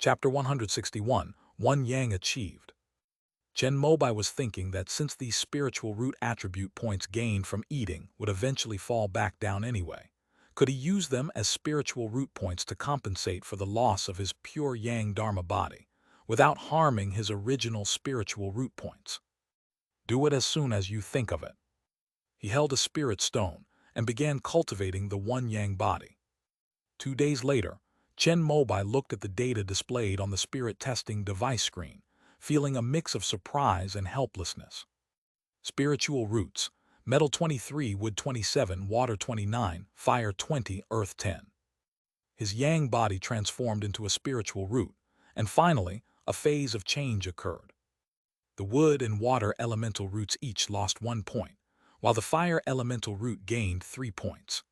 Chapter 161, One Yang Achieved. Chen Mobai was thinking that since these spiritual root attribute points gained from eating would eventually fall back down anyway, could he use them as spiritual root points to compensate for the loss of his pure Yang Dharma body, without harming his original spiritual root points? Do it as soon as you think of it. He held a spirit stone and began cultivating the One Yang body. 2 days later, Chen Mobai looked at the data displayed on the spirit testing device screen, feeling a mix of surprise and helplessness. Spiritual roots: metal 23, wood 27, water 29, fire 20, earth 10. His yang body transformed into a spiritual root, and finally, a phase of change occurred. The wood and water elemental roots each lost 1 point, while the fire elemental root gained 3 points.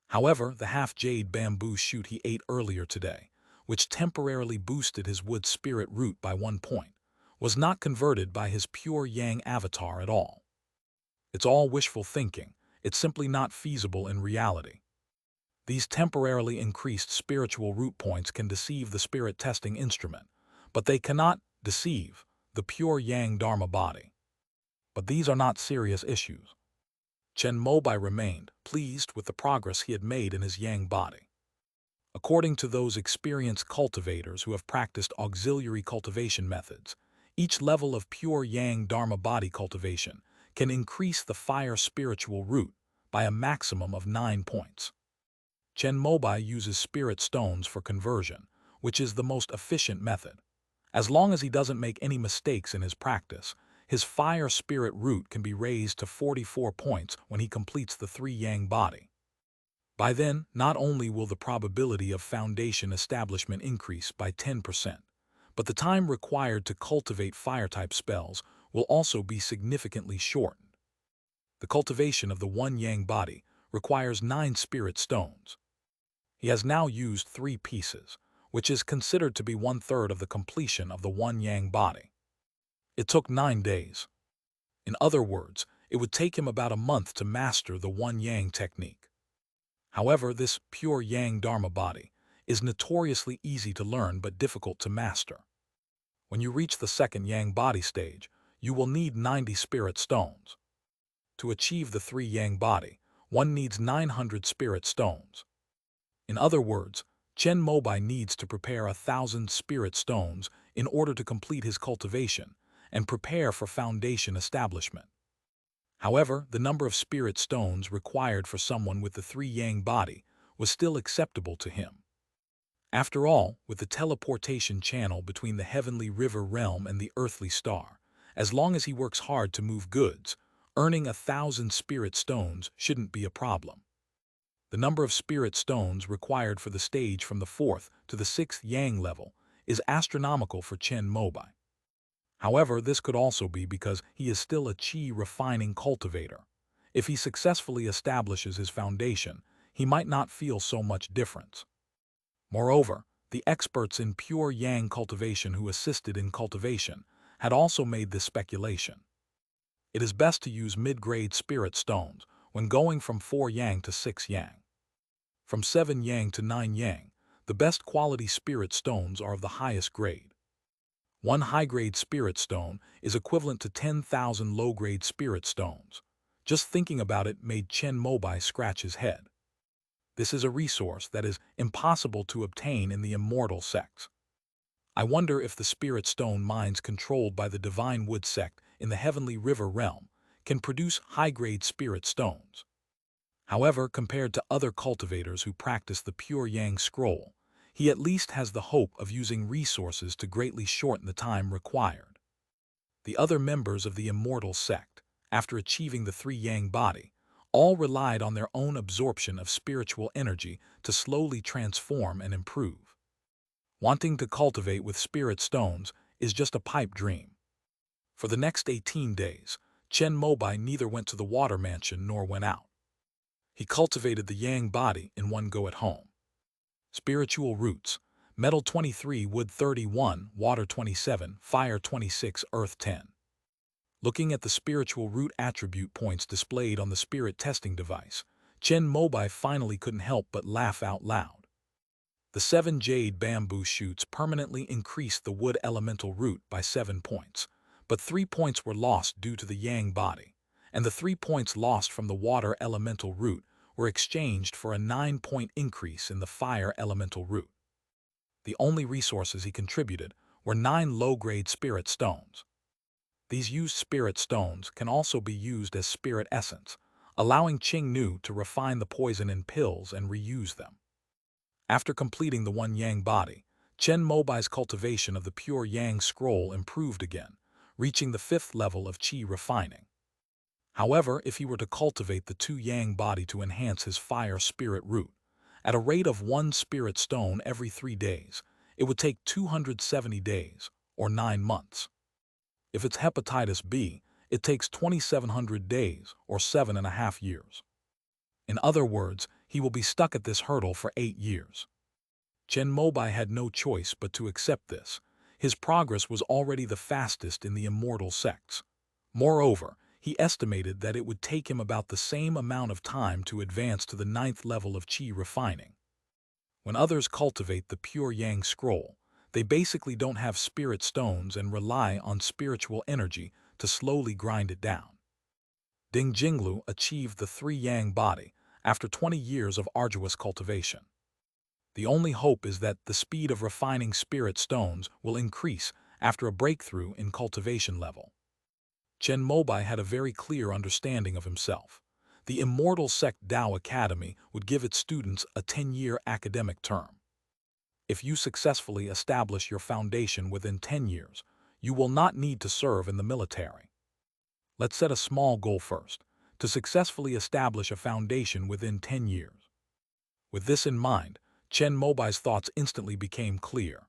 However, the half-jade bamboo shoot he ate earlier today, which temporarily boosted his wood spirit root by 1 point, was not converted by his pure yang avatar at all. It's all wishful thinking. It's simply not feasible in reality. These temporarily increased spiritual root points can deceive the spirit testing instrument, but they cannot deceive the pure yang dharma body. But these are not serious issues. Chen Mobai remained pleased with the progress he had made in his yang body. According to those experienced cultivators who have practiced auxiliary cultivation methods, each level of pure yang dharma body cultivation can increase the fire spiritual root by a maximum of 9 points. Chen Mobai uses spirit stones for conversion, which is the most efficient method. As long as he doesn't make any mistakes in his practice, his fire spirit root can be raised to 44 points when he completes the 3 yang body. By then, not only will the probability of foundation establishment increase by 10%, but the time required to cultivate fire-type spells will also be significantly shortened. The cultivation of the One Yang body requires 9 spirit stones. He has now used 3 pieces, which is considered to be 1/3 of the completion of the One Yang body. It took 9 days. In other words, it would take him about a month to master the One Yang technique. However, this pure Yang Dharma body is notoriously easy to learn but difficult to master. When you reach the 2nd Yang body stage, you will need 90 spirit stones. To achieve the 3 Yang body, one needs 900 spirit stones. In other words, Chen Mobai needs to prepare 1,000 spirit stones in order to complete his cultivation and prepare for foundation establishment. However, the number of spirit stones required for someone with the 3 Yang body was still acceptable to him. After all, with the teleportation channel between the heavenly river realm and the earthly star, as long as he works hard to move goods, earning 1,000 spirit stones shouldn't be a problem. The number of spirit stones required for the stage from the 4th to the 6th Yang level is astronomical for Chen Mobai. However, this could also be because he is still a qi refining cultivator. If he successfully establishes his foundation, he might not feel so much difference. Moreover, the experts in pure yang cultivation who assisted in cultivation had also made this speculation. It is best to use mid-grade spirit stones when going from 4 yang to 6 yang. From 7 yang to 9 yang, the best quality spirit stones are of the highest grade. 1 high-grade spirit stone is equivalent to 10,000 low-grade spirit stones. Just thinking about it made Chen Mobai scratch his head. This is a resource that is impossible to obtain in the immortal sects. I wonder if the spirit stone mines controlled by the divine wood sect in the heavenly river realm can produce high-grade spirit stones. However, compared to other cultivators who practice the pure yang scroll, he at least has the hope of using resources to greatly shorten the time required. The other members of the immortal sect, after achieving the 3 yang body, all relied on their own absorption of spiritual energy to slowly transform and improve. Wanting to cultivate with spirit stones is just a pipe dream. For the next 18 days, Chen Mobai neither went to the water mansion nor went out. He cultivated the yang body in one go at home. Spiritual roots: metal 23, wood 31, water 27, fire 26, earth 10. Looking at the spiritual root attribute points displayed on the spirit testing device, Chen Mobai finally couldn't help but laugh out loud. The 7 jade bamboo shoots permanently increased the wood elemental root by 7 points, but 3 points were lost due to the yang body, and the 3 points lost from the water elemental root were exchanged for a 9-point increase in the fire elemental root. The only resources he contributed were 9 low-grade spirit stones. These used spirit stones can also be used as spirit essence, allowing Qing Nu to refine the poison in pills and reuse them. After completing the 1 yang body, Chen Mobai's cultivation of the pure yang scroll improved again, reaching the 5th level of qi refining. However, if he were to cultivate the 2 yang body to enhance his fire spirit root, at a rate of 1 spirit stone every 3 days, it would take 270 days, or 9 months. If it's hepatitis B, it takes 2,700 days, or 7.5 years. In other words, he will be stuck at this hurdle for 8 years. Chen Mobai had no choice but to accept this. His progress was already the fastest in the immortal sects. Moreover, he estimated that it would take him about the same amount of time to advance to the 9th level of qi refining. When others cultivate the pure yang scroll, they basically don't have spirit stones and rely on spiritual energy to slowly grind it down. Ding Jinglu achieved the 3 yang body after 20 years of arduous cultivation. The only hope is that the speed of refining spirit stones will increase after a breakthrough in cultivation level. Chen Mobai had a very clear understanding of himself. The immortal sect Tao Academy would give its students a 10-year academic term. If you successfully establish your foundation within 10 years, you will not need to serve in the military. Let's set a small goal first, to successfully establish a foundation within 10 years. With this in mind, Chen Mobai's thoughts instantly became clear.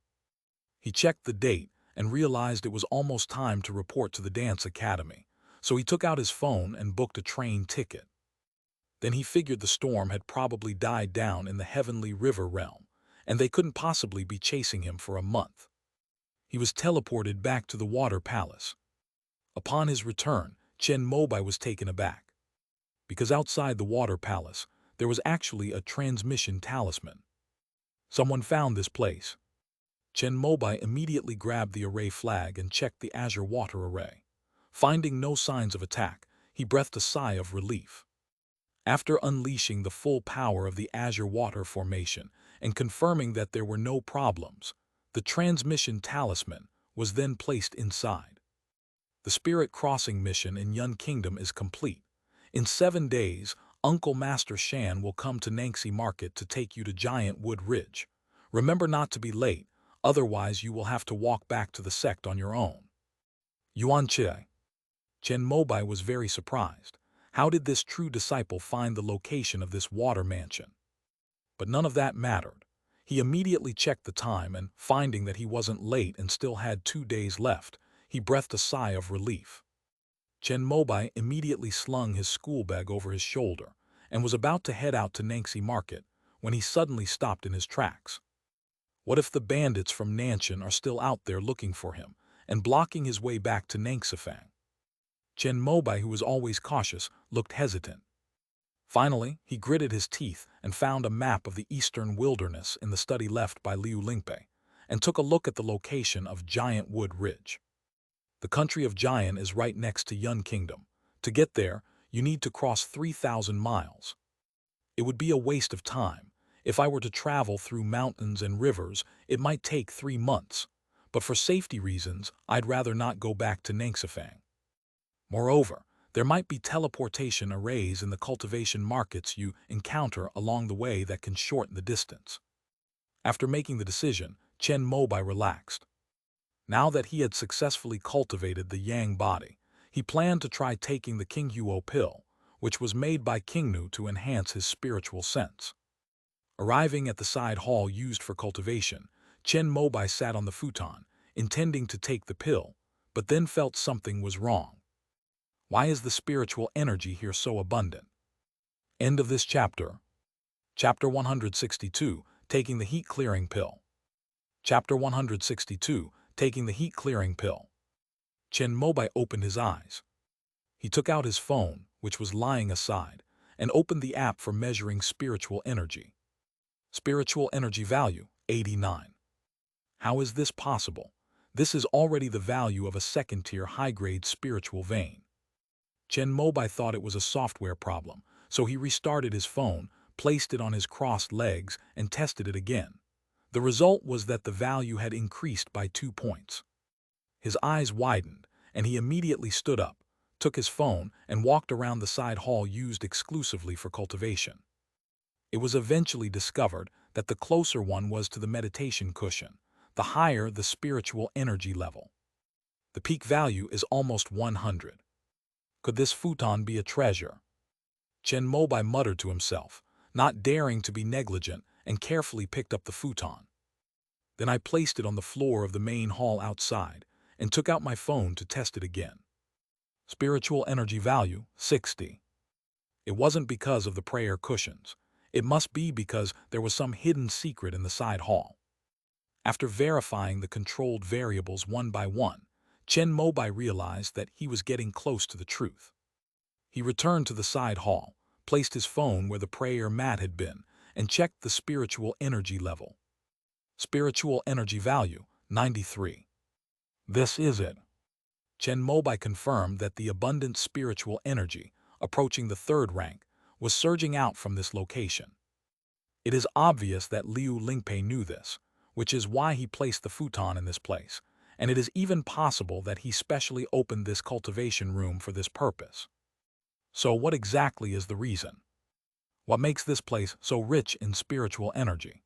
He checked the date and realized it was almost time to report to the dance academy, so he took out his phone and booked a train ticket. Then he figured the storm had probably died down in the heavenly river realm, and they couldn't possibly be chasing him for a month. He was teleported back to the water palace. Upon his return, Chen Mobai was taken aback, because outside the water palace, there was actually a transmission talisman. Someone found this place. Chen Mobai immediately grabbed the array flag and checked the azure water array. Finding no signs of attack, he breathed a sigh of relief. After unleashing the full power of the azure water formation and confirming that there were no problems, the transmission talisman was then placed inside. The spirit crossing mission in Yun Kingdom is complete. In 7 days, Uncle Master Shan will come to Nangxi Market to take you to Giant Wood Ridge. Remember not to be late, otherwise you will have to walk back to the sect on your own. Yuan Che. Chen Mobai was very surprised. How did this true disciple find the location of this water mansion? But none of that mattered. He immediately checked the time and, finding that he wasn't late and still had 2 days left, he breathed a sigh of relief. Chen Mobai immediately slung his school bag over his shoulder and was about to head out to Nangxi Market when he suddenly stopped in his tracks. What if the bandits from Nanshan are still out there looking for him and blocking his way back to Nangxifang? Chen Mobai, who was always cautious, looked hesitant. Finally, he gritted his teeth and found a map of the eastern wilderness in the study left by Liu Lingpei and took a look at the location of Giant Wood Ridge. The country of Jian is right next to Yun Kingdom. To get there, you need to cross 3,000 miles. It would be a waste of time. If I were to travel through mountains and rivers, it might take 3 months. But for safety reasons, I'd rather not go back to Nangxifang. Moreover, there might be teleportation arrays in the cultivation markets you encounter along the way that can shorten the distance. After making the decision, Chen Mobai relaxed. Now that he had successfully cultivated the yang body, he planned to try taking the King Huo pill, which was made by King Nu to enhance his spiritual sense. Arriving at the side hall used for cultivation, Chen Mobai sat on the futon, intending to take the pill, but then felt something was wrong. Why is the spiritual energy here so abundant? End of this chapter. Chapter 162, Taking the Heat Clearing Pill. Chapter 162, Taking the Heat Clearing Pill. Chen Mobai opened his eyes. He took out his phone, which was lying aside, and opened the app for measuring spiritual energy. Spiritual energy value, 89. How is this possible? This is already the value of a second-tier high-grade spiritual vein. Chen Mobai thought it was a software problem, so he restarted his phone, placed it on his crossed legs, and tested it again. The result was that the value had increased by 2 points. His eyes widened, and he immediately stood up, took his phone, and walked around the side hall used exclusively for cultivation. It was eventually discovered that the closer one was to the meditation cushion, the higher the spiritual energy level. The peak value is almost 100. Could this futon be a treasure? Chen Mobai muttered to himself, not daring to be negligent, and carefully picked up the futon. Then I placed it on the floor of the main hall outside and took out my phone to test it again. Spiritual energy value, 60. It wasn't because of the prayer cushions. It must be because there was some hidden secret in the side hall. After verifying the controlled variables one by one, Chen Mobai realized that he was getting close to the truth. He returned to the side hall, placed his phone where the prayer mat had been, and checked the spiritual energy level. Spiritual energy value, 93. This is it. Chen Mobai confirmed that the abundant spiritual energy, approaching the 3rd rank, was surging out from this location. It is obvious that Liu Lingpei knew this, which is why he placed the futon in this place, and it is even possible that he specially opened this cultivation room for this purpose. So what exactly is the reason? What makes this place so rich in spiritual energy?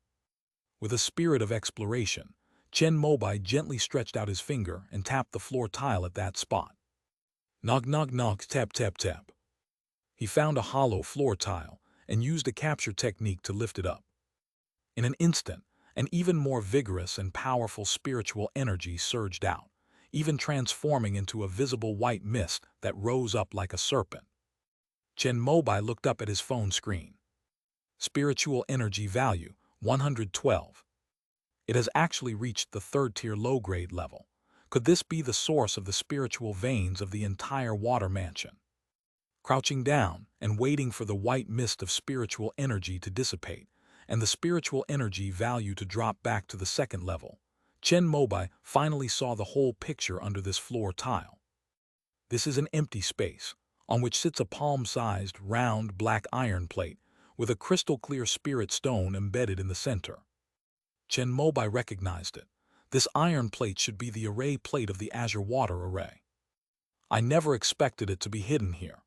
With a spirit of exploration, Chen Mobai gently stretched out his finger and tapped the floor tile at that spot. Knock knock knock, tap tap tap. He found a hollow floor tile and used a capture technique to lift it up. In an instant, an even more vigorous and powerful spiritual energy surged out, even transforming into a visible white mist that rose up like a serpent. Chen Mobai looked up at his phone screen. Spiritual energy value, 112. It has actually reached the 3rd-tier low-grade level. Could this be the source of the spiritual veins of the entire water mansion? Crouching down and waiting for the white mist of spiritual energy to dissipate and the spiritual energy value to drop back to the 2nd level, Chen Mobai finally saw the whole picture under this floor tile. This is an empty space, on which sits a palm-sized, round, black iron plate with a crystal-clear spirit stone embedded in the center. Chen Mobai recognized it. This iron plate should be the array plate of the Azure Water Array. I never expected it to be hidden here.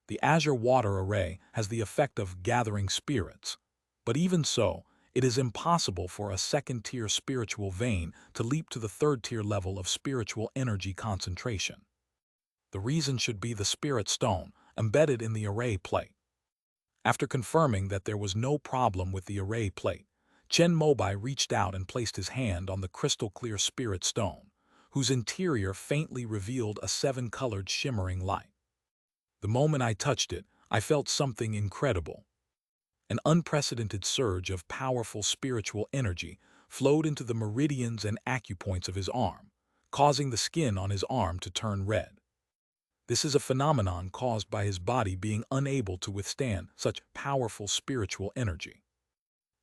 The Azure Water Array has the effect of gathering spirits, but even so, it is impossible for a 2nd-tier spiritual vein to leap to the 3rd-tier level of spiritual energy concentration. The reason should be the spirit stone embedded in the array plate. After confirming that there was no problem with the array plate, Chen Mobai reached out and placed his hand on the crystal-clear spirit stone, whose interior faintly revealed a 7-colored shimmering light. The moment I touched it, I felt something incredible. An unprecedented surge of powerful spiritual energy flowed into the meridians and acupoints of his arm, causing the skin on his arm to turn red. This is a phenomenon caused by his body being unable to withstand such powerful spiritual energy.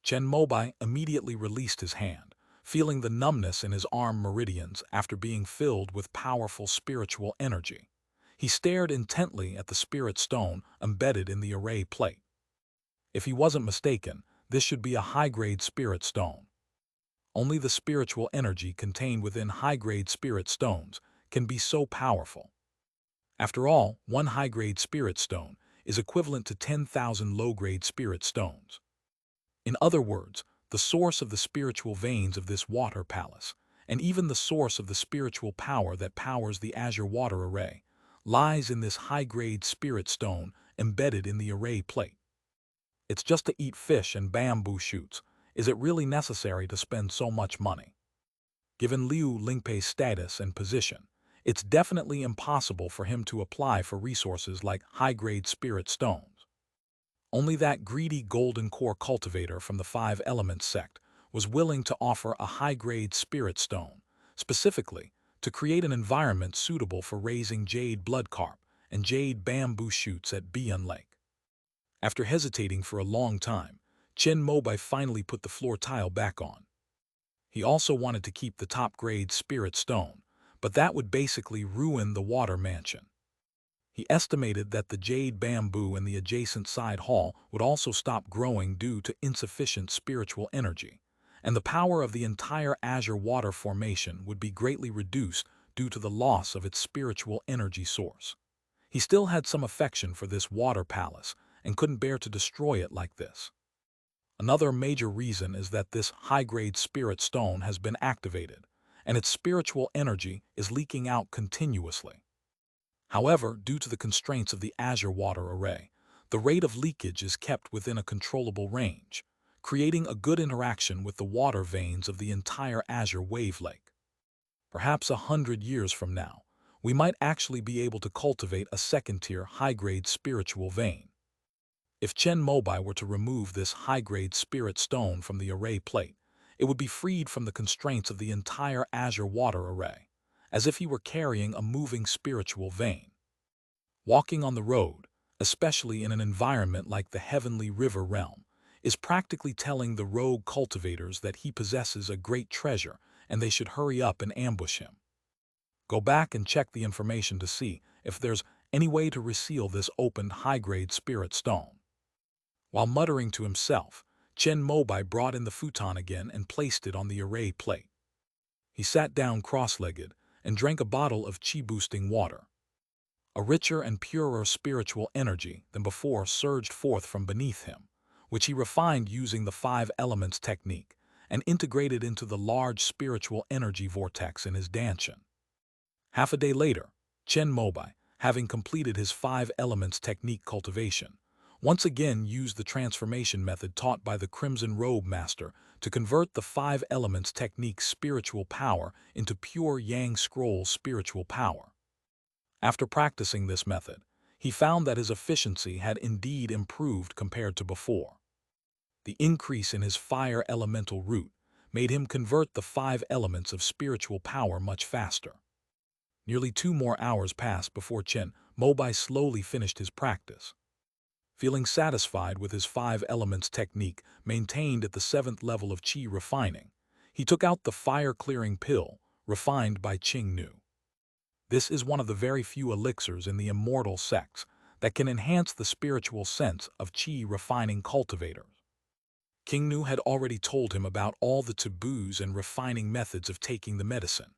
Chen Mobai immediately released his hand, feeling the numbness in his arm meridians after being filled with powerful spiritual energy. He stared intently at the spirit stone embedded in the array plate. If he wasn't mistaken, this should be a high-grade spirit stone. Only the spiritual energy contained within high-grade spirit stones can be so powerful. After all, one high-grade spirit stone is equivalent to 10,000 low-grade spirit stones. In other words, the source of the spiritual veins of this water palace, and even the source of the spiritual power that powers the Azure Water Array, lies in this high-grade spirit stone embedded in the array plate. It's just to eat fish and bamboo shoots. Is it really necessary to spend so much money? Given Liu Lingpei's status and position, it's definitely impossible for him to apply for resources like high-grade spirit stones. Only that greedy golden core cultivator from the 5 Elements sect was willing to offer a high-grade spirit stone, specifically to create an environment suitable for raising jade blood carp and jade bamboo shoots at Bian Lake. After hesitating for a long time, Chen Mobai finally put the floor tile back on. He also wanted to keep the top-grade spirit stone, but that would basically ruin the water mansion. He estimated that the jade bamboo in the adjacent side hall would also stop growing due to insufficient spiritual energy, and the power of the entire azure water formation would be greatly reduced due to the loss of its spiritual energy source. He still had some affection for this water palace and couldn't bear to destroy it like this. Another major reason is that this high-grade spirit stone has been activated, and its spiritual energy is leaking out continuously. However, due to the constraints of the azure water array, the rate of leakage is kept within a controllable range, creating a good interaction with the water veins of the entire azure wave lake. Perhaps 100 years from now, we might actually be able to cultivate a second-tier high-grade spiritual vein. If Chen Mobai were to remove this high-grade spirit stone from the array plate, it would be freed from the constraints of the entire azure water array, as if he were carrying a moving spiritual vein. Walking on the road, especially in an environment like the heavenly river realm, is practically telling the rogue cultivators that he possesses a great treasure and they should hurry up and ambush him. Go back and check the information to see if there's any way to reseal this opened high-grade spirit stone. While muttering to himself, Chen Mobai brought in the futon again and placed it on the array plate. He sat down cross-legged and drank a bottle of chi-boosting water. A richer and purer spiritual energy than before surged forth from beneath him, which he refined using the 5 elements technique and integrated into the large spiritual energy vortex in his danshan. Half a day later, Chen Mobai, having completed his 5 elements technique cultivation, once again used the transformation method taught by the Crimson Robe Master to convert the 5 elements technique's spiritual power into pure Yang Scroll spiritual power. After practicing this method, he found that his efficiency had indeed improved compared to before. The increase in his fire elemental root made him convert the 5 elements of spiritual power much faster. Nearly 2 more hours passed before Chen Mobai slowly finished his practice. Feeling satisfied with his 5 elements technique maintained at the 7th level of Qi refining, he took out the fire-clearing pill refined by Qing Nu. This is one of the very few elixirs in the immortal sects that can enhance the spiritual sense of Qi refining cultivators. King Nu had already told him about all the taboos and refining methods of taking the medicine.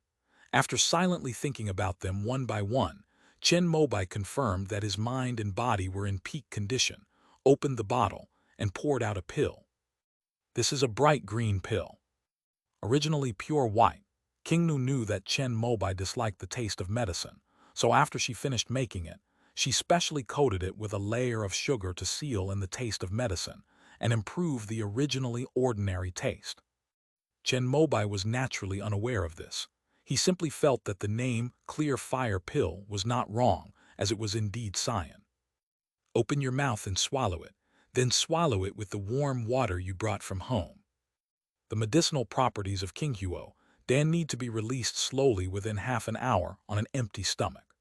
After silently thinking about them one by one, Chen Mobai confirmed that his mind and body were in peak condition, opened the bottle, and poured out a pill. This is a bright green pill. Originally pure white, King Nu knew that Chen Mobai disliked the taste of medicine, so after she finished making it, she specially coated it with a layer of sugar to seal in the taste of medicine and improve the originally ordinary taste. Chen Mobai was naturally unaware of this. He simply felt that the name Clear Fire Pill was not wrong, as it was indeed cyan. Open your mouth and swallow it, then swallow it with the warm water you brought from home. The medicinal properties of Qinghuo Dan need to be released slowly within half an hour on an empty stomach.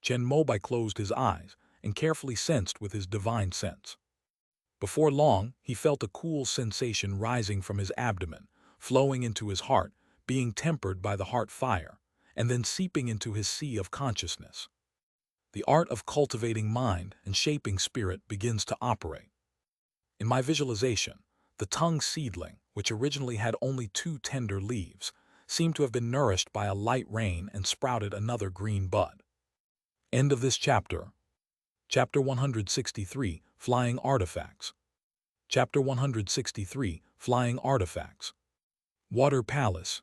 Chen Mobai closed his eyes and carefully sensed with his divine sense. Before long, he felt a cool sensation rising from his abdomen, flowing into his heart, being tempered by the heart fire, and then seeping into his sea of consciousness. The art of cultivating mind and shaping spirit begins to operate. In my visualization, the tongue seedling, which originally had only 2 tender leaves, seemed to have been nourished by a light rain and sprouted another green bud. End of this chapter. Chapter 163, Flying Artifacts. Chapter 163, Flying Artifacts. Water Palace.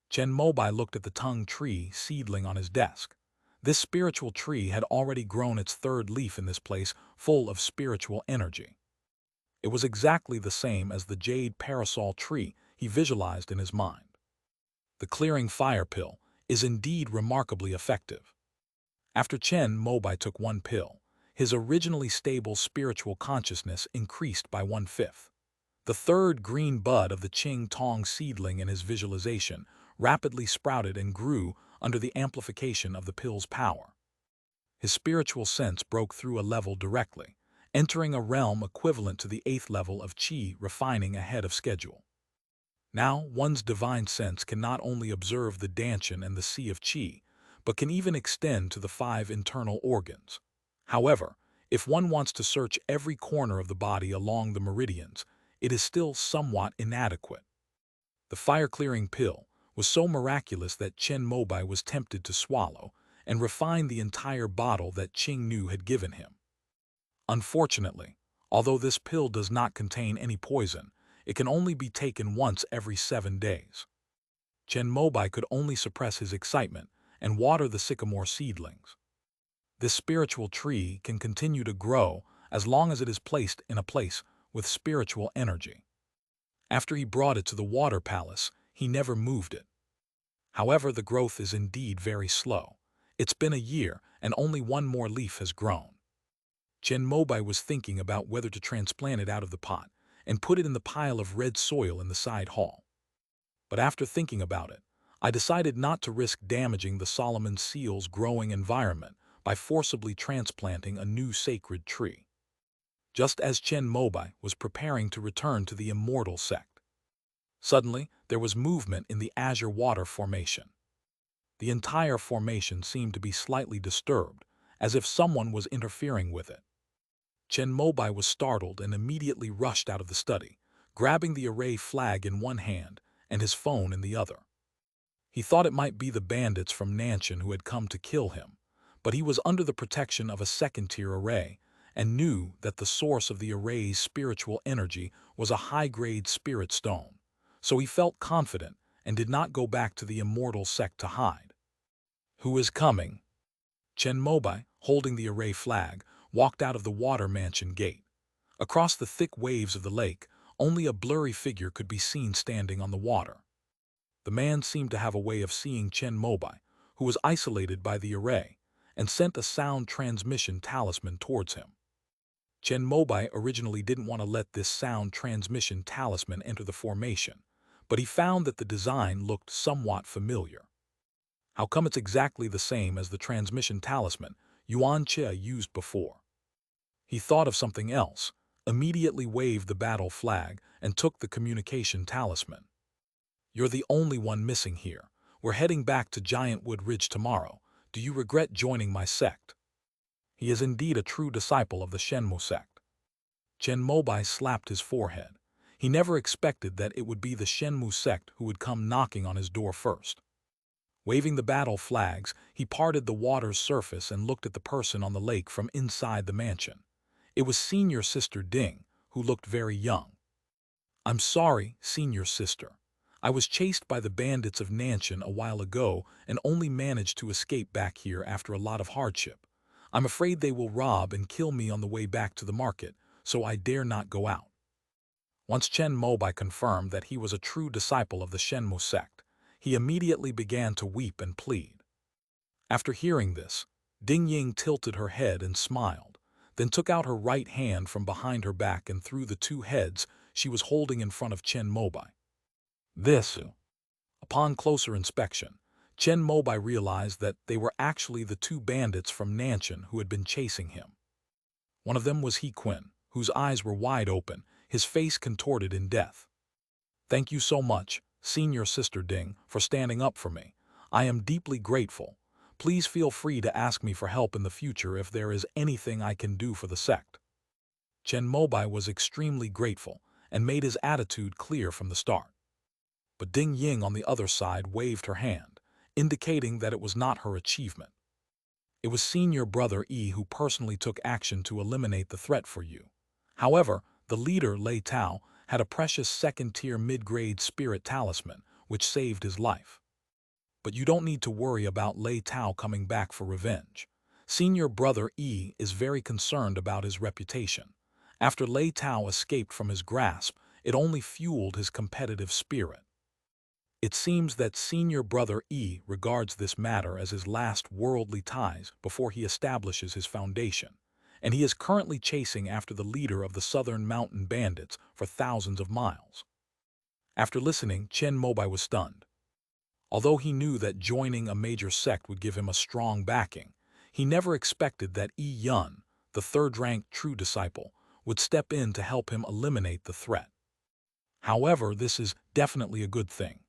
Chen Mobai looked at the tongue tree seedling on his desk. This spiritual tree had already grown its 3rd leaf in this place, full of spiritual energy. It was exactly the same as the jade parasol tree he visualized in his mind. The clearing fire pill is indeed remarkably effective. After Chen Mobai took 1 pill, his originally stable spiritual consciousness increased by 1/5. The 3rd green bud of the Qing Tong seedling in his visualization rapidly sprouted and grew under the amplification of the pill's power. His spiritual sense broke through a level directly, entering a realm equivalent to the 8th level of Qi refining ahead of schedule. Now, one's divine sense can not only observe the Danshan and the Sea of Qi, but can even extend to the 5 internal organs. However, if one wants to search every corner of the body along the meridians, it is still somewhat inadequate. The fire-clearing pill was so miraculous that Chen Mobai was tempted to swallow and refine the entire bottle that Qing Nu had given him. Unfortunately, although this pill does not contain any poison, it can only be taken once every 7 days. Chen Mobai could only suppress his excitement and water the sycamore seedlings. This spiritual tree can continue to grow as long as it is placed in a place with spiritual energy. After he brought it to the water palace, he never moved it. However, the growth is indeed very slow. It's been a year and only one more leaf has grown. Chen Mobai was thinking about whether to transplant it out of the pot and put it in the pile of red soil in the side hall. But after thinking about it, I decided not to risk damaging the Solomon seal's growing environment by forcibly transplanting a new sacred tree. Just as Chen Mobai was preparing to return to the immortal sect, suddenly there was movement in the azure water formation. The entire formation seemed to be slightly disturbed, as if someone was interfering with it. Chen Mobai was startled and immediately rushed out of the study, grabbing the array flag in one hand and his phone in the other. He thought it might be the bandits from Nanshan who had come to kill him, but he was under the protection of a second-tier array and knew that the source of the array's spiritual energy was a high-grade spirit stone, so he felt confident and did not go back to the immortal sect to hide. Who is coming? Chen Mobai, holding the array flag, walked out of the water mansion gate. Across the thick waves of the lake, only a blurry figure could be seen standing on the water. The man seemed to have a way of seeing Chen Mobai, who was isolated by the array, and sent a sound transmission talisman towards him. Chen Mobai originally didn't want to let this sound transmission talisman enter the formation, but he found that the design looked somewhat familiar. How come it's exactly the same as the transmission talisman Yuan Che used before? He thought of something else, immediately waved the battle flag, and took the communication talisman. You're the only one missing here. We're heading back to Giantwood Ridge tomorrow. Do you regret joining my sect? He is indeed a true disciple of the Shenmu sect. Chen Mobai slapped his forehead. He never expected that it would be the Shenmu sect who would come knocking on his door first. Waving the battle flags, he parted the water's surface and looked at the person on the lake from inside the mansion. It was Senior Sister Ding, who looked very young. I'm sorry, Senior Sister. I was chased by the bandits of Nanshan a while ago and only managed to escape back here after a lot of hardship. I'm afraid they will rob and kill me on the way back to the market, so I dare not go out. Once Chen Mobai confirmed that he was a true disciple of the Shenmu sect, he immediately began to weep and plead. After hearing this, Ding Ying tilted her head and smiled, then took out her right hand from behind her back and threw the 2 heads she was holding in front of Chen Mobai. Upon closer inspection, Chen Mobai realized that they were actually the 2 bandits from Nanshan who had been chasing him. One of them was He Qin, whose eyes were wide open, his face contorted in death. Thank you so much, Senior Sister Ding, for standing up for me. I am deeply grateful. Please feel free to ask me for help in the future if there is anything I can do for the sect. Chen Mobai was extremely grateful and made his attitude clear from the start. But Ding Ying on the other side waved her hand, indicating that it was not her achievement. It was Senior Brother Yi who personally took action to eliminate the threat for you. However, the leader, Lei Tao, had a precious second-tier mid-grade spirit talisman, which saved his life. But you don't need to worry about Lei Tao coming back for revenge. Senior Brother Yi is very concerned about his reputation. After Lei Tao escaped from his grasp, it only fueled his competitive spirit. It seems that Senior Brother Yi regards this matter as his last worldly ties before he establishes his foundation, and he is currently chasing after the leader of the Southern Mountain Bandits for thousands of miles. After listening, Chen Mobai was stunned. Although he knew that joining a major sect would give him a strong backing, he never expected that Yi Yun, the third-ranked true disciple, would step in to help him eliminate the threat. However, this is definitely a good thing.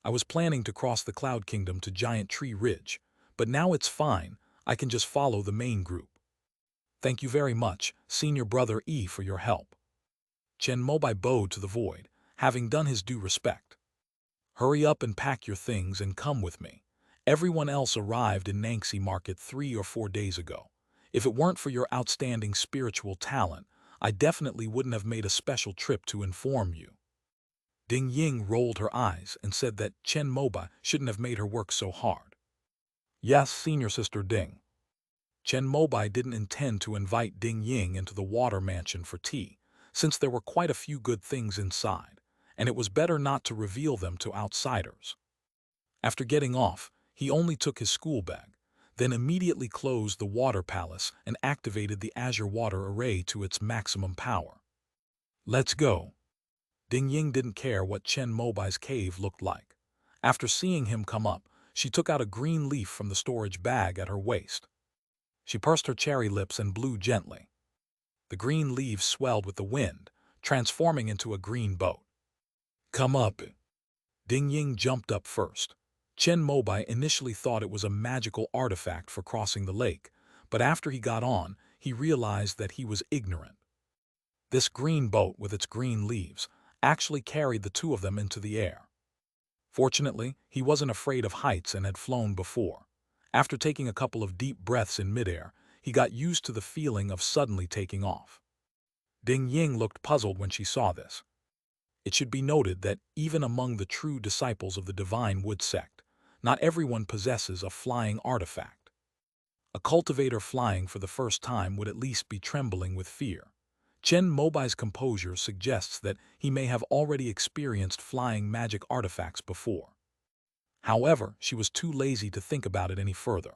I was planning to cross the Cloud Kingdom to Giant Tree Ridge, but now it's fine, I can just follow the main group. Thank you very much, Senior Brother E, for your help. Chen Mobai bowed to the void, having done his due respect. Hurry up and pack your things and come with me. Everyone else arrived in Nangxi Market 3 or 4 days ago. If it weren't for your outstanding spiritual talent, I definitely wouldn't have made a special trip to inform you. Ding Ying rolled her eyes and said that Chen Mobai shouldn't have made her work so hard. Yes, Senior Sister Ding. Chen Mobai didn't intend to invite Ding Ying into the water mansion for tea, since there were quite a few good things inside, and it was better not to reveal them to outsiders. After getting off, he only took his school bag, then immediately closed the water palace and activated the Azure Water Array to its maximum power. Let's go. Ding Ying didn't care what Chen Mobai's cave looked like. After seeing him come up, she took out a green leaf from the storage bag at her waist. She pursed her cherry lips and blew gently. The green leaves swelled with the wind, transforming into a green boat. Come up. Ding Ying jumped up first. Chen Mobai initially thought it was a magical artifact for crossing the lake, but after he got on, he realized that he was ignorant. This green boat with its green leaves actually carried the two of them into the air. Fortunately, he wasn't afraid of heights and had flown before. After taking a couple of deep breaths in midair, he got used to the feeling of suddenly taking off. Ding Ying looked puzzled when she saw this. It should be noted that even among the true disciples of the Divine Wood sect, not everyone possesses a flying artifact. A cultivator flying for the first time would at least be trembling with fear. Chen Mobai's composure suggests that he may have already experienced flying magic artifacts before. However, she was too lazy to think about it any further.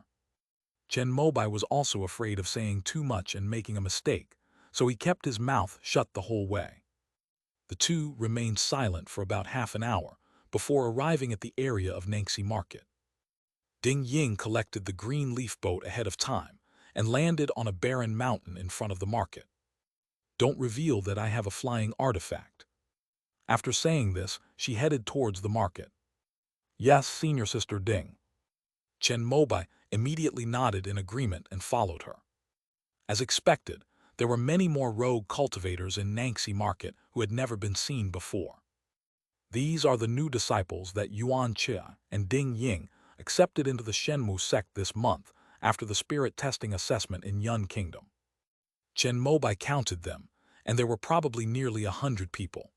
Chen Mobai was also afraid of saying too much and making a mistake, so he kept his mouth shut the whole way. The two remained silent for about half an hour before arriving at the area of Nangxi Market. Ding Ying collected the green leaf boat ahead of time and landed on a barren mountain in front of the market. Don't reveal that I have a flying artifact. After saying this, she headed towards the market. Yes, Senior Sister Ding. Chen Mobai immediately nodded in agreement and followed her. As expected, there were many more rogue cultivators in Nangxi Market who had never been seen before. These are the new disciples that Yuan Chia and Ding Ying accepted into the Shenmu sect this month after the spirit testing assessment in Yun Kingdom. Chen Mobai counted them, and there were probably nearly 100 people.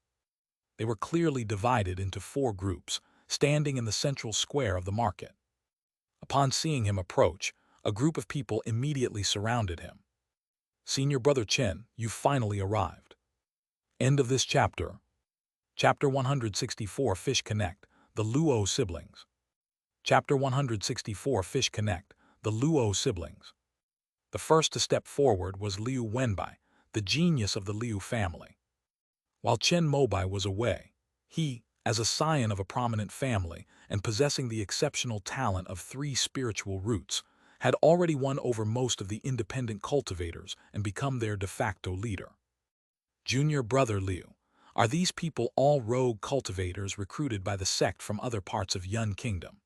They were clearly divided into 4 groups, standing in the central square of the market. Upon seeing him approach, a group of people immediately surrounded him. Senior Brother Chen, you've finally arrived. End of this chapter. Chapter 164 Fish Connect, the Luo Siblings. Chapter 164 Fish Connect, the Luo Siblings. The first to step forward was Liu Wenbai, the genius of the Liu family. While Chen Mobai was away, he, as a scion of a prominent family and possessing the exceptional talent of 3 spiritual roots, had already won over most of the independent cultivators and become their de facto leader. Junior Brother Liu, are these people all rogue cultivators recruited by the sect from other parts of Yun Kingdom?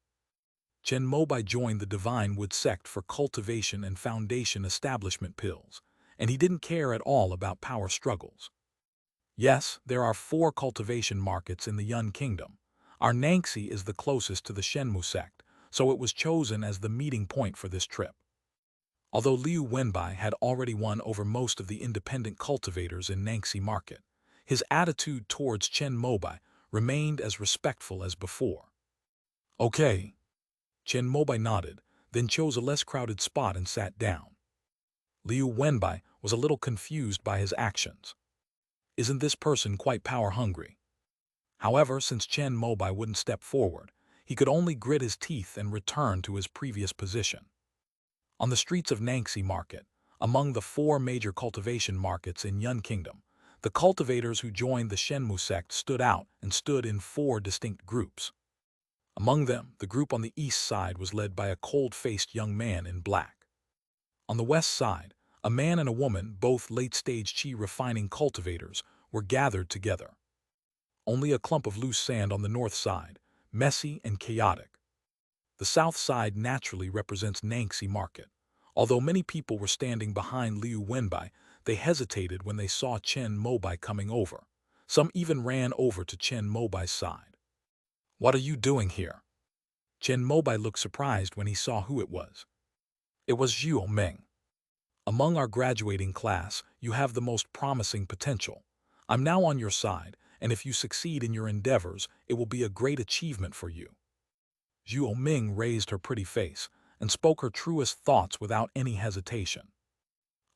Chen Mobai joined the Divine Wood sect for cultivation and foundation establishment pills, and he didn't care at all about power struggles. Yes, there are 4 cultivation markets in the Yun Kingdom. Our Nangxi is the closest to the Shenmu sect, so it was chosen as the meeting point for this trip. Although Liu Wenbai had already won over most of the independent cultivators in Nangxi Market, his attitude towards Chen Mobai remained as respectful as before. Okay. Chen Mobai nodded, then chose a less crowded spot and sat down. Liu Wenbai was a little confused by his actions. Isn't this person quite power-hungry? However, since Chen Mobai wouldn't step forward, he could only grit his teeth and return to his previous position. On the streets of Nangxi Market, among the 4 major cultivation markets in Yun Kingdom, the cultivators who joined the Shenmu sect stood out and stood in 4 distinct groups. Among them, the group on the east side was led by a cold-faced young man in black. On the west side, A man and a woman, both late-stage qi refining cultivators, were gathered together. Only a clump of loose sand on the north side, messy and chaotic. The south side naturally represents Nangxi Market. Although many people were standing behind Liu Wenbai, they hesitated when they saw Chen Mobai coming over. Some even ran over to Chen Mobai's side. "What are you doing here?" Chen Mobai looked surprised when he saw who it was. It was Zhuo Ming. "Among our graduating class, you have the most promising potential. I'm now on your side, and if you succeed in your endeavors, it will be a great achievement for you." Zhuo Ming raised her pretty face and spoke her truest thoughts without any hesitation.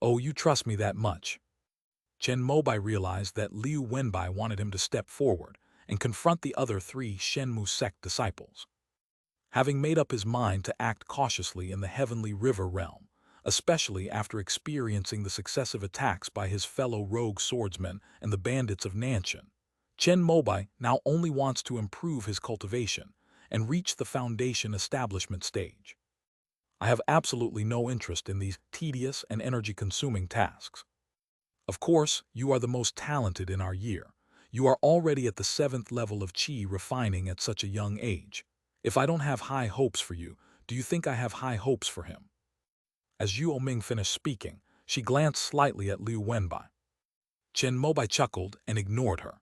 "Oh, you trust me that much?" Chen Mobai realized that Liu Wenbai wanted him to step forward and confront the other three Shenmu sect disciples. Having made up his mind to act cautiously in the Heavenly River realm, especially after experiencing the successive attacks by his fellow rogue swordsmen and the bandits of Nanshan, Chen Mobai now only wants to improve his cultivation and reach the foundation establishment stage. "I have absolutely no interest in these tedious and energy-consuming tasks. Of course, you are the most talented in our year. You are already at the 7th level of qi refining at such a young age. If I don't have high hopes for you, do you think I have high hopes for him?" As Zhuo Ming finished speaking, she glanced slightly at Liu Wenbai. Chen Mobai chuckled and ignored her.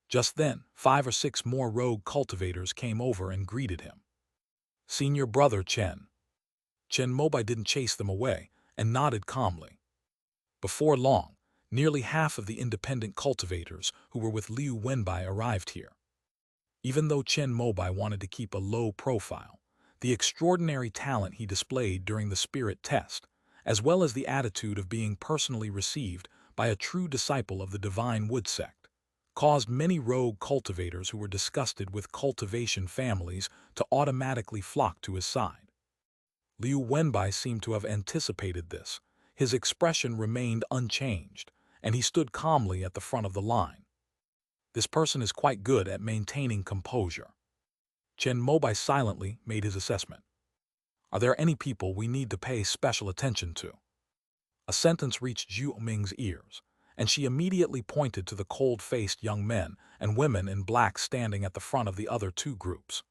Just then, 5 or 6 more rogue cultivators came over and greeted him. "Senior brother Chen." Chen Mobai didn't chase them away and nodded calmly. Before long, nearly half of the independent cultivators who were with Liu Wenbai arrived here. Even though Chen Mobai wanted to keep a low profile, the extraordinary talent he displayed during the spirit test, as well as the attitude of being personally received by a true disciple of the Divine Wood sect, caused many rogue cultivators who were disgusted with cultivation families to automatically flock to his side. Liu Wenbai seemed to have anticipated this. His expression remained unchanged, and he stood calmly at the front of the line. This person is quite good at maintaining composure. Chen Mobai silently made his assessment. "Are there any people we need to pay special attention to?" A sentence reached Zhu Ming's ears, and she immediately pointed to the cold-faced young men and women in black standing at the front of the other two groups.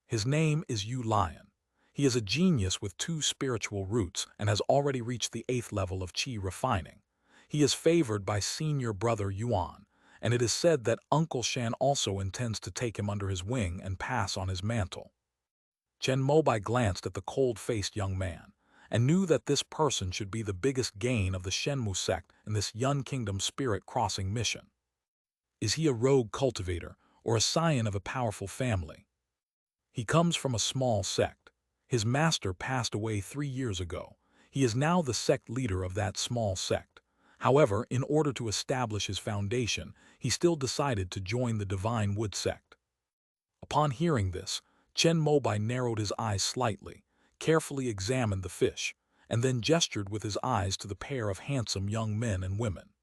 "His name is Yu Lion. He is a genius with 2 spiritual roots and has already reached the 8th level of qi refining. He is favored by senior brother Yuan, and it is said that Uncle Shan also intends to take him under his wing and pass on his mantle." Chen Mobai glanced at the cold-faced young man and knew that this person should be the biggest gain of the Shenmu sect in this Yun Kingdom spirit crossing mission. Is he a rogue cultivator or a scion of a powerful family? He comes from a small sect. His master passed away 3 years ago. He is now the sect leader of that small sect. However, in order to establish his foundation, he still decided to join the Divine Wood sect. Upon hearing this, Chen Mobai narrowed his eyes slightly, carefully examined the fish, and then gestured with his eyes to the pair of handsome young men and women.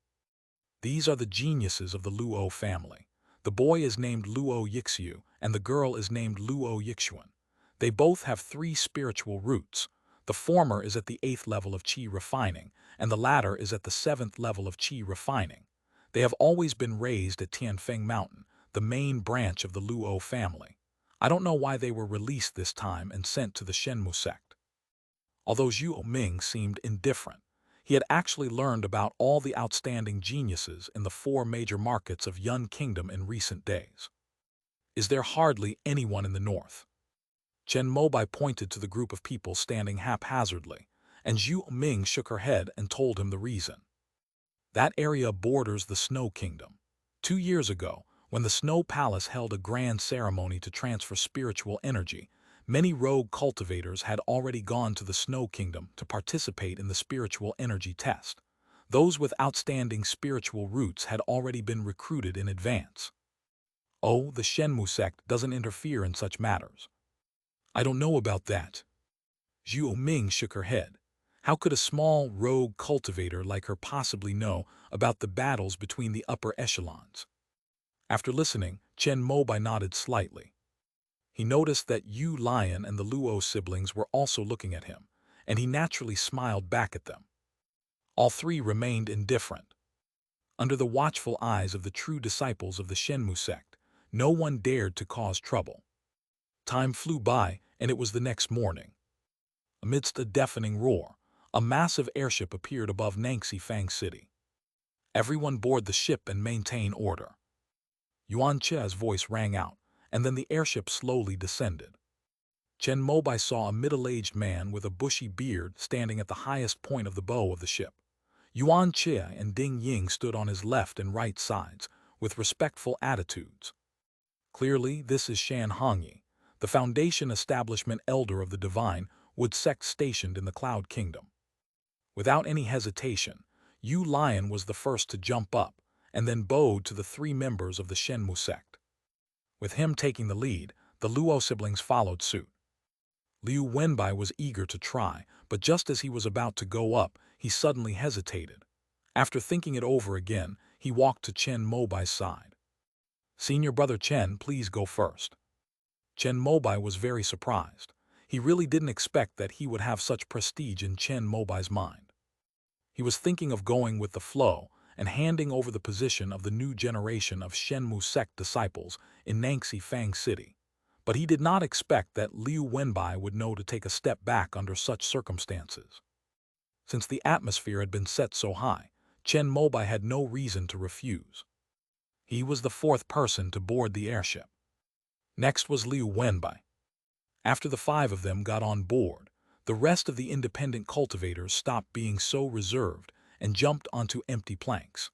"These are the geniuses of the Luo family. The boy is named Luo Yixiu, and the girl is named Luo Yixuan. They both have 3 spiritual roots. The former is at the 8th level of qi refining, and the latter is at the 7th level of qi refining. They have always been raised at Tianfeng Mountain, the main branch of the Luo family. I don't know why they were released this time and sent to the Shenmu sect." Although Zhuo Ming seemed indifferent, he had actually learned about all the outstanding geniuses in the 4 major markets of Yun Kingdom in recent days. "Is there hardly anyone in the north?" Chen Mobai pointed to the group of people standing haphazardly, and Zhu Ming shook her head and told him the reason. "That area borders the Snow Kingdom. 2 years ago, when the Snow Palace held a grand ceremony to transfer spiritual energy, many rogue cultivators had already gone to the Snow Kingdom to participate in the spiritual energy test. Those with outstanding spiritual roots had already been recruited in advance. Oh, the Shenmu sect doesn't interfere in such matters." "I don't know about that." Zhu Ming shook her head. How could a small, rogue cultivator like her possibly know about the battles between the upper echelons? After listening, Chen Mobai nodded slightly. He noticed that Yu Lion and the Luo siblings were also looking at him, and he naturally smiled back at them. All three remained indifferent. Under the watchful eyes of the true disciples of the Shenmu sect, no one dared to cause trouble. Time flew by, and it was the next morning. Amidst a deafening roar, a massive airship appeared above Nangxi Fang City. Everyone board the ship and maintain order. Yuan Che's voice rang out, and then the airship slowly descended. Chen Mobai saw a middle-aged man with a bushy beard standing at the highest point of the bow of the ship. Yuan Che and Ding Ying stood on his left and right sides, with respectful attitudes. Clearly, this is Shan Hongyi, the Foundation Establishment Elder of the Divine Wood sect stationed in the Cloud Kingdom. Without any hesitation, Yu Lion was the first to jump up, and then bowed to the three members of the Shenmu sect. With him taking the lead, the Luo siblings followed suit. Liu Wenbai was eager to try, but just as he was about to go up, he suddenly hesitated. After thinking it over again, he walked to Chen Mobai's side. "Senior brother Chen, please go first." Chen Mobai was very surprised. He really didn't expect that he would have such prestige in Chen Mobai's mind. He was thinking of going with the flow and handing over the position of the new generation of Shenmu sect disciples in Nangxi Fang City. But he did not expect that Liu Wenbai would know to take a step back under such circumstances. Since the atmosphere had been set so high, Chen Mobai had no reason to refuse. He was the fourth person to board the airship. Next was Liu Wenbai. After the five of them got on board, the rest of the independent cultivators stopped being so reserved and jumped onto empty planks.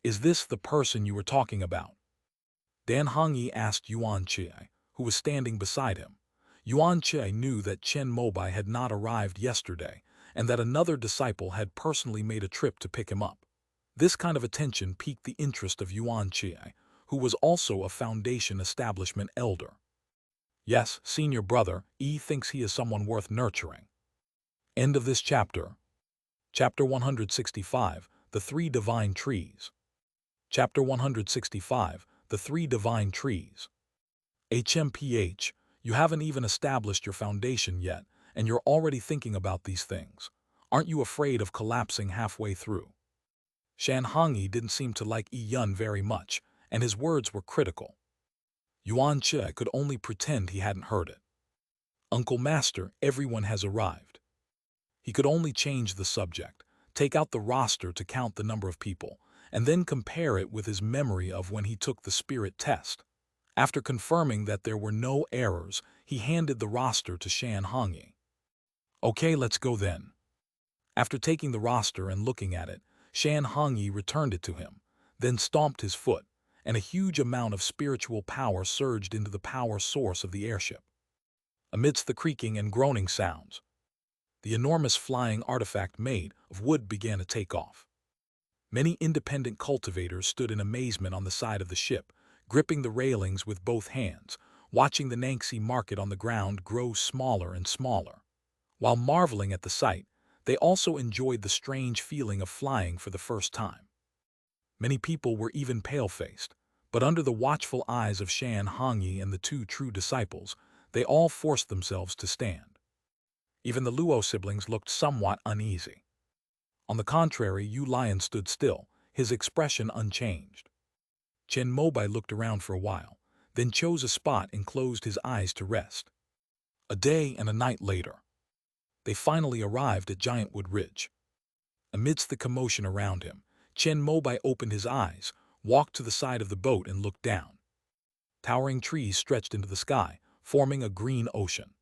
"Is this the person you were talking about?" Dan Hongyi asked Yuan Che, who was standing beside him. Yuan Che knew that Chen Mobai had not arrived yesterday and that another disciple had personally made a trip to pick him up. This kind of attention piqued the interest of Yuan Che, who was also a Foundation Establishment elder. "Yes, senior brother, E thinks he is someone worth nurturing." End of this chapter. Chapter 165, The Three Divine Trees. Chapter 165, The Three Divine Trees. HMPH, you haven't even established your foundation yet, and you're already thinking about these things. Aren't you afraid of collapsing halfway through? Shan Hongyi didn't seem to like Yi Yun very much, and his words were critical. Yuan Che could only pretend he hadn't heard it. "Uncle Master, everyone has arrived." He could only change the subject, take out the roster to count the number of people, and then compare it with his memory of when he took the spirit test. After confirming that there were no errors, he handed the roster to Shan Hongyi. "Okay, let's go then." After taking the roster and looking at it, Shan Hongyi returned it to him, then stomped his foot, and a huge amount of spiritual power surged into the power source of the airship. Amidst the creaking and groaning sounds, the enormous flying artifact made of wood began to take off. Many independent cultivators stood in amazement on the side of the ship, gripping the railings with both hands, watching the Nangxi market on the ground grow smaller and smaller. While marveling at the sight, they also enjoyed the strange feeling of flying for the first time. Many people were even pale-faced, but under the watchful eyes of Shan Hongyi and the two true disciples, they all forced themselves to stand. Even the Luo siblings looked somewhat uneasy. On the contrary, Yu Lion stood still, his expression unchanged. Chen Mobai looked around for a while, then chose a spot and closed his eyes to rest. A day and a night later, they finally arrived at Giantwood Ridge. Amidst the commotion around him, Chen Mobai opened his eyes, walked to the side of the boat and looked down. Towering trees stretched into the sky, forming a green ocean.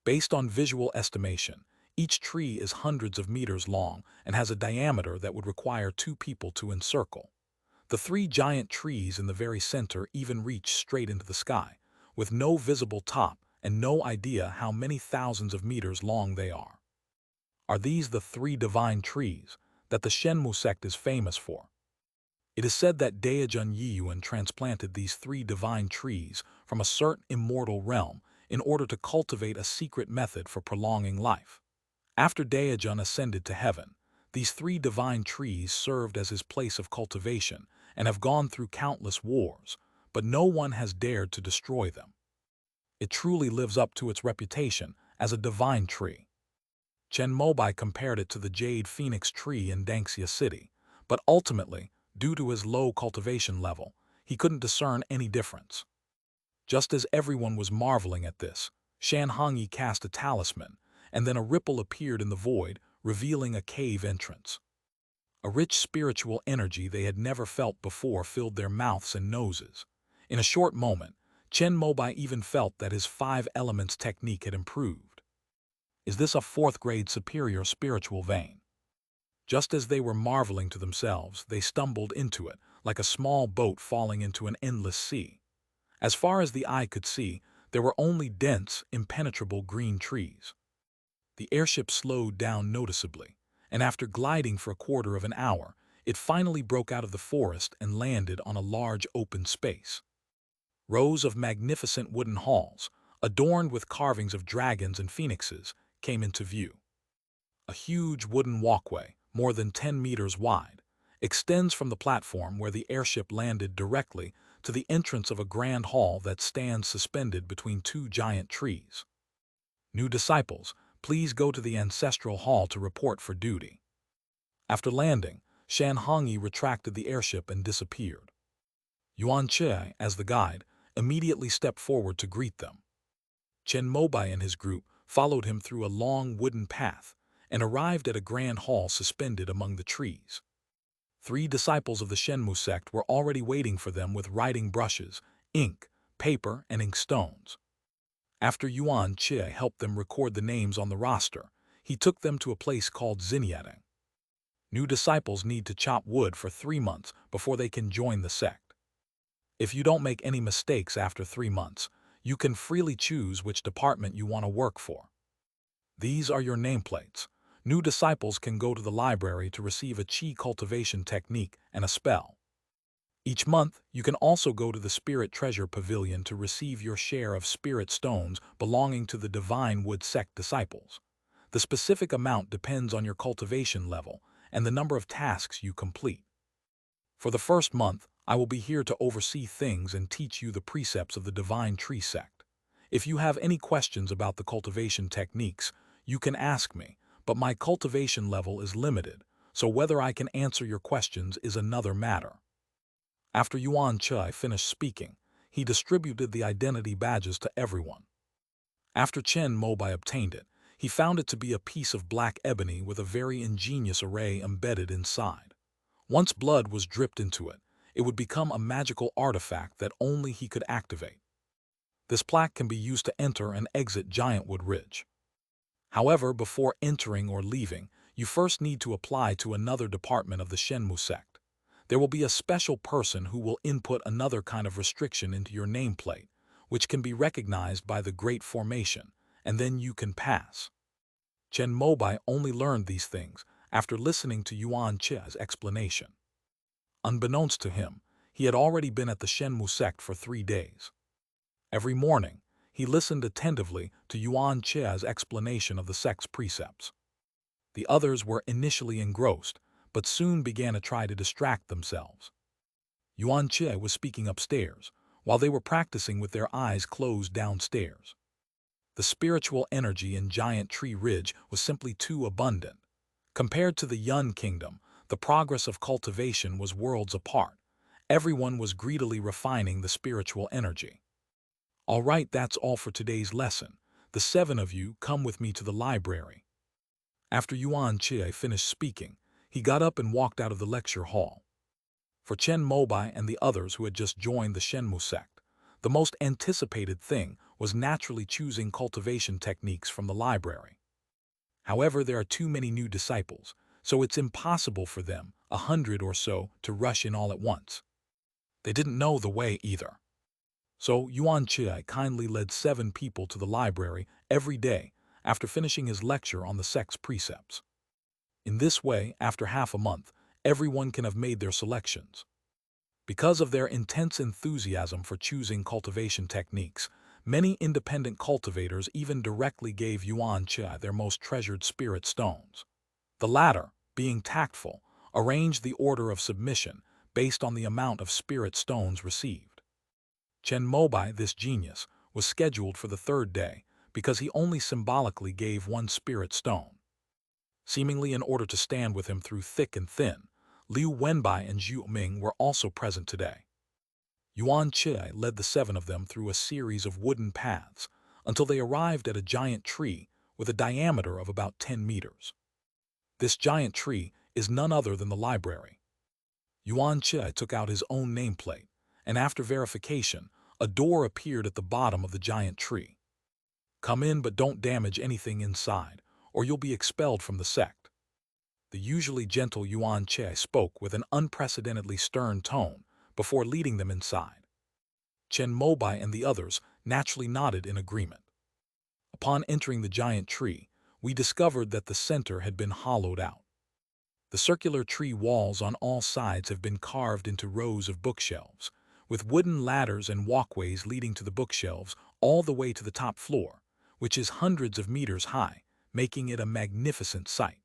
Based on visual estimation, each tree is hundreds of meters long and has a diameter that would require two people to encircle. The three giant trees in the very center even reach straight into the sky, with no visible top and no idea how many thousands of meters long they are. Are these the three divine trees that the Shenmu sect is famous for? It is said that Daejun Yiyuan transplanted these three divine trees from a certain immortal realm in order to cultivate a secret method for prolonging life. After Daejun ascended to heaven, these three divine trees served as his place of cultivation and have gone through countless wars, but no one has dared to destroy them. It truly lives up to its reputation as a divine tree. Chen Mobai compared it to the jade phoenix tree in Dangxia City, but ultimately, due to his low cultivation level, he couldn't discern any difference. Just as everyone was marveling at this, Shan Hongyi cast a talisman, and then a ripple appeared in the void, revealing a cave entrance. A rich spiritual energy they had never felt before filled their mouths and noses. In a short moment, Chen Mobai even felt that his 5 elements technique had improved. Is this a 4th-grade superior spiritual vein? Just as they were marveling to themselves, they stumbled into it, like a small boat falling into an endless sea. As far as the eye could see, there were only dense, impenetrable green trees. The airship slowed down noticeably, and after gliding for a quarter of an hour, it finally broke out of the forest and landed on a large open space. Rows of magnificent wooden halls, adorned with carvings of dragons and phoenixes, came into view. A huge wooden walkway, more than 10 meters wide, extends from the platform where the airship landed directly to the entrance of a grand hall that stands suspended between 2 giant trees. New disciples, please go to the ancestral hall to report for duty. After landing, Shan Hongyi retracted the airship and disappeared. Yuan Che, as the guide, immediately stepped forward to greet them. Chen Mobai and his group followed him through a long wooden path and arrived at a grand hall suspended among the trees. 3 disciples of the Shenmu sect were already waiting for them with writing brushes, ink, paper, and inkstones. After Yuan Che helped them record the names on the roster, he took them to a place called Xinyating. New disciples need to chop wood for 3 months before they can join the sect. If you don't make any mistakes after 3 months, you can freely choose which department you want to work for. These are your nameplates. New disciples can go to the library to receive a Qi cultivation technique and a spell. Each month, you can also go to the Spirit Treasure Pavilion to receive your share of spirit stones belonging to the Divine Wood Sect disciples. The specific amount depends on your cultivation level and the number of tasks you complete. For the first month, I will be here to oversee things and teach you the precepts of the Divine Tree Sect. If you have any questions about the cultivation techniques, you can ask me, but my cultivation level is limited, so whether I can answer your questions is another matter. After Yuan Che finished speaking, he distributed the identity badges to everyone. After Chen Mobai obtained it, he found it to be a piece of black ebony with a very ingenious array embedded inside. Once blood was dripped into it, it would become a magical artifact that only he could activate. This plaque can be used to enter and exit Giantwood Ridge. However, before entering or leaving, you first need to apply to another department of the Shenmu sect. There will be a special person who will input another kind of restriction into your nameplate, which can be recognized by the Great Formation, and then you can pass. Chen Mobai only learned these things after listening to Yuan Che's explanation. Unbeknownst to him, he had already been at the Shenmu sect for 3 days. Every morning, he listened attentively to Yuan Che's explanation of the sect's precepts. The others were initially engrossed, but soon began to try to distract themselves. Yuan Che was speaking upstairs, while they were practicing with their eyes closed downstairs. The spiritual energy in Giant Tree Ridge was simply too abundant. Compared to the Yun Kingdom, the progress of cultivation was worlds apart. Everyone was greedily refining the spiritual energy. All right, that's all for today's lesson. The 7 of you come with me to the library. After Yuan Che finished speaking, he got up and walked out of the lecture hall. For Chen Mobai and the others who had just joined the Shenmu sect, the most anticipated thing was naturally choosing cultivation techniques from the library. However, there are too many new disciples, so it's impossible for them, 100 or so, to rush in all at once. They didn't know the way either. So Yuan Che kindly led 7 people to the library every day after finishing his lecture on the sect's precepts. In this way, after half a month, everyone can have made their selections. Because of their intense enthusiasm for choosing cultivation techniques, many independent cultivators even directly gave Yuan Che their most treasured spirit stones. The latter, being tactful, arranged the order of submission based on the amount of spirit stones received. Chen Mobai, this genius, was scheduled for the 3rd day because he only symbolically gave 1 spirit stone. seemingly in order to stand with him through thick and thin. Liu Wenbai and Zhu Ming were also present today. Yuan Chi led the 7 of them through a series of wooden paths until they arrived at a giant tree with a diameter of about 10 meters. This giant tree is none other than the library. Yuan Chi took out his own nameplate, and after verification, a door appeared at the bottom of the giant tree. "Come in, but don't damage anything inside, or you'll be expelled from the sect." The usually gentle Yuan Chi spoke with an unprecedentedly stern tone before leading them inside. Chen Mobai and the others naturally nodded in agreement. Upon entering the giant tree, we discovered that the center had been hollowed out. The circular tree walls on all sides have been carved into rows of bookshelves, with wooden ladders and walkways leading to the bookshelves all the way to the top floor, which is hundreds of meters high, making it a magnificent sight.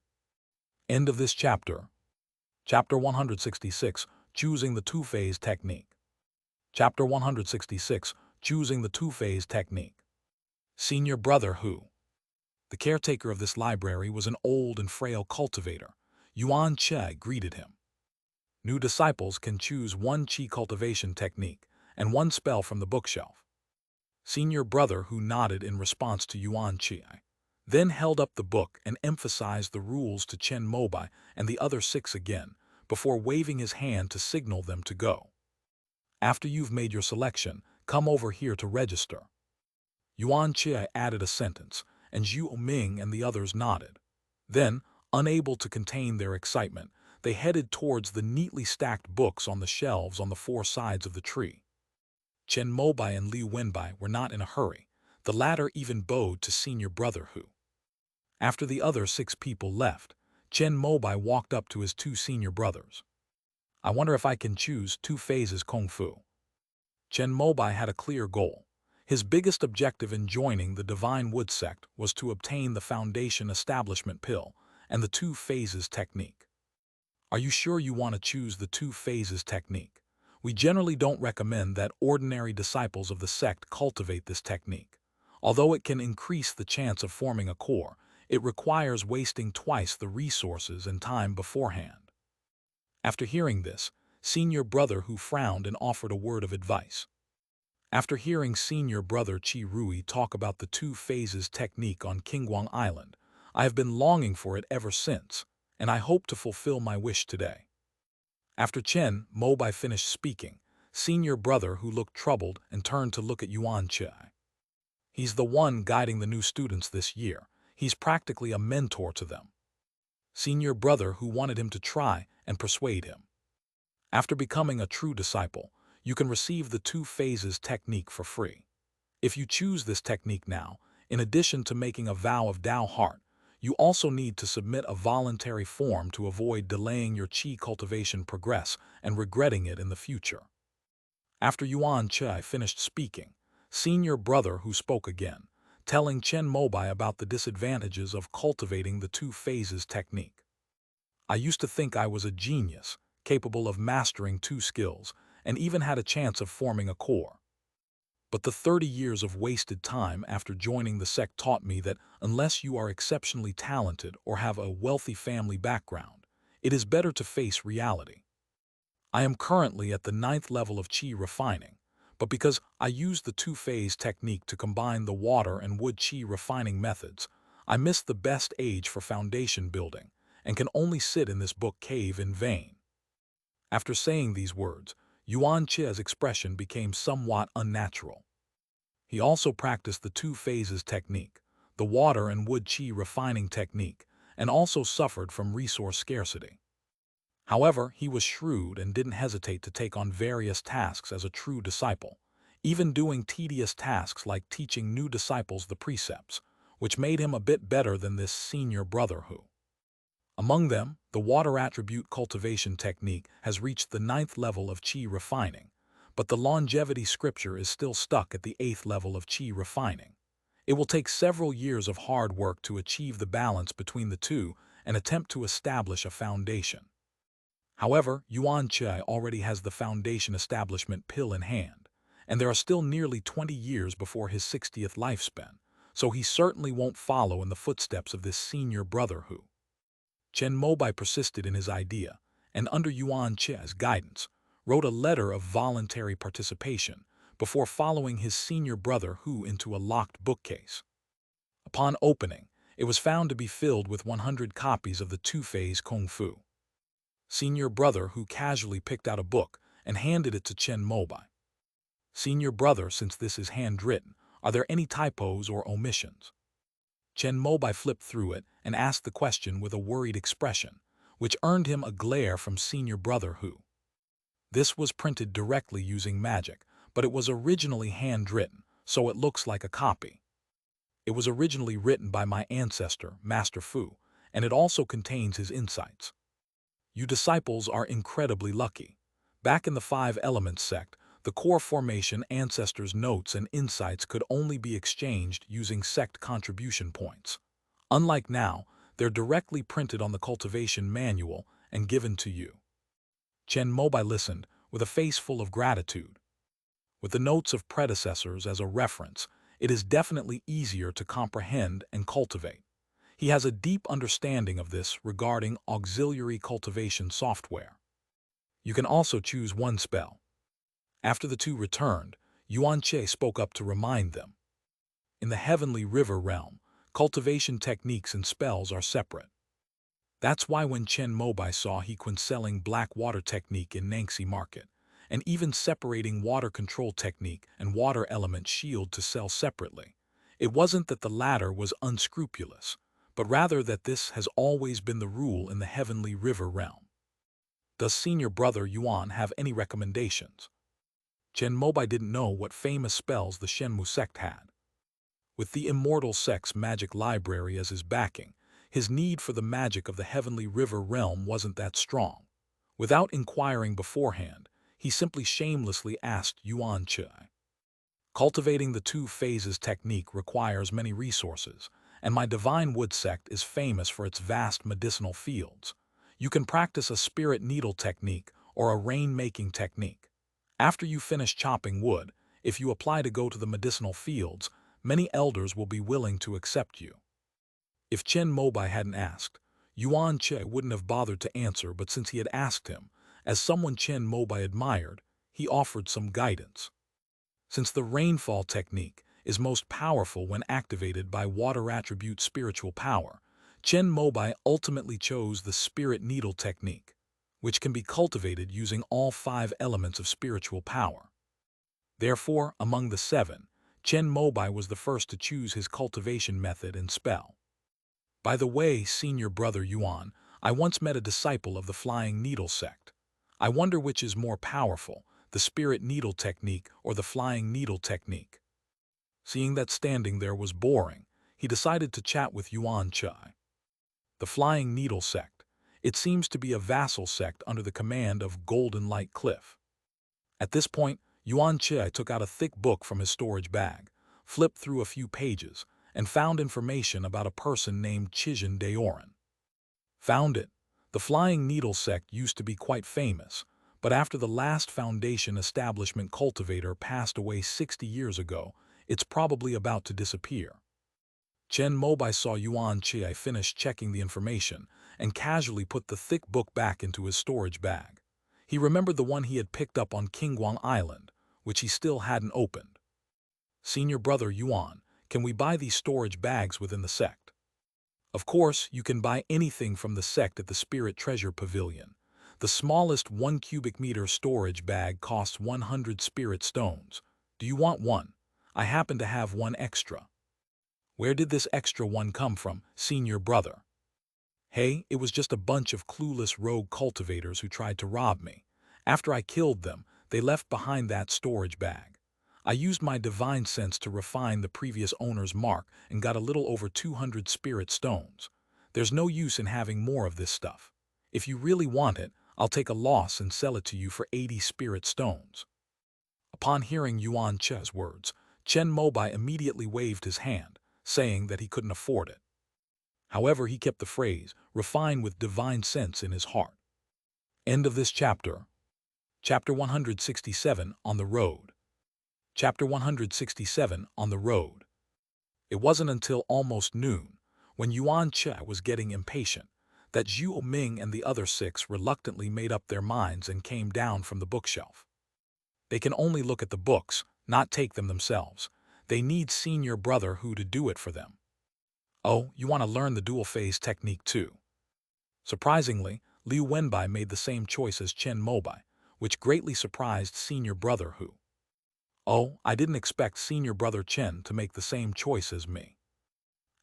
End of this chapter. Chapter 166, Choosing the Two-Phase Technique. Chapter 166, Choosing the Two-Phase Technique. Senior Brother Who. The caretaker of this library was an old and frail cultivator. Yuan Chi greeted him. New disciples can choose one Qi cultivation technique and one spell from the bookshelf. Senior Brother Who nodded in response to Yuan Chi, then held up the book and emphasized the rules to Chen Mobai and the other 6 again, before waving his hand to signal them to go. "After you've made your selection, come over here to register." Yuan Chi added a sentence, and Zhu Ming and the others nodded. Then, unable to contain their excitement, they headed towards the neatly stacked books on the shelves on the 4 sides of the tree. Chen Mobai and Liu Wenbai were not in a hurry. The latter even bowed to Senior Brother Who. After the other 6 people left, Chen Mobai walked up to his 2 senior brothers. "I wonder if I can choose 2 phases Kung Fu." Chen Mobai had a clear goal. His biggest objective in joining the Divine Wood sect was to obtain the Foundation Establishment Pill and the 2 phases technique. "Are you sure you want to choose the 2 phases technique? We generally don't recommend that ordinary disciples of the sect cultivate this technique. Although it can increase the chance of forming a core, it requires wasting twice the resources and time beforehand." After hearing this, Senior Brother Who frowned and offered a word of advice. After hearing Senior Brother Chi Rui talk about the 2 phases technique on Qingguang Island, I have been longing for it ever since, and I hope to fulfill my wish today. After Chen Mobai finished speaking, Senior Brother Who looked troubled and turned to look at Yuan Chi. "He's the one guiding the new students this year. He's practically a mentor to them." Senior Brother Who wanted him to try and persuade him. After becoming a true disciple, you can receive the 2 phases technique for free. If you choose this technique now, in addition to making a vow of Tao heart, you also need to submit a voluntary form to avoid delaying your Qi cultivation progress and regretting it in the future. After Yuan Chi finished speaking, Senior Brother Who spoke again, telling Chen Mobai about the disadvantages of cultivating the 2 phases technique. "I used to think I was a genius, capable of mastering 2 skills, and even had a chance of forming a core. But the 30 years of wasted time after joining the sect taught me that unless you are exceptionally talented or have a wealthy family background, it is better to face reality. I am currently at the 9th level of Qi refining, but because I use the 2-phase technique to combine the water and wood Qi refining methods, I miss the best age for foundation building and can only sit in this book cave in vain." After saying these words, Yuan Chi's expression became somewhat unnatural. He also practiced the 2 phases technique, the water and wood Qi refining technique, and also suffered from resource scarcity. However, he was shrewd and didn't hesitate to take on various tasks as a true disciple, even doing tedious tasks like teaching new disciples the precepts, which made him a bit better than this Senior Brother Who. Among them, the water attribute cultivation technique has reached the 9th level of Qi refining, but the longevity scripture is still stuck at the 8th level of Qi refining. It will take several years of hard work to achieve the balance between the two and attempt to establish a foundation. However, Yuan Chi already has the foundation establishment pill in hand, and there are still nearly 20 years before his 60th lifespan, so he certainly won't follow in the footsteps of this Senior Brother Who. Chen Mobai persisted in his idea, and under Yuan Che's guidance, wrote a letter of voluntary participation before following his senior brother Hu into a locked bookcase. Upon opening, it was found to be filled with 100 copies of the two-phase Kung Fu. Senior brother Hu casually picked out a book and handed it to Chen Mobai. Senior brother, since this is handwritten, are there any typos or omissions? Chen Mobai flipped through it and asked the question with a worried expression, which earned him a glare from senior brother Hu. This was printed directly using magic, but it was originally handwritten, so it looks like a copy. It was originally written by my ancestor, Master Fu, and it also contains his insights. You disciples are incredibly lucky. Back in the Five Elements sect, the core formation ancestors' notes and insights could only be exchanged using sect contribution points. Unlike now, they're directly printed on the cultivation manual and given to you. Chen Mobai listened with a face full of gratitude. With the notes of predecessors as a reference, it is definitely easier to comprehend and cultivate. He has a deep understanding of this regarding auxiliary cultivation software. You can also choose one spell. After the two returned, Yuan Che spoke up to remind them. In the Heavenly River realm, cultivation techniques and spells are separate. That's why when Chen Mobai saw he selling black water technique in Nangxi market, and even separating water control technique and water element shield to sell separately, it wasn't that the latter was unscrupulous, but rather that this has always been the rule in the Heavenly River realm. Does senior brother Yuan have any recommendations? Chen Mobai didn't know what famous spells the Shenmu sect had. With the immortal sect's magic library as his backing, his need for the magic of the Heavenly River realm wasn't that strong. Without inquiring beforehand, he simply shamelessly asked Yuan Che. Cultivating the two phases technique requires many resources, and my Divine Wood sect is famous for its vast medicinal fields. You can practice a spirit needle technique or a rain-making technique. After you finish chopping wood, if you apply to go to the medicinal fields, many elders will be willing to accept you. If Chen Mobai hadn't asked, Yuan Che wouldn't have bothered to answer, but since he had asked him, as someone Chen Mobai admired, he offered some guidance. Since the rainfall technique is most powerful when activated by water attribute spiritual power, Chen Mobai ultimately chose the spirit needle technique, which can be cultivated using all 5 elements of spiritual power. Therefore, among the 7, Chen Mobai was the first to choose his cultivation method and spell. By the way, senior brother Yuan, I once met a disciple of the Flying Needle sect. I wonder which is more powerful, the spirit needle technique or the flying needle technique. Seeing that standing there was boring, he decided to chat with Yuan Che. The Flying Needle sect. It seems to be a vassal sect under the command of Golden Light Cliff. At this point, Yuan Che took out a thick book from his storage bag, flipped through a few pages, and found information about a person named Chizhen Daoran. Found it. The Flying Needle sect used to be quite famous, but after the last Foundation establishment cultivator passed away 60 years ago, it's probably about to disappear. Chen Mobai saw Yuan Che finish checking the information and casually put the thick book back into his storage bag. He remembered the one he had picked up on Qingguang Island, which he still hadn't opened. Senior brother Yuan, can we buy these storage bags within the sect? Of course, you can buy anything from the sect at the Spirit Treasure Pavilion. The smallest 1 cubic meter storage bag costs 100 spirit stones. Do you want one? I happen to have one extra. Where did this extra one come from, senior brother? Hey, it was just a bunch of clueless rogue cultivators who tried to rob me. After I killed them, they left behind that storage bag. I used my divine sense to refine the previous owner's mark and got a little over 200 spirit stones. There's no use in having more of this stuff. If you really want it, I'll take a loss and sell it to you for 80 spirit stones. Upon hearing Yuan Che's words, Chen Mobai immediately waved his hand, saying that he couldn't afford it. However, he kept the phrase, refine with divine sense in his heart. End of this chapter. Chapter 167, On the Road. Chapter 167, On the Road. It wasn't until almost noon, when Yuan Che was getting impatient, that Zhuo Ming and the other six reluctantly made up their minds and came down from the bookshelf. They can only look at the books, not take them themselves. They need senior brother Hu to do it for them. Oh, you want to learn the dual phase technique too? Surprisingly, Liu Wenbai made the same choice as Chen Mobai, which greatly surprised senior brother Hu. Oh, I didn't expect senior brother Chen to make the same choice as me.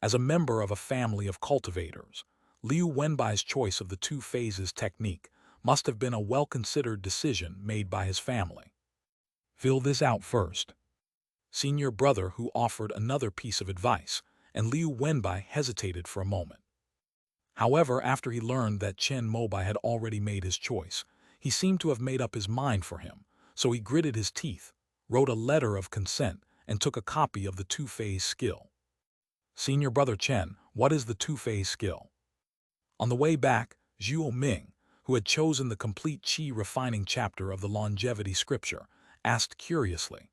As a member of a family of cultivators, Liu Wenbai's choice of the two phases technique must have been a well-considered decision made by his family. Fill this out first. Senior brother Hu offered another piece of advice, and Liu Wenbai hesitated for a moment. However, after he learned that Chen Mobai had already made his choice, he seemed to have made up his mind for him, so he gritted his teeth, wrote a letter of consent, and took a copy of the two-phase skill. Senior brother Chen, what is the two-phase skill? On the way back, Zhuo Ming, who had chosen the complete qi refining chapter of the longevity scripture, asked curiously.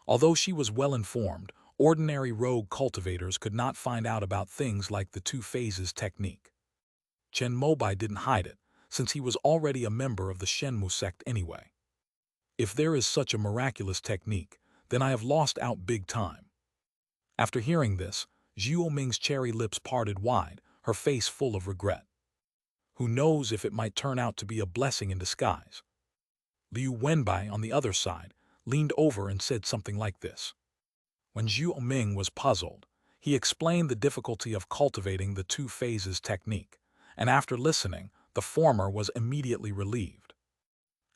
Although she was well-informed, ordinary rogue cultivators could not find out about things like the two phases technique. Chen Mobai didn't hide it, since he was already a member of the Shenmu sect anyway. If there is such a miraculous technique, then I have lost out big time. After hearing this, Zhuo Ming's cherry lips parted wide, her face full of regret. Who knows if it might turn out to be a blessing in disguise? Liu Wenbai, on the other side, leaned over and said something like this. When Zhuo Ming was puzzled, he explained the difficulty of cultivating the two phases technique, and after listening, the former was immediately relieved.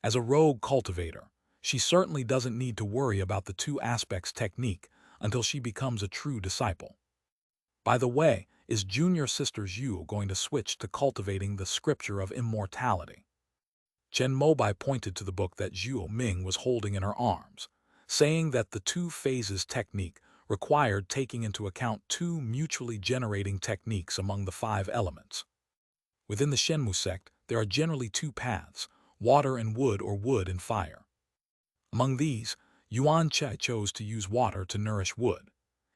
As a rogue cultivator, she certainly doesn't need to worry about the two aspects technique until she becomes a true disciple. By the way, is junior sister Zhu going to switch to cultivating the scripture of immortality? Chen Mobai pointed to the book that Zhuo Ming was holding in her arms, saying that the two phases technique required taking into account two mutually generating techniques among the 5 elements. Within the Shenmu sect, there are generally 2 paths, water and wood or wood and fire. Among these, Yuan Chai chose to use water to nourish wood.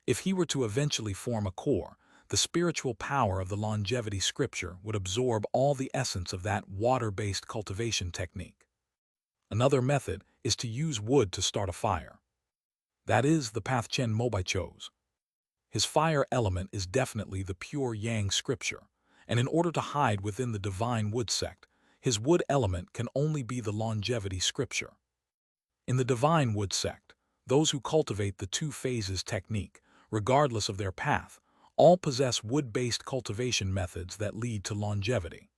If he were to eventually form a core, the spiritual power of the longevity scripture would absorb all the essence of that water-based cultivation technique. Another method is to use wood to start a fire. That is the path Chen Mobai chose. His fire element is definitely the pure Yang scripture, and in order to hide within the divine wood sect, his wood element can only be the longevity scripture. In the divine wood sect, those who cultivate the two phases technique, regardless of their path, all possess wood-based cultivation methods that lead to longevity.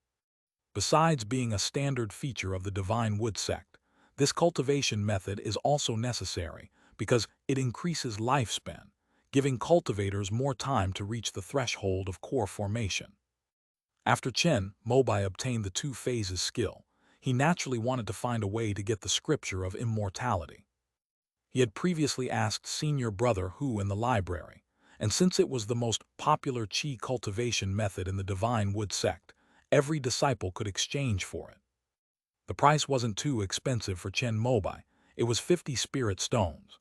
Besides being a standard feature of the divine wood sect, this cultivation method is also necessary because it increases lifespan, giving cultivators more time to reach the threshold of core formation. After Chen Mobai obtained the two phases skill, he naturally wanted to find a way to get the scripture of immortality. He had previously asked senior brother Hu in the library, and since it was the most popular qi cultivation method in the divine wood sect, every disciple could exchange for it. The price wasn't too expensive for Chen Mobai, it was 50 spirit stones.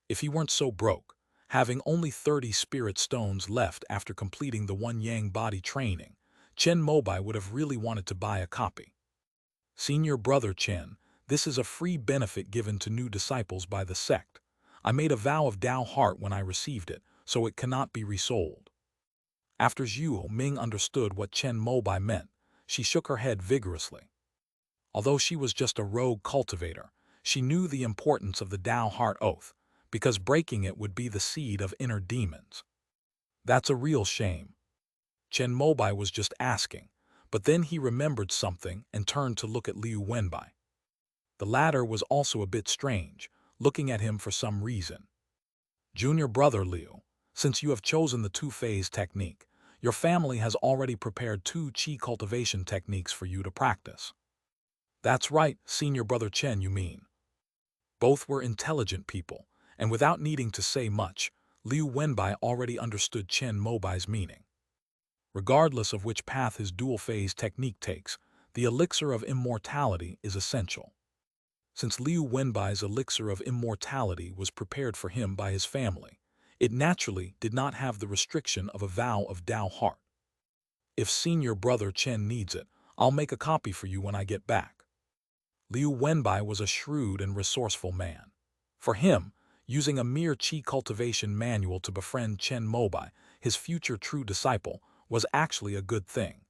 If he weren't so broke, having only 30 spirit stones left after completing the one yang body training, Chen Mobai would have really wanted to buy a copy. Senior brother Chen, this is a free benefit given to new disciples by the sect. I made a vow of Tao heart when I received it, so it cannot be resold. After Zhuo Ming understood what Chen Mobai meant, she shook her head vigorously. Although she was just a rogue cultivator, she knew the importance of the Tao heart oath, because breaking it would be the seed of inner demons. That's a real shame. Chen Mobai was just asking, but then he remembered something and turned to look at Liu Wenbai. The latter was also a bit strange, looking at him for some reason. Junior brother Liu, since you have chosen the two-phase technique, your family has already prepared 2 qi cultivation techniques for you to practice. That's right, senior brother Chen, you mean. Both were intelligent people, and without needing to say much, Liu Wenbai already understood Chen Mobai's meaning. Regardless of which path his dual-phase technique takes, the elixir of immortality is essential. Since Liu Wenbai's elixir of immortality was prepared for him by his family, it naturally did not have the restriction of a vow of Tao heart. if senior brother Chen needs it, I'll make a copy for you when I get back. Liu Wenbai was a shrewd and resourceful man. For him, using a mere qi cultivation manual to befriend Chen Mobai, his future true disciple, was actually a good thing.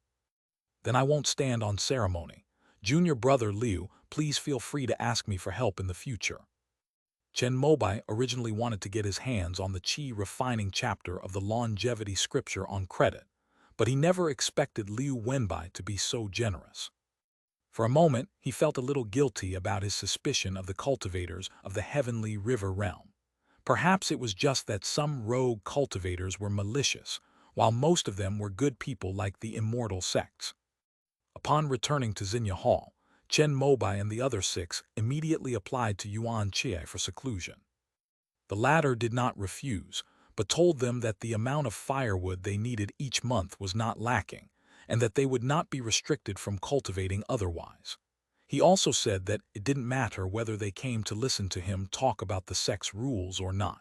Then I won't stand on ceremony. Junior brother Liu, please feel free to ask me for help in the future. Chen Mobai originally wanted to get his hands on the qi refining chapter of the longevity scripture on credit, but he never expected Liu Wenbai to be so generous. For a moment, he felt a little guilty about his suspicion of the cultivators of the heavenly river realm. Perhaps it was just that some rogue cultivators were malicious, while most of them were good people like the immortal sects. Upon returning to Xinye Hall, Chen Mobai and the other six immediately applied to Yuan Chie for seclusion. The latter did not refuse, but told them that the amount of firewood they needed each month was not lacking, and that they would not be restricted from cultivating otherwise. He also said that it didn't matter whether they came to listen to him talk about the sect's rules or not.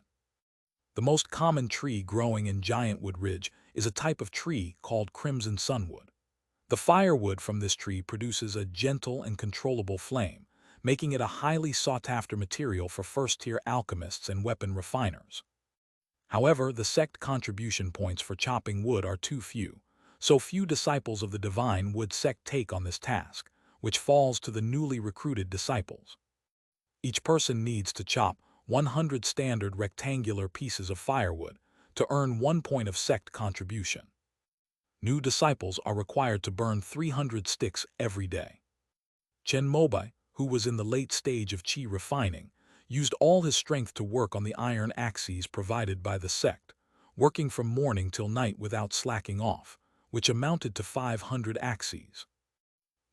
The most common tree growing in Giantwood Ridge is a type of tree called crimson sunwood. The firewood from this tree produces a gentle and controllable flame, making it a highly sought-after material for first-tier alchemists and weapon refiners. However, the sect contribution points for chopping wood are too few, so few disciples of the divine wood sect take on this task, which falls to the newly recruited disciples. Each person needs to chop 100 standard rectangular pieces of firewood to earn 1 point of sect contribution. New disciples are required to burn 300 sticks every day. Chen Mobai, who was in the late stage of qi refining, used all his strength to work on the iron axes provided by the sect, working from morning till night without slacking off, which amounted to 500 axes.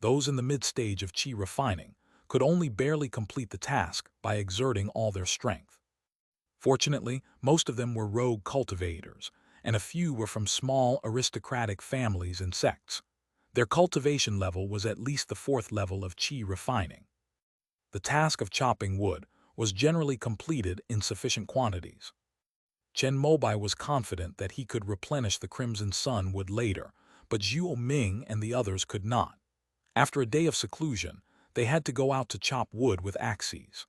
Those in the mid-stage of qi refining could only barely complete the task by exerting all their strength. Fortunately, most of them were rogue cultivators, and a few were from small aristocratic families and sects. Their cultivation level was at least the 4th level of qi refining. The task of chopping wood was generally completed in sufficient quantities. Chen Mobai was confident that he could replenish the Crimson Sun wood later, but Zhuo Ming and the others could not. After a day of seclusion, they had to go out to chop wood with axes.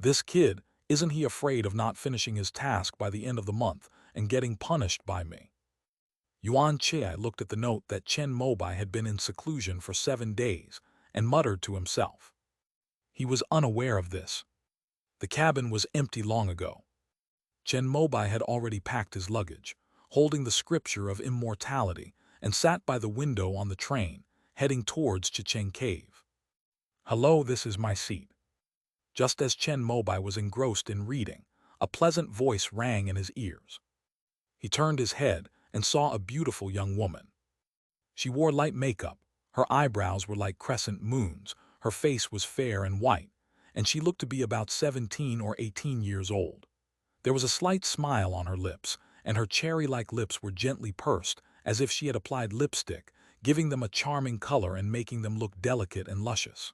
This kid, isn't he afraid of not finishing his task by the end of the month and getting punished by me? Yuan Chie looked at the note that Chen Mobai had been in seclusion for 7 days and muttered to himself. He was unaware of this. The cabin was empty long ago. Chen Mobai had already packed his luggage, holding the scripture of immortality, and sat by the window on the train, heading towards Chicheng Cave. "Hello, this is my seat." Just as Chen Mobai was engrossed in reading, a pleasant voice rang in his ears. He turned his head and saw a beautiful young woman. She wore light makeup, her eyebrows were like crescent moons, her face was fair and white, and she looked to be about 17 or 18 years old. There was a slight smile on her lips, and her cherry-like lips were gently pursed, as if she had applied lipstick, giving them a charming color and making them look delicate and luscious.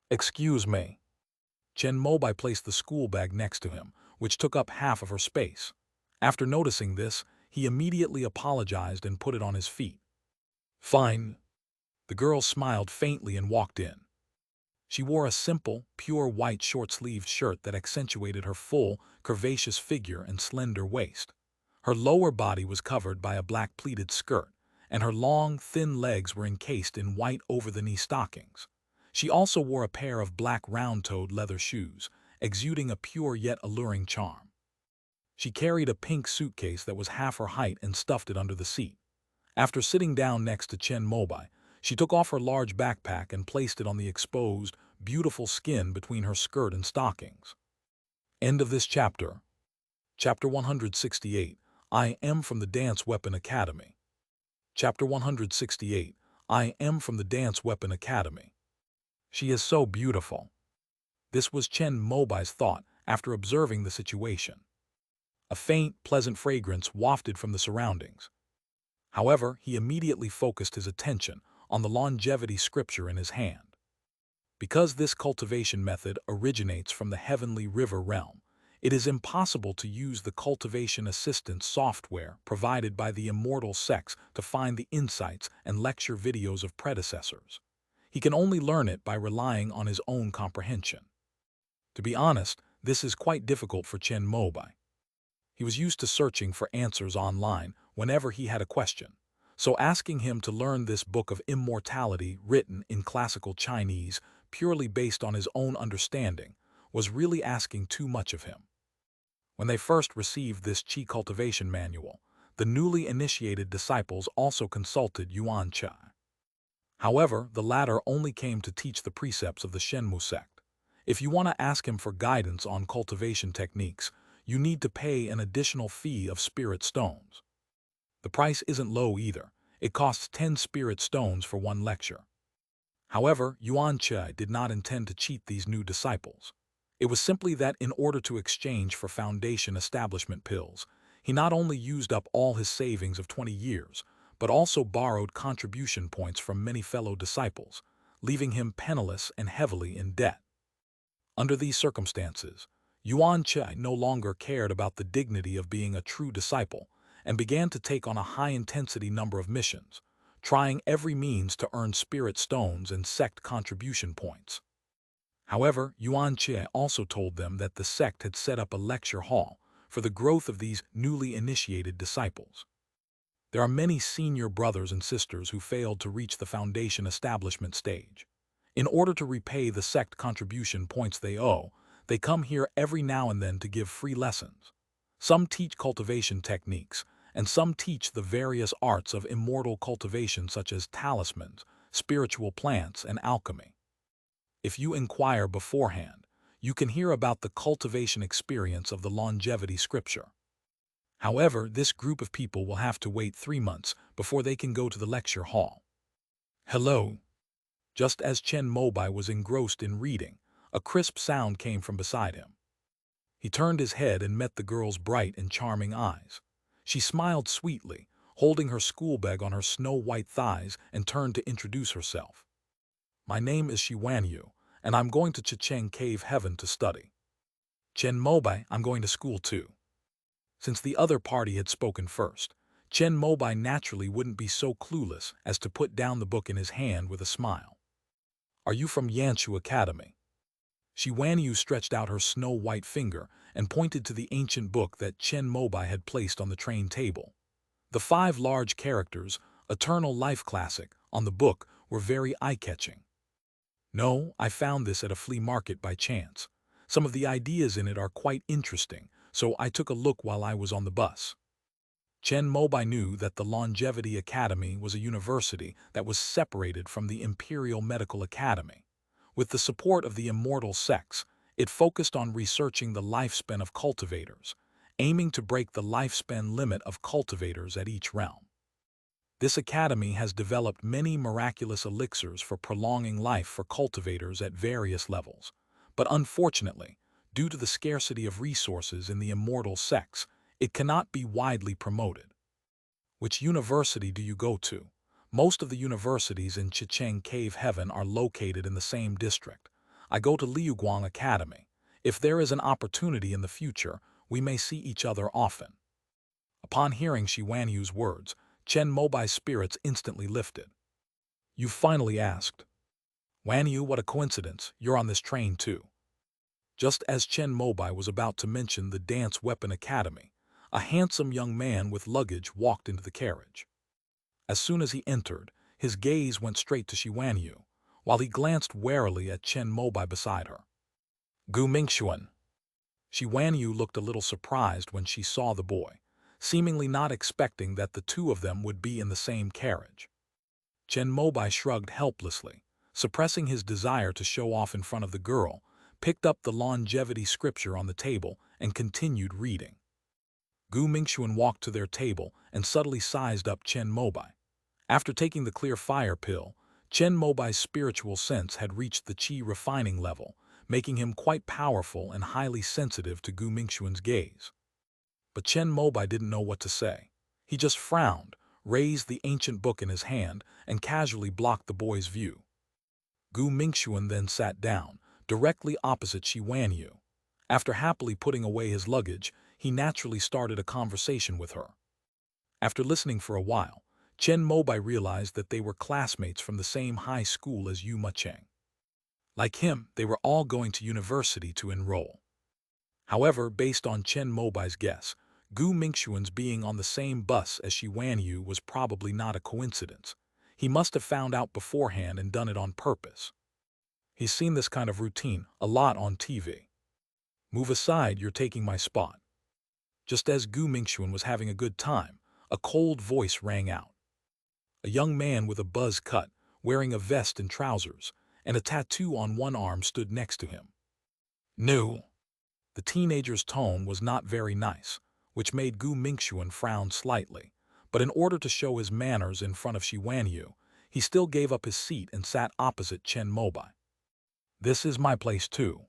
"Excuse me." Chen Mobai placed the school bag next to him, which took up half of her space. After noticing this, he immediately apologized and put it on his feet. "Fine." The girl smiled faintly and walked in. She wore a simple, pure white short-sleeved shirt that accentuated her full, curvaceous figure and slender waist. Her lower body was covered by a black pleated skirt, and her long, thin legs were encased in white over-the-knee stockings. She also wore a pair of black round-toed leather shoes, exuding a pure yet alluring charm. She carried a pink suitcase that was half her height and stuffed it under the seat. After sitting down next to Chen Mobai, she took off her large backpack and placed it on the exposed, beautiful skin between her skirt and stockings. End of this chapter. Chapter 168. I am from the Dance Weapon Academy. Chapter 168. I am from the Dance Weapon Academy. She is so beautiful. This was Chen Mobai's thought after observing the situation. A faint, pleasant fragrance wafted from the surroundings. However, he immediately focused his attention on the longevity scripture in his hand. Because this cultivation method originates from the heavenly river realm, it is impossible to use the cultivation assistance software provided by the immortal sects to find the insights and lecture videos of predecessors. He can only learn it by relying on his own comprehension. To be honest, this is quite difficult for Chen Mobai. He was used to searching for answers online whenever he had a question, so asking him to learn this book of immortality written in classical Chinese purely based on his own understanding was really asking too much of him. When they first received this Qi cultivation manual, the newly initiated disciples also consulted Yuan Chai. However, the latter only came to teach the precepts of the Shenmu sect. If you want to ask him for guidance on cultivation techniques, you need to pay an additional fee of spirit stones. The price isn't low either. It costs 10 spirit stones for one lecture. However, Yuan Chai did not intend to cheat these new disciples. It was simply that in order to exchange for foundation establishment pills, he not only used up all his savings of 20 years, but also borrowed contribution points from many fellow disciples, leaving him penniless and heavily in debt. Under these circumstances, Yuan Chai no longer cared about the dignity of being a true disciple and began to take on a high-intensity number of missions, trying every means to earn spirit stones and sect contribution points. However, Yuan Chai also told them that the sect had set up a lecture hall for the growth of these newly initiated disciples. There are many senior brothers and sisters who failed to reach the foundation establishment stage. In order to repay the sect contribution points they owe, they come here every now and then to give free lessons. Some teach cultivation techniques, and some teach the various arts of immortal cultivation such as talismans, spiritual plants, and alchemy. If you inquire beforehand, you can hear about the cultivation experience of the longevity scripture. However, this group of people will have to wait 3 months before they can go to the lecture hall. Hello. Just as Chen Mobai was engrossed in reading, a crisp sound came from beside him. He turned his head and met the girl's bright and charming eyes. She smiled sweetly, holding her school bag on her snow-white thighs, and turned to introduce herself. My name is Yu, and I'm going to Chicheng Cave Heaven to study. Chen Mobai, I'm going to school too. Since the other party had spoken first, Chen Mobai naturally wouldn't be so clueless as to put down the book in his hand with a smile. Are you from Yanshu Academy? Yu stretched out her snow-white finger and pointed to the ancient book that Chen Mobai had placed on the train table. The 5 large characters, Eternal Life Classic, on the book were very eye-catching. No, I found this at a flea market by chance. Some of the ideas in it are quite interesting, so I took a look while I was on the bus. Chen Mobai knew that the Longevity Academy was a university that was separated from the Imperial Medical Academy. With the support of the immortal sects, it focused on researching the lifespan of cultivators, aiming to break the lifespan limit of cultivators at each realm. This academy has developed many miraculous elixirs for prolonging life for cultivators at various levels, but unfortunately, due to the scarcity of resources in the immortal sects, it cannot be widely promoted. Which university do you go to? Most of the universities in Chicheng Cave Heaven are located in the same district. I go to Liuguang Academy. If there is an opportunity in the future, we may see each other often. Upon hearing Yu's words, Chen Mobai's spirits instantly lifted. You finally asked. Yu, what a coincidence, you're on this train too. Just as Chen Mobai was about to mention the Dance Weapon Academy, a handsome young man with luggage walked into the carriage. As soon as he entered, his gaze went straight to Yu, while he glanced warily at Chen Mobai beside her. Gu Mingxuan. Yu looked a little surprised when she saw the boy, seemingly not expecting that the two of them would be in the same carriage. Chen Mobai shrugged helplessly, suppressing his desire to show off in front of the girl, picked up the longevity scripture on the table, and continued reading. Gu Mingxuan walked to their table and subtly sized up Chen Mobai. After taking the clear fire pill, Chen Mobai's spiritual sense had reached the qi refining level, making him quite powerful and highly sensitive to Gu Mingxuan's gaze. But Chen Mobai didn't know what to say. He just frowned, raised the ancient book in his hand, and casually blocked the boy's view. Gu Mingxuan then sat down, directly opposite Yu. After happily putting away his luggage, he naturally started a conversation with her. After listening for a while, Chen Mobai realized that they were classmates from the same high school as Yu Cheng. Like him, they were all going to university to enroll. However, based on Chen Mobai's guess, Gu Mingxuan's being on the same bus as Shi Wanyu was probably not a coincidence. He must have found out beforehand and done it on purpose. He's seen this kind of routine a lot on TV. Move aside, you're taking my spot. Just as Gu Mingxuan was having a good time, a cold voice rang out. A young man with a buzz cut, wearing a vest and trousers, and a tattoo on one arm stood next to him. No. The teenager's tone was not very nice, which made Gu Mingxuan frown slightly, but in order to show his manners in front of Shi Wanyu, he still gave up his seat and sat opposite Chen Mobai. This is my place too.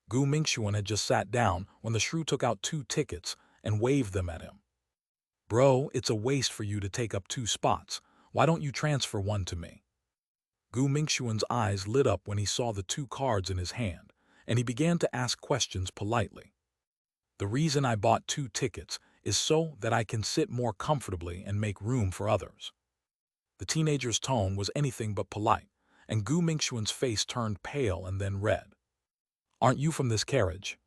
Gu Mingxuan had just sat down when the shrew took out 2 tickets and waved them at him. Bro, it's a waste for you to take up 2 spots. Why don't you transfer one to me? Gu Mingxuan's eyes lit up when he saw the 2 cards in his hand, and he began to ask questions politely. The reason I bought 2 tickets is so that I can sit more comfortably and make room for others. The teenager's tone was anything but polite, and Gu Mingxuan's face turned pale and then red. Aren't you from this carriage?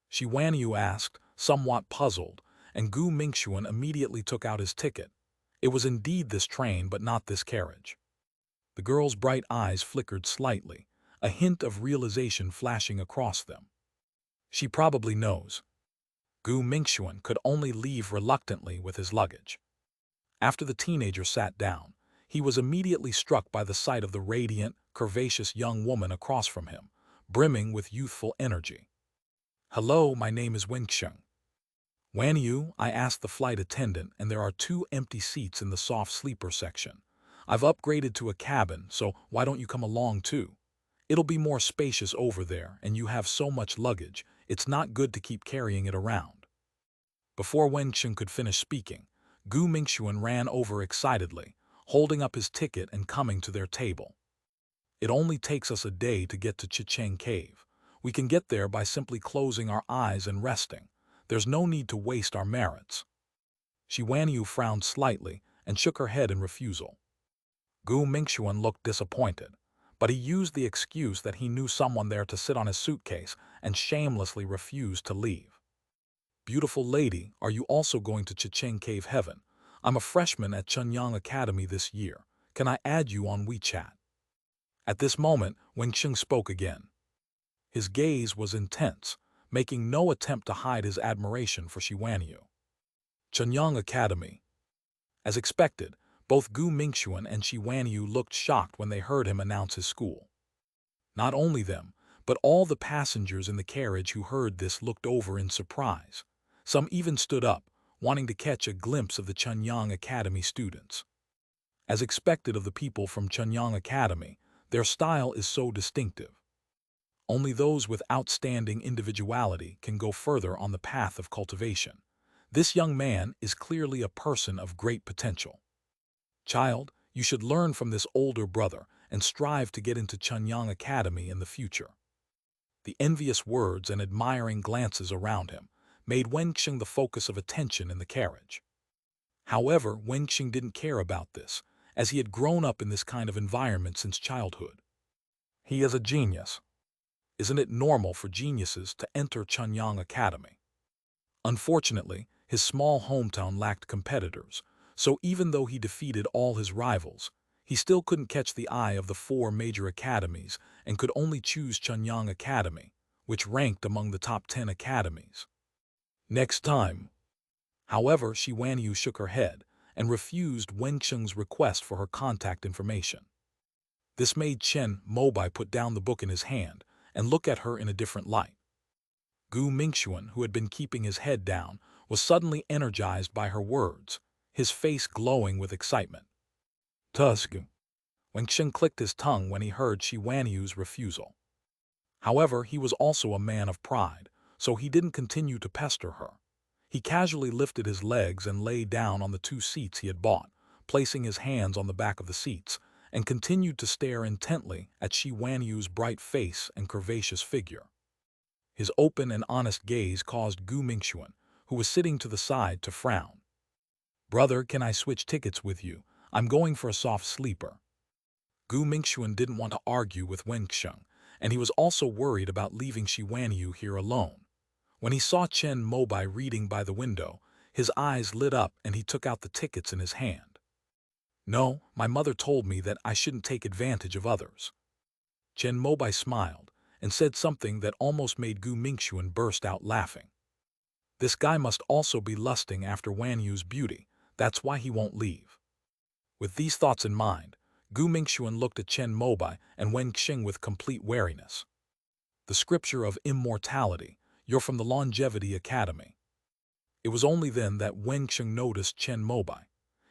Shi Wanyu asked, somewhat puzzled, and Gu Mingxuan immediately took out his ticket. It was indeed this train, but not this carriage. The girl's bright eyes flickered slightly, a hint of realization flashing across them. She probably knows. Gu Mingxuan could only leave reluctantly with his luggage. After the teenager sat down, he was immediately struck by the sight of the radiant, curvaceous young woman across from him, brimming with youthful energy. Hello, my name is Wenxing. Wanyu, I asked the flight attendant, and there are 2 empty seats in the soft sleeper section. I've upgraded to a cabin, so why don't you come along too? It'll be more spacious over there, and you have so much luggage, it's not good to keep carrying it around. Before Wenxing could finish speaking, Gu Mingxuan ran over excitedly, holding up his ticket and coming to their table. It only takes us a day to get to Chicheng Cave. We can get there by simply closing our eyes and resting. There's no need to waste our merits. Shi Wanyu frowned slightly and shook her head in refusal. Gu Mingxuan looked disappointed, but he used the excuse that he knew someone there to sit on his suitcase and shamelessly refused to leave. Beautiful lady, are you also going to Chicheng Cave Heaven? I'm a freshman at Chunyang Academy this year. Can I add you on WeChat? At this moment, Wenxing spoke again. His gaze was intense, making no attempt to hide his admiration for Shi Wanyu. Chunyang Academy. As expected, both Gu Mingxuan and Shi Wanyu looked shocked when they heard him announce his school. Not only them, but all the passengers in the carriage who heard this looked over in surprise. Some even stood up, wanting to catch a glimpse of the Chunyang Academy students. As expected of the people from Chunyang Academy, their style is so distinctive. Only those with outstanding individuality can go further on the path of cultivation. This young man is clearly a person of great potential. Child, you should learn from this older brother and strive to get into Chunyang Academy in the future. The envious words and admiring glances around him made Wenxing the focus of attention in the carriage. However, Wenxing didn't care about this, as he had grown up in this kind of environment since childhood. He is a genius. Isn't it normal for geniuses to enter Chunyang Academy? Unfortunately, his small hometown lacked competitors, so even though he defeated all his rivals, he still couldn't catch the eye of the 4 major academies and could only choose Chunyang Academy, which ranked among the top 10 academies. Next time. However, Shi Wanyu shook her head and refused Wenxing's request for her contact information. This made Chen Mobai put down the book in his hand and look at her in a different light. Gu Mingxuan, who had been keeping his head down, was suddenly energized by her words, his face glowing with excitement. Tusk. Wenxing clicked his tongue when he heard Shi Wanyu's refusal. However, he was also a man of pride, so he didn't continue to pester her. He casually lifted his legs and lay down on the 2 seats he had bought, placing his hands on the back of the seats, and continued to stare intently at Shi Wanyu's bright face and curvaceous figure. His open and honest gaze caused Gu Mingxuan, who was sitting to the side, to frown. "Brother, can I switch tickets with you? I'm going for a soft sleeper." Gu Mingxuan didn't want to argue with Wen Xing, and he was also worried about leaving Shi Wanyu here alone. When he saw Chen Mobai reading by the window, his eyes lit up and he took out the tickets in his hand. "No, my mother told me that I shouldn't take advantage of others." Chen Mobai smiled and said something that almost made Gu Mingxuan burst out laughing. "This guy must also be lusting after Wanyu's beauty. That's why he won't leave." With these thoughts in mind, Gu Mingxuan looked at Chen Mobai and Wen Xing with complete wariness. "The scripture of immortality, you're from the Longevity Academy." It was only then that Wen Xing noticed Chen Mobai.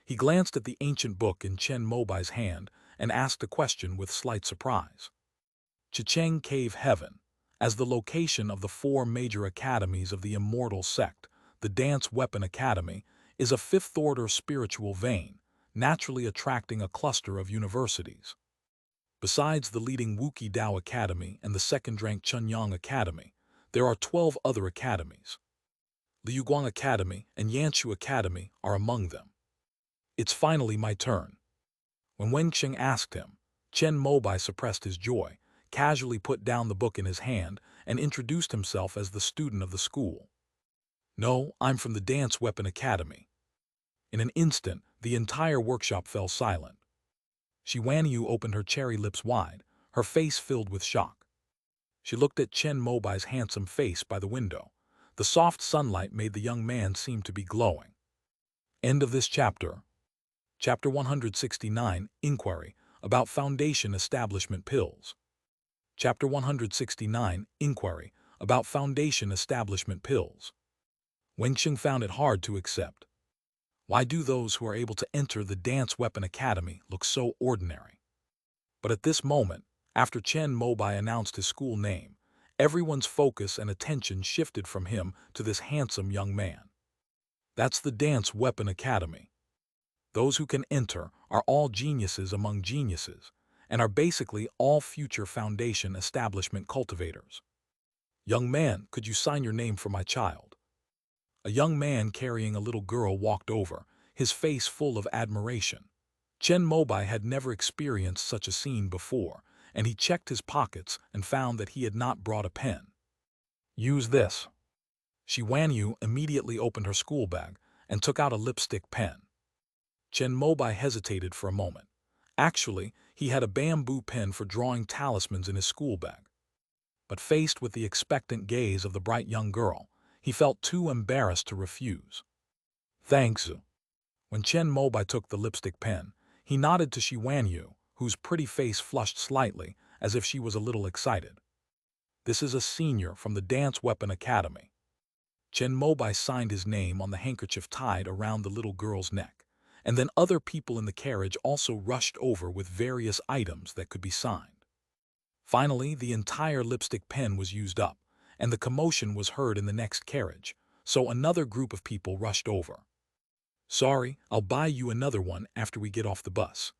He glanced at the ancient book in Chen Mobai's hand and asked a question with slight surprise. Chicheng Cave Heaven, as the location of the 4 major academies of the immortal sect, the Dance Weapon Academy, is a fifth-order spiritual vein, naturally attracting a cluster of universities. Besides the leading Wuki Dao Academy and the second-ranked Chunyang Academy, there are 12 other academies. Liuguang Academy and Yanshu Academy are among them. "It's finally my turn." When Wenxing asked him, Chen Mobai suppressed his joy, casually put down the book in his hand, and introduced himself as the student of the school. "No, I'm from the Dance Weapon Academy." In an instant, the entire workshop fell silent. Shi Wanyu opened her cherry lips wide, her face filled with shock. She looked at Chen Mobai's handsome face by the window. The soft sunlight made the young man seem to be glowing. End of this chapter. Chapter 169, Inquiry, about Foundation Establishment Pills. Chapter 169, Inquiry, about Foundation Establishment Pills. Wenxing found it hard to accept. Why do those who are able to enter the Dance Weapon Academy look so ordinary? But at this moment, after Chen Mobai announced his school name, everyone's focus and attention shifted from him to this handsome young man. That's the Dance Weapon Academy. Those who can enter are all geniuses among geniuses, and are basically all future Foundation establishment cultivators. "Young man, could you sign your name for my child?" A young man carrying a little girl walked over, his face full of admiration. Chen Mobai had never experienced such a scene before, and he checked his pockets and found that he had not brought a pen. "Use this." Shi Wanyu immediately opened her school bag and took out a lipstick pen. Chen Mobai hesitated for a moment. Actually, he had a bamboo pen for drawing talismans in his school bag. But faced with the expectant gaze of the bright young girl, he felt too embarrassed to refuse. "Thanks." When Chen Mobai took the lipstick pen, he nodded to Shi Wanyu, whose pretty face flushed slightly, as if she was a little excited. "This is a senior from the Dance Weapon Academy." Chen Mobai signed his name on the handkerchief tied around the little girl's neck, and then other people in the carriage also rushed over with various items that could be signed. Finally, the entire lipstick pen was used up, and the commotion was heard in the next carriage, so another group of people rushed over. "Sorry, I'll buy you another one after we get off the bus."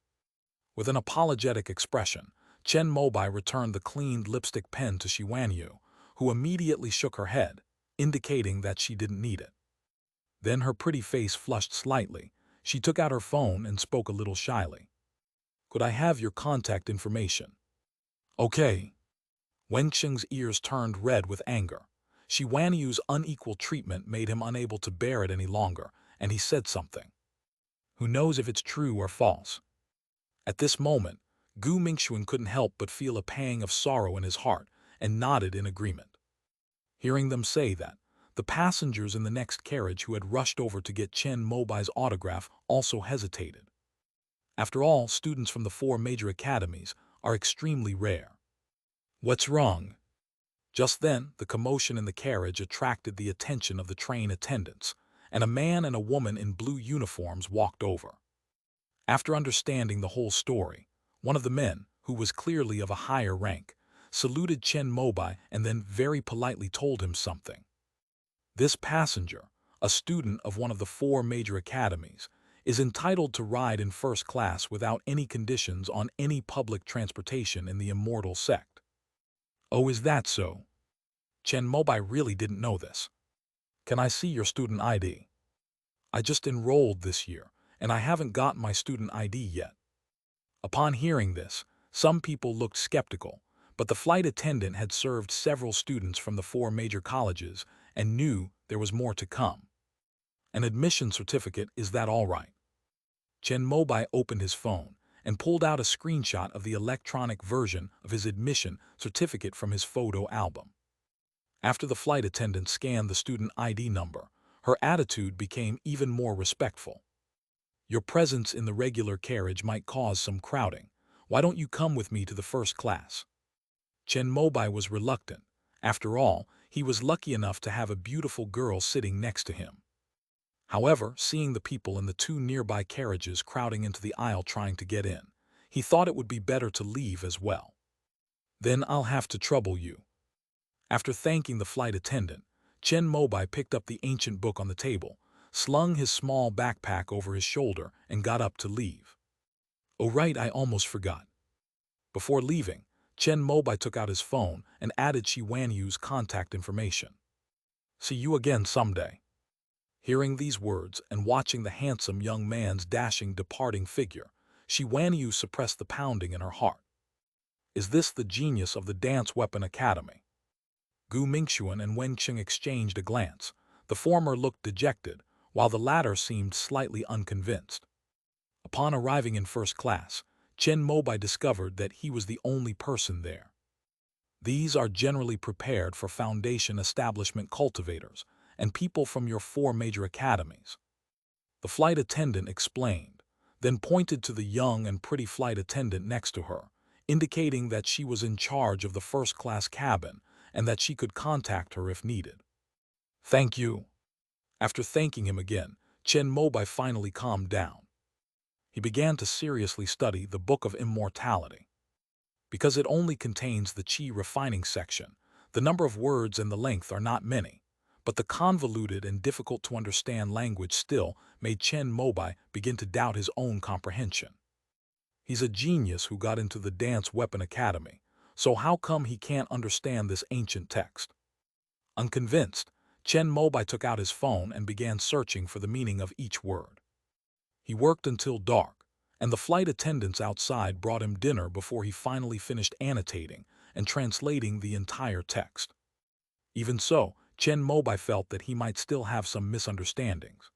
With an apologetic expression, Chen Mobai returned the cleaned lipstick pen to Shi Wanyu, who immediately shook her head, indicating that she didn't need it. Then her pretty face flushed slightly. She took out her phone and spoke a little shyly. "Could I have your contact information?" "Okay." Wenxing's ears turned red with anger. Shi Wanyu's unequal treatment made him unable to bear it any longer, and he said something. Who knows if it's true or false? At this moment, Gu Mingxuan couldn't help but feel a pang of sorrow in his heart and nodded in agreement. Hearing them say that, the passengers in the next carriage who had rushed over to get Chen Mobai's autograph also hesitated. After all, students from the 4 major academies are extremely rare. "What's wrong?" Just then, the commotion in the carriage attracted the attention of the train attendants, and a man and a woman in blue uniforms walked over. After understanding the whole story, one of the men, who was clearly of a higher rank, saluted Chen Mobai and then very politely told him something. This passenger, a student of one of the 4 major academies, is entitled to ride in first class without any conditions on any public transportation in the immortal sect. "Oh, is that so?" Chen Mobai really didn't know this. Can I see your student ID? I just enrolled this year, and I haven't got my student ID yet. Upon hearing this, some people looked skeptical, but the flight attendant had served several students from the 4 major colleges and knew there was more to come. An admission certificate, is that all right? Chen Mobai opened his phone and pulled out a screenshot of the electronic version of his admission certificate from his photo album. After the flight attendant scanned the student ID number, her attitude became even more respectful. Your presence in the regular carriage might cause some crowding. Why don't you come with me to the first class? Chen Mobai was reluctant. After all, he was lucky enough to have a beautiful girl sitting next to him. However, seeing the people in the 2 nearby carriages crowding into the aisle trying to get in, he thought it would be better to leave as well. Then I'll have to trouble you. After thanking the flight attendant, Chen Mobai picked up the ancient book on the table, slung his small backpack over his shoulder, and got up to leave. Oh right, I almost forgot. Before leaving, Chen Mobai took out his phone and added Shi Wanyu's contact information. See you again someday. Hearing these words and watching the handsome young man's dashing departing figure, Shi Wanyu suppressed the pounding in her heart. Is this the genius of the Dance Weapon Academy? Gu Mingxuan and Wen Qing exchanged a glance. The former looked dejected, while the latter seemed slightly unconvinced. Upon arriving in first class, Chen Mobai discovered that he was the only person there. These are generally prepared for foundation establishment cultivators and people from your 4 major academies. The flight attendant explained, then pointed to the young and pretty flight attendant next to her, indicating that she was in charge of the first-class cabin and that she could contact her if needed. Thank you. After thanking him again, Chen Mobai finally calmed down. He began to seriously study the Book of Immortality. Because it only contains the qi refining section, the number of words and the length are not many, but the convoluted and difficult-to-understand language still made Chen Mobai begin to doubt his own comprehension. He's a genius who got into the Dance Weapon Academy, so how come he can't understand this ancient text? Unconvinced, Chen Mobai took out his phone and began searching for the meaning of each word. He worked until dark, and the flight attendants outside brought him dinner before he finally finished annotating and translating the entire text. Even so, Chen Mobai felt that he might still have some misunderstandings.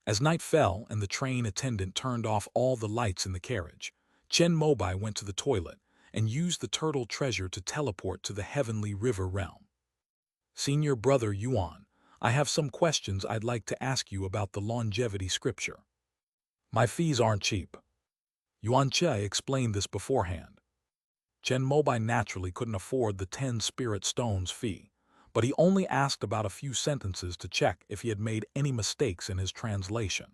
As night fell and the train attendant turned off all the lights in the carriage, Chen Mobai went to the toilet and used the turtle treasure to teleport to the heavenly river realm. Senior Brother Yuan, I have some questions I'd like to ask you about the longevity scripture. My fees aren't cheap. Yuan Che explained this beforehand. Chen Mobai naturally couldn't afford the 10 spirit stones fee, but he only asked about a few sentences to check if he had made any mistakes in his translation.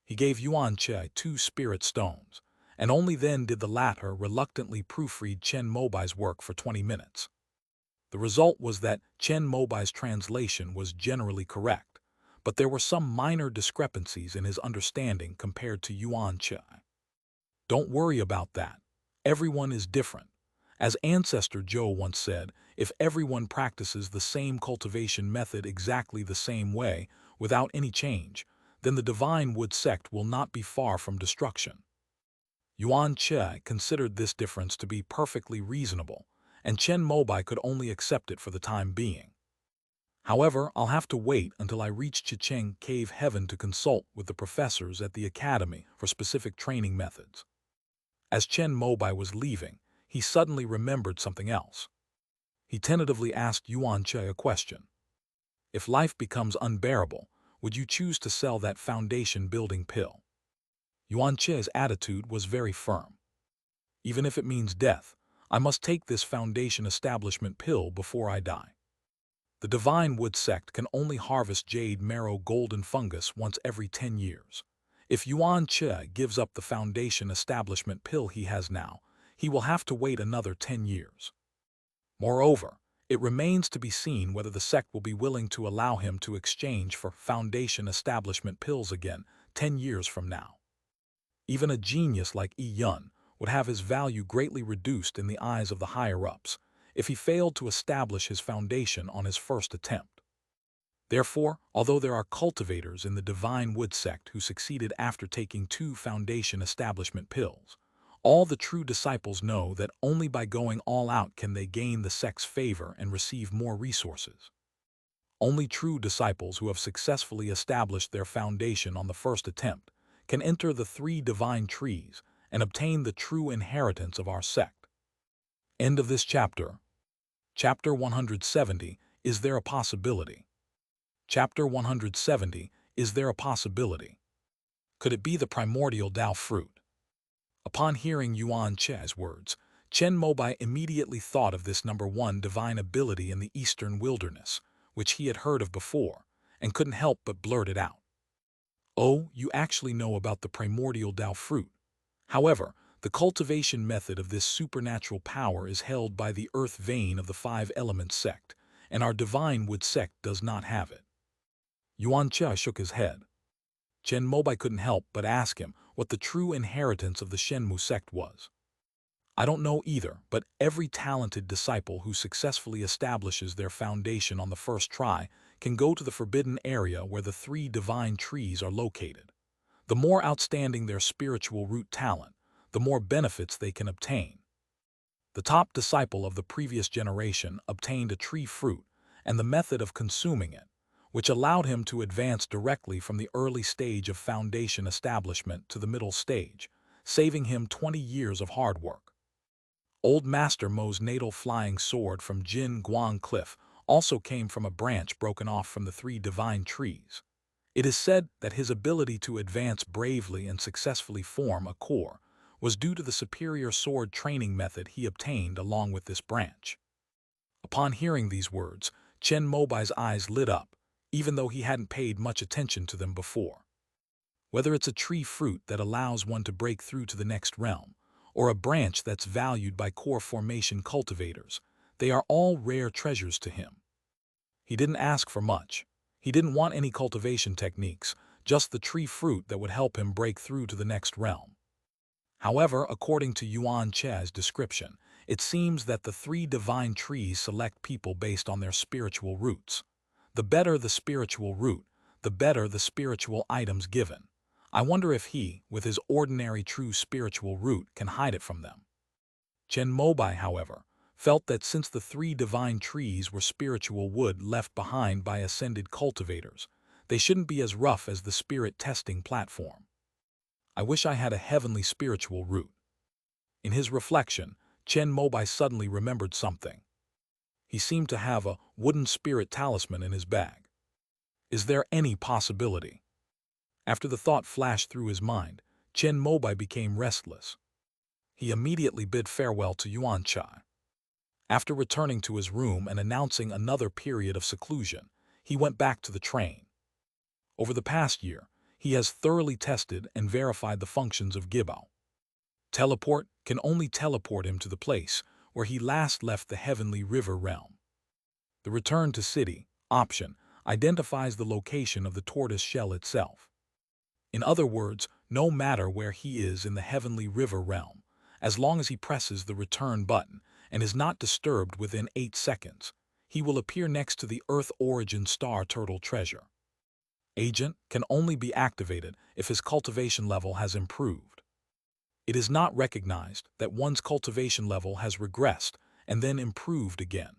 He gave Yuan Che 2 spirit stones, and only then did the latter reluctantly proofread Chen Mobai's work for 20 minutes. The result was that Chen Mobai's translation was generally correct, but there were some minor discrepancies in his understanding compared to Yuan Che. Don't worry about that. Everyone is different. As Ancestor Joe once said, if everyone practices the same cultivation method exactly the same way, without any change, then the Divine Wood sect will not be far from destruction. Yuan Che considered this difference to be perfectly reasonable, and Chen Mobai could only accept it for the time being. However, I'll have to wait until I reach Chicheng Cave Heaven to consult with the professors at the academy for specific training methods. As Chen Mobai was leaving, he suddenly remembered something else. He tentatively asked Yuan Che a question. If life becomes unbearable, would you choose to sell that foundation-building pill? Yuan Che's attitude was very firm. Even if it means death, I must take this foundation establishment pill before I die. The Divine Wood sect can only harvest jade marrow golden fungus once every 10 years. If Yuan Che gives up the foundation establishment pill he has now, he will have to wait another 10 years. Moreover, it remains to be seen whether the sect will be willing to allow him to exchange for foundation establishment pills again 10 years from now. Even a genius like Yi Yun would have his value greatly reduced in the eyes of the higher-ups if he failed to establish his foundation on his first attempt. Therefore, although there are cultivators in the Divine Wood sect who succeeded after taking 2 foundation establishment pills, all the true disciples know that only by going all out can they gain the sect's favor and receive more resources. Only true disciples who have successfully established their foundation on the first attempt can enter the 3 divine trees and obtain the true inheritance of our sect. End of this chapter. Chapter 170, Is There a Possibility? Chapter 170, Is There a Possibility? Could it be the primordial Tao fruit? Upon hearing Yuan Che's words, Chen Mobai immediately thought of this number 1 divine ability in the eastern wilderness, which he had heard of before, and couldn't help but blurt it out. Oh, you actually know about the primordial Tao fruit. However, the cultivation method of this supernatural power is held by the earth vein of the 5 elements sect, and our Divine Wood sect does not have it. Yuan Che shook his head. Chen Mobai couldn't help but ask him what the true inheritance of the Shenmu sect was. I don't know either, but every talented disciple who successfully establishes their foundation on the first try can go to the forbidden area where the 3 divine trees are located. The more outstanding their spiritual root talent, the more benefits they can obtain. The top disciple of the previous generation obtained a tree fruit and the method of consuming it, which allowed him to advance directly from the early stage of foundation establishment to the middle stage, saving him 20 years of hard work. Old Master Mo's natal flying sword from Jin Guang Cliff also came from a branch broken off from the 3 divine trees. It is said that his ability to advance bravely and successfully form a core was due to the superior sword training method he obtained along with this branch. Upon hearing these words, Chen Mobai's eyes lit up, even though he hadn't paid much attention to them before. Whether it's a tree fruit that allows one to break through to the next realm, or a branch that's valued by core formation cultivators, they are all rare treasures to him. He didn't ask for much. He didn't want any cultivation techniques, just the tree fruit that would help him break through to the next realm. However, according to Yuan Che's description, it seems that the 3 divine trees select people based on their spiritual roots. The better the spiritual root, the better the spiritual items given. I wonder if he, with his ordinary true spiritual root, can hide it from them. Chen Mobai, however, felt that since the 3 divine trees were spiritual wood left behind by ascended cultivators, they shouldn't be as rough as the spirit testing platform. I wish I had a heavenly spiritual root. In his reflection, Chen Mobai suddenly remembered something. He seemed to have a wooden spirit talisman in his bag. Is there any possibility? After the thought flashed through his mind, Chen Mobai became restless. He immediately bid farewell to Yuan Chai. After returning to his room and announcing another period of seclusion, he went back to the train. Over the past year, he has thoroughly tested and verified the functions of Gibao. Teleport can only teleport him to the place where he last left the heavenly river realm. The return to city option identifies the location of the tortoise shell itself. In other words, no matter where he is in the heavenly river realm, as long as he presses the return button and is not disturbed within 8 seconds, he will appear next to the Earth Origin Star Turtle treasure. Agent can only be activated if his cultivation level has improved. It is not recognized that one's cultivation level has regressed and then improved again.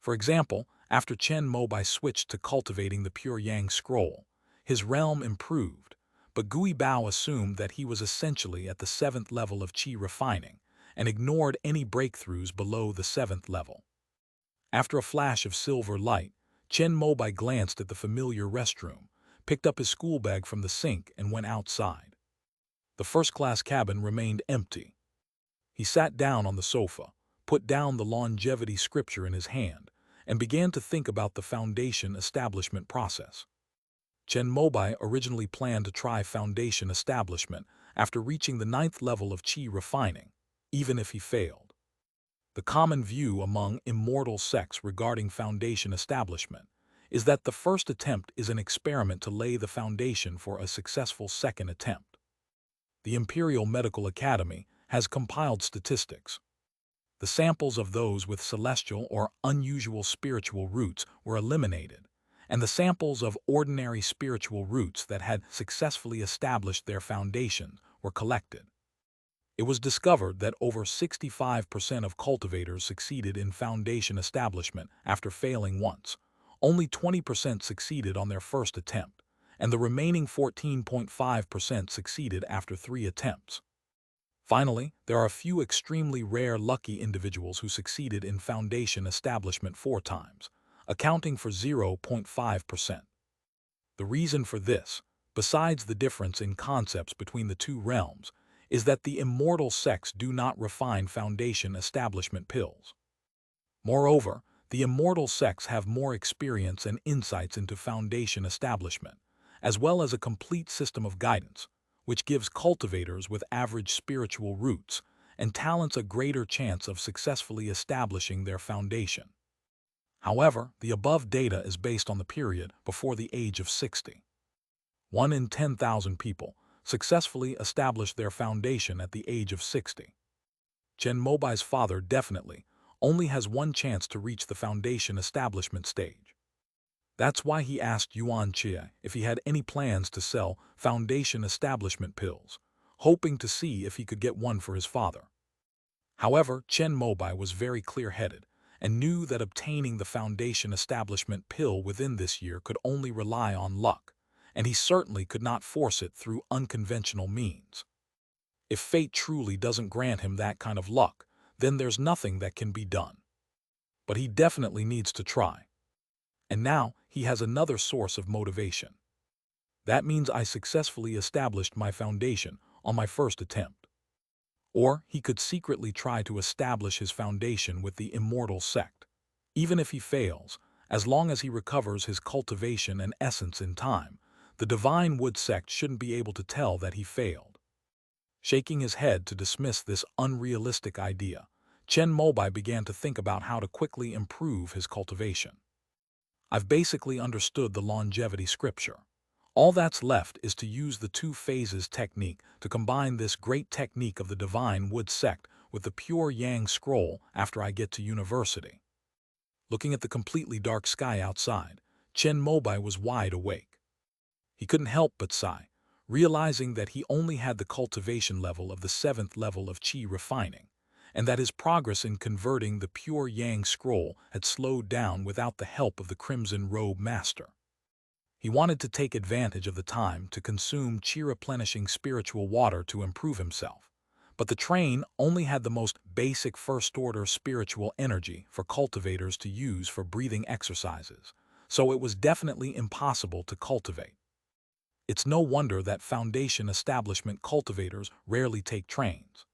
For example, after Chen Mobai switched to cultivating the Pure Yang scroll, his realm improved, but Gui Bao assumed that he was essentially at the 7th level of Qi refining and ignored any breakthroughs below the 7th level. After a flash of silver light, Chen Mobai glanced at the familiar restroom, picked up his school bag from the sink and went outside. The first-class cabin remained empty. He sat down on the sofa, put down the longevity scripture in his hand, and began to think about the foundation establishment process. Chen Mobai originally planned to try foundation establishment after reaching the 9th level of Qi refining, even if he failed. The common view among immortal sects regarding foundation establishment is that the first attempt is an experiment to lay the foundation for a successful second attempt. The Imperial Medical Academy has compiled statistics. The The samples of those with celestial or unusual spiritual roots were eliminated, and the samples of ordinary spiritual roots that had successfully established their foundation were collected. It was discovered that over 65% of cultivators succeeded in foundation establishment after failing once. Only 20% succeeded on their first attempt, and the remaining 14.5% succeeded after 3 attempts. Finally, there are a few extremely rare lucky individuals who succeeded in foundation establishment 4 times, accounting for 0.5%. The reason for this, besides the difference in concepts between the two realms, is that the immortal sects do not refine foundation establishment pills. Moreover, the immortal sects have more experience and insights into foundation establishment, as well as a complete system of guidance, which gives cultivators with average spiritual roots and talents a greater chance of successfully establishing their foundation. However, the above data is based on the period before the age of 60. 1 in 10,000 people successfully established their foundation at the age of 60. Chen Mobai's father definitely only has one chance to reach the foundation establishment stage. That's why he asked Yuan Chia if he had any plans to sell foundation establishment pills, hoping to see if he could get one for his father. However, Chen Mobai was very clear-headed and knew that obtaining the foundation establishment pill within this year could only rely on luck, and he certainly could not force it through unconventional means. If fate truly doesn't grant him that kind of luck, then there's nothing that can be done. But he definitely needs to try. And now he has another source of motivation. That means I successfully established my foundation on my first attempt. Or he could secretly try to establish his foundation with the immortal sect. Even if he fails, as long as he recovers his cultivation and essence in time, the divine wood sect shouldn't be able to tell that he failed. Shaking his head to dismiss this unrealistic idea, Chen Mobai began to think about how to quickly improve his cultivation. I've basically understood the longevity scripture. All that's left is to use the 2 phases technique to combine this great technique of the divine wood sect with the pure yang scroll after I get to university. Looking at the completely dark sky outside, Chen Mobai was wide awake. He couldn't help but sigh, realizing that he only had the cultivation level of the 7th level of qi refining, and that his progress in converting the pure yang scroll had slowed down without the help of the crimson robe master. He wanted to take advantage of the time to consume qi-replenishing spiritual water to improve himself, but the train only had the most basic first-order spiritual energy for cultivators to use for breathing exercises, so it was definitely impossible to cultivate. It's no wonder that foundation establishment cultivators rarely take trains.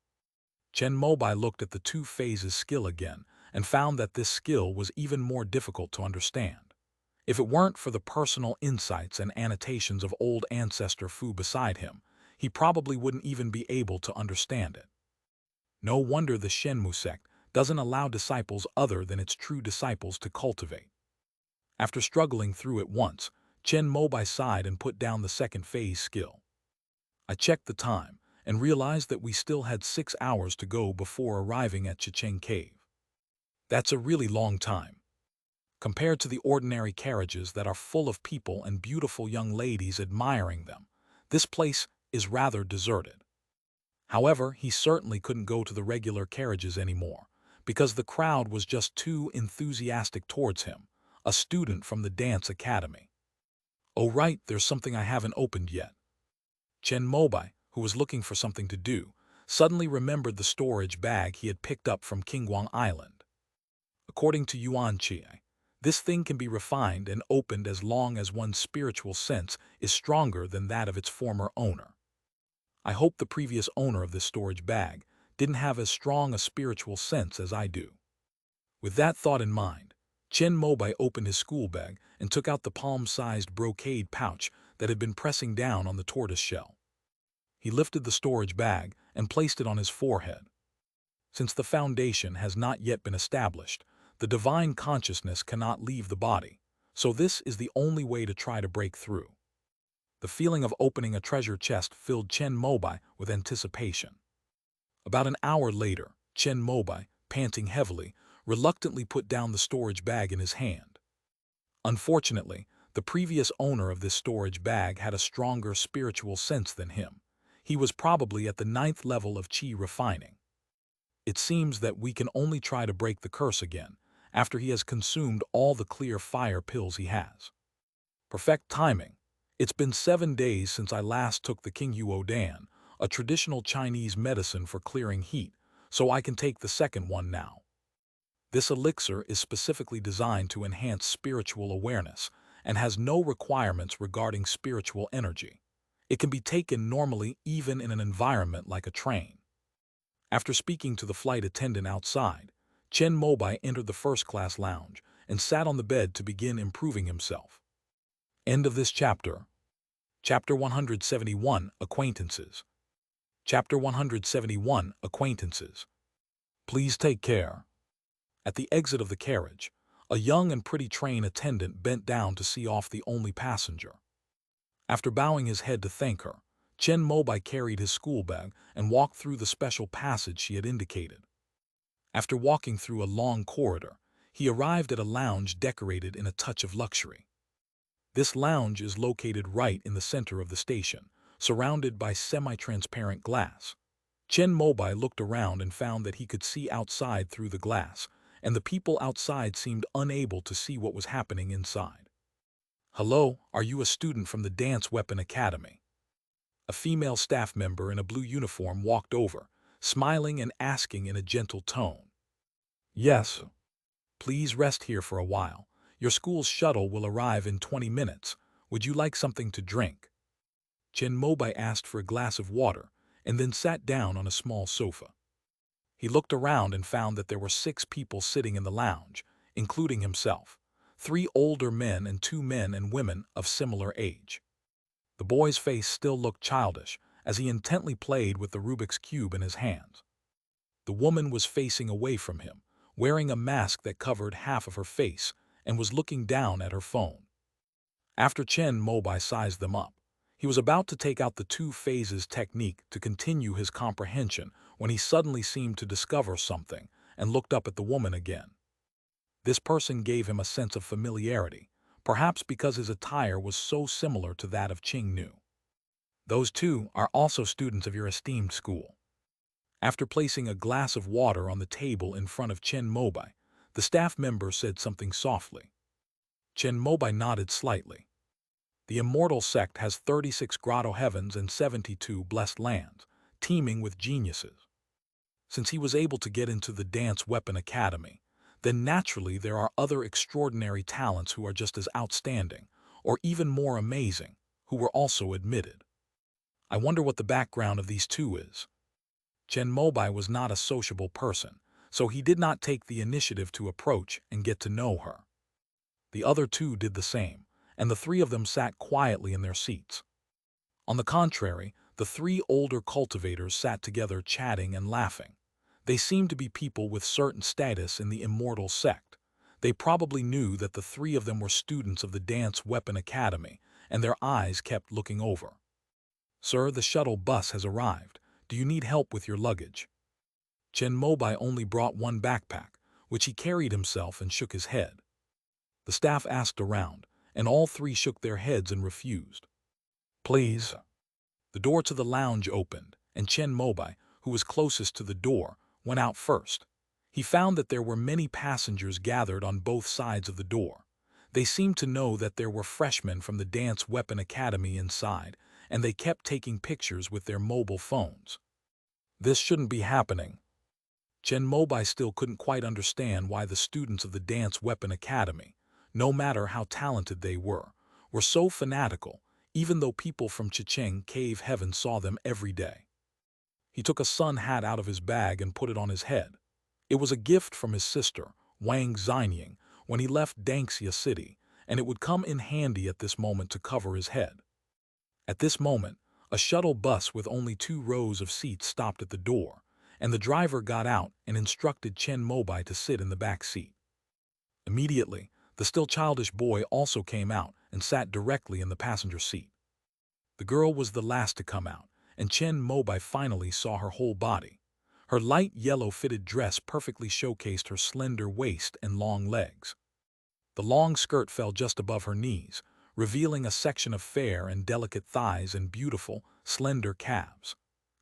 Chen Mobai looked at the 2 phases skill again and found that this skill was even more difficult to understand. If it weren't for the personal insights and annotations of old ancestor Fu beside him, he probably wouldn't even be able to understand it. No wonder the Shenmu sect doesn't allow disciples other than its true disciples to cultivate. After struggling through it once, Chen Mobai sighed and put down the 2nd phase skill. I checked the time and realized that we still had 6 hours to go before arriving at Chicheng Cave. That's a really long time. Compared to the ordinary carriages that are full of people and beautiful young ladies admiring them, this place is rather deserted. However, he certainly couldn't go to the regular carriages anymore, because the crowd was just too enthusiastic towards him, a student from the dance academy. Oh right, there's something I haven't opened yet. Chen Mobai, who was looking for something to do, suddenly remembered the storage bag he had picked up from Qingguang Island. According to Yuan Qi, this thing can be refined and opened as long as one's spiritual sense is stronger than that of its former owner. I hope the previous owner of this storage bag didn't have as strong a spiritual sense as I do. With that thought in mind, Chen Mobai opened his school bag and took out the palm-sized brocade pouch that had been pressing down on the tortoise shell. He lifted the storage bag and placed it on his forehead. Since the foundation has not yet been established, the divine consciousness cannot leave the body, so this is the only way to try to break through. The feeling of opening a treasure chest filled Chen Mobai with anticipation. About an hour later, Chen Mobai panting heavily, reluctantly put down the storage bag in his hand. Unfortunately, the previous owner of this storage bag had a stronger spiritual sense than him. He was probably at the 9th level of chi refining. It seems that we can only try to break the curse again, after he has consumed all the clear fire pills he has. Perfect timing. It's been 7 days since I last took the King Yuo Dan, a traditional Chinese medicine for clearing heat, so I can take the second one now. This elixir is specifically designed to enhance spiritual awareness and has no requirements regarding spiritual energy. It can be taken normally even in an environment like a train. After speaking to the flight attendant outside, Chen Mobai entered the first-class lounge and sat on the bed to begin improving himself. End of this chapter. Chapter 171, Acquaintances. Chapter 171, Acquaintances. Please take care. At the exit of the carriage, a young and pretty train attendant bent down to see off the only passenger. After bowing his head to thank her, Chen Mobai carried his school bag and walked through the special passage she had indicated. After walking through a long corridor, he arrived at a lounge decorated in a touch of luxury. This lounge is located right in the center of the station, surrounded by semi-transparent glass. Chen Mobai looked around and found that he could see outside through the glass, and the people outside seemed unable to see what was happening inside. "Hello, are you a student from the Dance Weapon Academy?" A female staff member in a blue uniform walked over, smiling and asking in a gentle tone. "Yes. Please rest here for a while. Your school's shuttle will arrive in 20 minutes. Would you like something to drink?" Chen Mobai asked for a glass of water and then sat down on a small sofa. He looked around and found that there were 6 people sitting in the lounge, including himself, 3 older men and 2 men and women of similar age. The boy's face still looked childish as he intently played with the Rubik's Cube in his hands. The woman was facing away from him, wearing a mask that covered half of her face, and was looking down at her phone. After Chen Mobai sized them up, he was about to take out the 2 phases technique to continue his comprehension when he suddenly seemed to discover something and looked up at the woman again. This person gave him a sense of familiarity, perhaps because his attire was so similar to that of Qing Nu. "Those 2 are also students of your esteemed school." After placing a glass of water on the table in front of Chen Mobai, the staff member said something softly. Chen Mobai nodded slightly. The immortal sect has 36 grotto heavens and 72 blessed lands, teeming with geniuses. Since he was able to get into the Dance Weapon Academy, then naturally there are other extraordinary talents who are just as outstanding, or even more amazing, who were also admitted. I wonder what the background of these 2 is. Chen Mobai was not a sociable person, so he did not take the initiative to approach and get to know her. The other 2 did the same, and the 3 of them sat quietly in their seats. On the contrary, the 3 older cultivators sat together chatting and laughing. They seemed to be people with certain status in the immortal sect. They probably knew that the 3 of them were students of the Dance Weapon Academy, and their eyes kept looking over. "Sir, the shuttle bus has arrived. Do you need help with your luggage?" Chen Mobai only brought one backpack, which he carried himself, and shook his head. The staff asked around, and all 3 shook their heads and refused. "Please." The door to the lounge opened, and Chen Mobai, who was closest to the door, went out first. He found that there were many passengers gathered on both sides of the door. They seemed to know that there were freshmen from the Dance Weapon Academy inside, and they kept taking pictures with their mobile phones. This shouldn't be happening. Chen Mobai still couldn't quite understand why the students of the Dance Weapon Academy, no matter how talented they were so fanatical, even though people from Chicheng Cave Heaven saw them every day. He took a sun hat out of his bag and put it on his head. It was a gift from his sister, Wang Xinying, when he left Dangxia City, and it would come in handy at this moment to cover his head. At this moment, a shuttle bus with only 2 rows of seats stopped at the door, and the driver got out and instructed Chen Mobai to sit in the back seat. Immediately, the still childish boy also came out and sat directly in the passenger seat. The girl was the last to come out, and Chen Mobai finally saw her whole body. Her light yellow fitted dress perfectly showcased her slender waist and long legs. The long skirt fell just above her knees, revealing a section of fair and delicate thighs and beautiful, slender calves.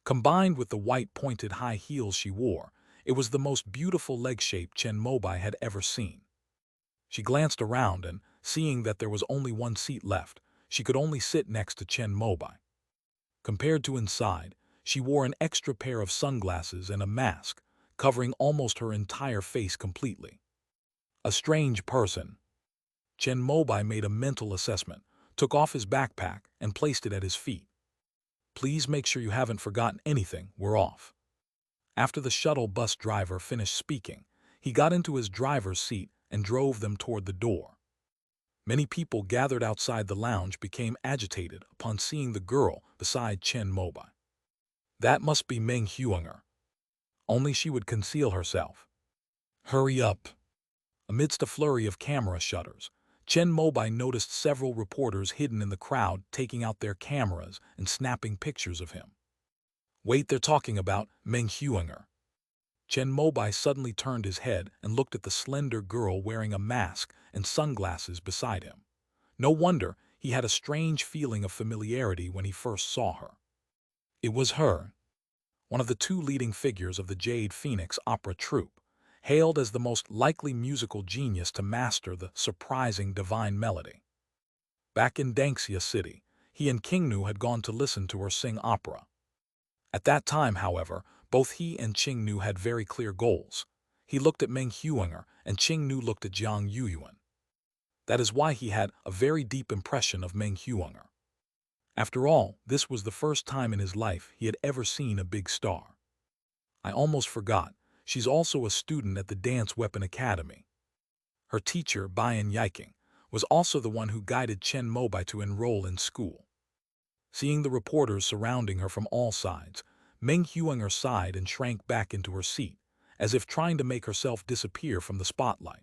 Combined with the white pointed high heels she wore, it was the most beautiful leg shape Chen Mobai had ever seen. She glanced around and, seeing that there was only one seat left, she could only sit next to Chen Mobai. Compared to inside, she wore an extra pair of sunglasses and a mask, covering almost her entire face completely. A strange person. Chen Mobai made a mental assessment, took off his backpack, and placed it at his feet. Please make sure you haven't forgotten anything, we're off. After the shuttle bus driver finished speaking, he got into his driver's seat and drove them toward the door. Many people gathered outside the lounge became agitated upon seeing the girl beside Chen Mobai. That must be Meng Huinger. Only she would conceal herself. Hurry up. Amidst a flurry of camera shutters, Chen Mobai noticed several reporters hidden in the crowd taking out their cameras and snapping pictures of him. Wait, they're talking about Meng Huinger. Chen Mobai suddenly turned his head and looked at the slender girl wearing a mask and sunglasses beside him. No wonder he had a strange feeling of familiarity when he first saw her. It was her, one of the two leading figures of the Jade Phoenix opera troupe, hailed as the most likely musical genius to master the surprising divine melody. Back in Dangxia City, he and Qingnu had gone to listen to her sing opera. At that time, however, both he and Qingnu had very clear goals. He looked at Meng Huinger, and Qingnu looked at Jiang Yuyuan. That is why he had a very deep impression of Meng Huinger. After all, this was the first time in his life he had ever seen a big star. I almost forgot, she's also a student at the Dance Weapon Academy. Her teacher, Bayan Yiking, was also the one who guided Chen Mobai to enroll in school. Seeing the reporters surrounding her from all sides, Meng Huinger sighed and shrank back into her seat, as if trying to make herself disappear from the spotlight.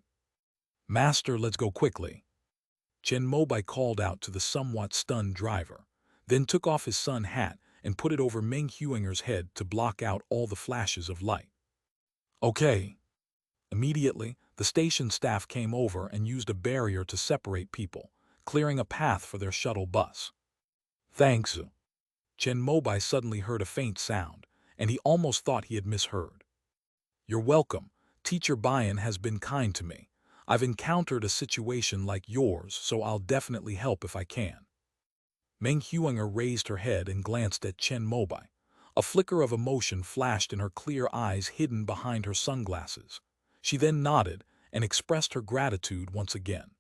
Master, let's go quickly. Chen Mobai called out to the somewhat stunned driver, then took off his sun hat and put it over Meng Huinger's head to block out all the flashes of light. Okay. Immediately, the station staff came over and used a barrier to separate people, clearing a path for their shuttle bus. Thanks. Chen Mobai suddenly heard a faint sound, and he almost thought he had misheard. You're welcome. Teacher Bayan has been kind to me. I've encountered a situation like yours, so I'll definitely help if I can. Meng Huinger raised her head and glanced at Chen Mobai. A flicker of emotion flashed in her clear eyes hidden behind her sunglasses. She then nodded and expressed her gratitude once again.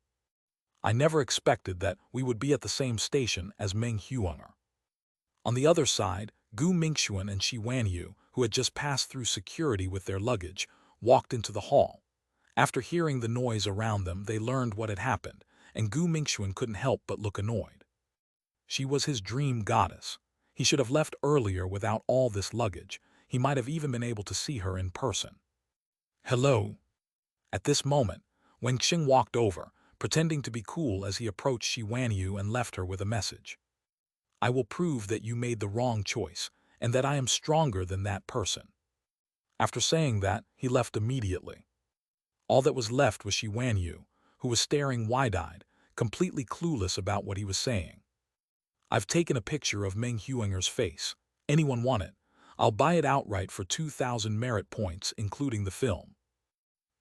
I never expected that we would be at the same station as Meng Huinger. On the other side, Gu Mingxuan and Shi Wanyu, who had just passed through security with their luggage, walked into the hall. After hearing the noise around them, they learned what had happened, and Gu Mingxuan couldn't help but look annoyed. She was his dream goddess. He should have left earlier without all this luggage. He might have even been able to see her in person. Hello. At this moment, Wen Xing walked over, pretending to be cool as he approached Shi Wanyu and left her with a message. I will prove that you made the wrong choice, and that I am stronger than that person. After saying that, he left immediately. All that was left was Shi Wanyu, who was staring wide-eyed, completely clueless about what he was saying. I've taken a picture of Meng Huinger's face. Anyone want it? I'll buy it outright for 2,000 merit points, including the film.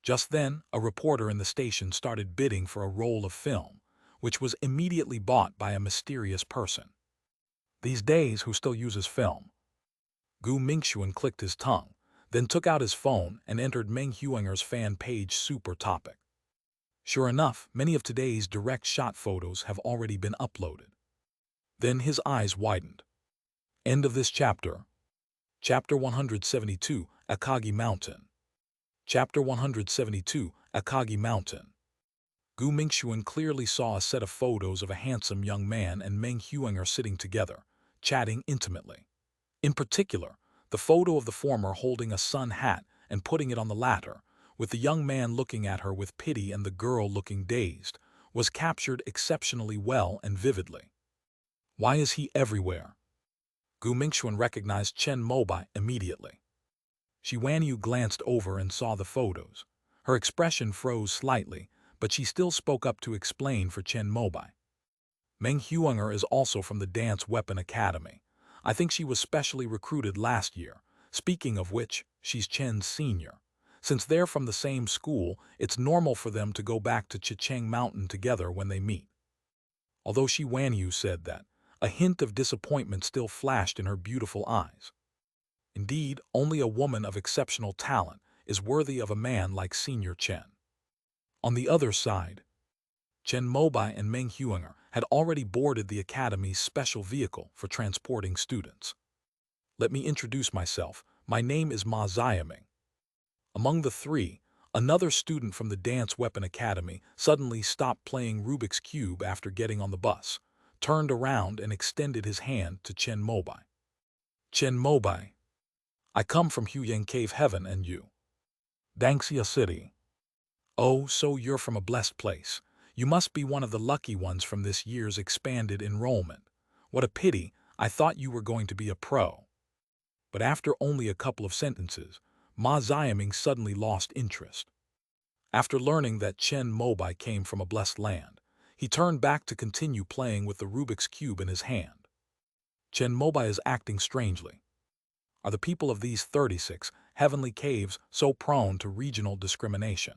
Just then, a reporter in the station started bidding for a roll of film, which was immediately bought by a mysterious person. These days, who still uses film? Gu Mingxuan clicked his tongue, then took out his phone and entered Meng Huinger's fan page super topic. Sure enough, many of today's direct shot photos have already been uploaded. Then his eyes widened. End of this chapter. Chapter 172, Akagi Mountain. Chapter 172, Akagi Mountain. Gu Mingxuan clearly saw a set of photos of a handsome young man and Meng Huinger sitting together, chatting intimately. In particular, the photo of the former holding a sun hat and putting it on the latter, with the young man looking at her with pity and the girl looking dazed, was captured exceptionally well and vividly. Why is he everywhere? Gu Mingxuan recognized Chen Mobai immediately. Shi Wanyu glanced over and saw the photos. Her expression froze slightly, but she still spoke up to explain for Chen Mobai. Meng Huanger is also from the Dance Weapon Academy. I think she was specially recruited last year. Speaking of which, she's Chen's senior. Since they're from the same school, it's normal for them to go back to Chicheng Mountain together when they meet. Although Shi Wanyu said that, a hint of disappointment still flashed in her beautiful eyes. Indeed, only a woman of exceptional talent is worthy of a man like Senior Chen. On the other side, Chen Mobai and Meng Huanger had already boarded the Academy's special vehicle for transporting students. Let me introduce myself. My name is Ma Xiaming. Among the three, another student from the Dance Weapon Academy suddenly stopped playing Rubik's Cube after getting on the bus, turned around and extended his hand to Chen Mobai. Chen Mobai, I come from Huyang Cave Heaven, and you? Dangxia City. Oh, so you're from a blessed place. You must be one of the lucky ones from this year's expanded enrollment. What a pity, I thought you were going to be a pro. But after only a couple of sentences, Ma Xiaming suddenly lost interest. After learning that Chen Mobai came from a blessed land, he turned back to continue playing with the Rubik's Cube in his hand. Chen Mobai is acting strangely. Are the people of these 36 heavenly caves so prone to regional discrimination?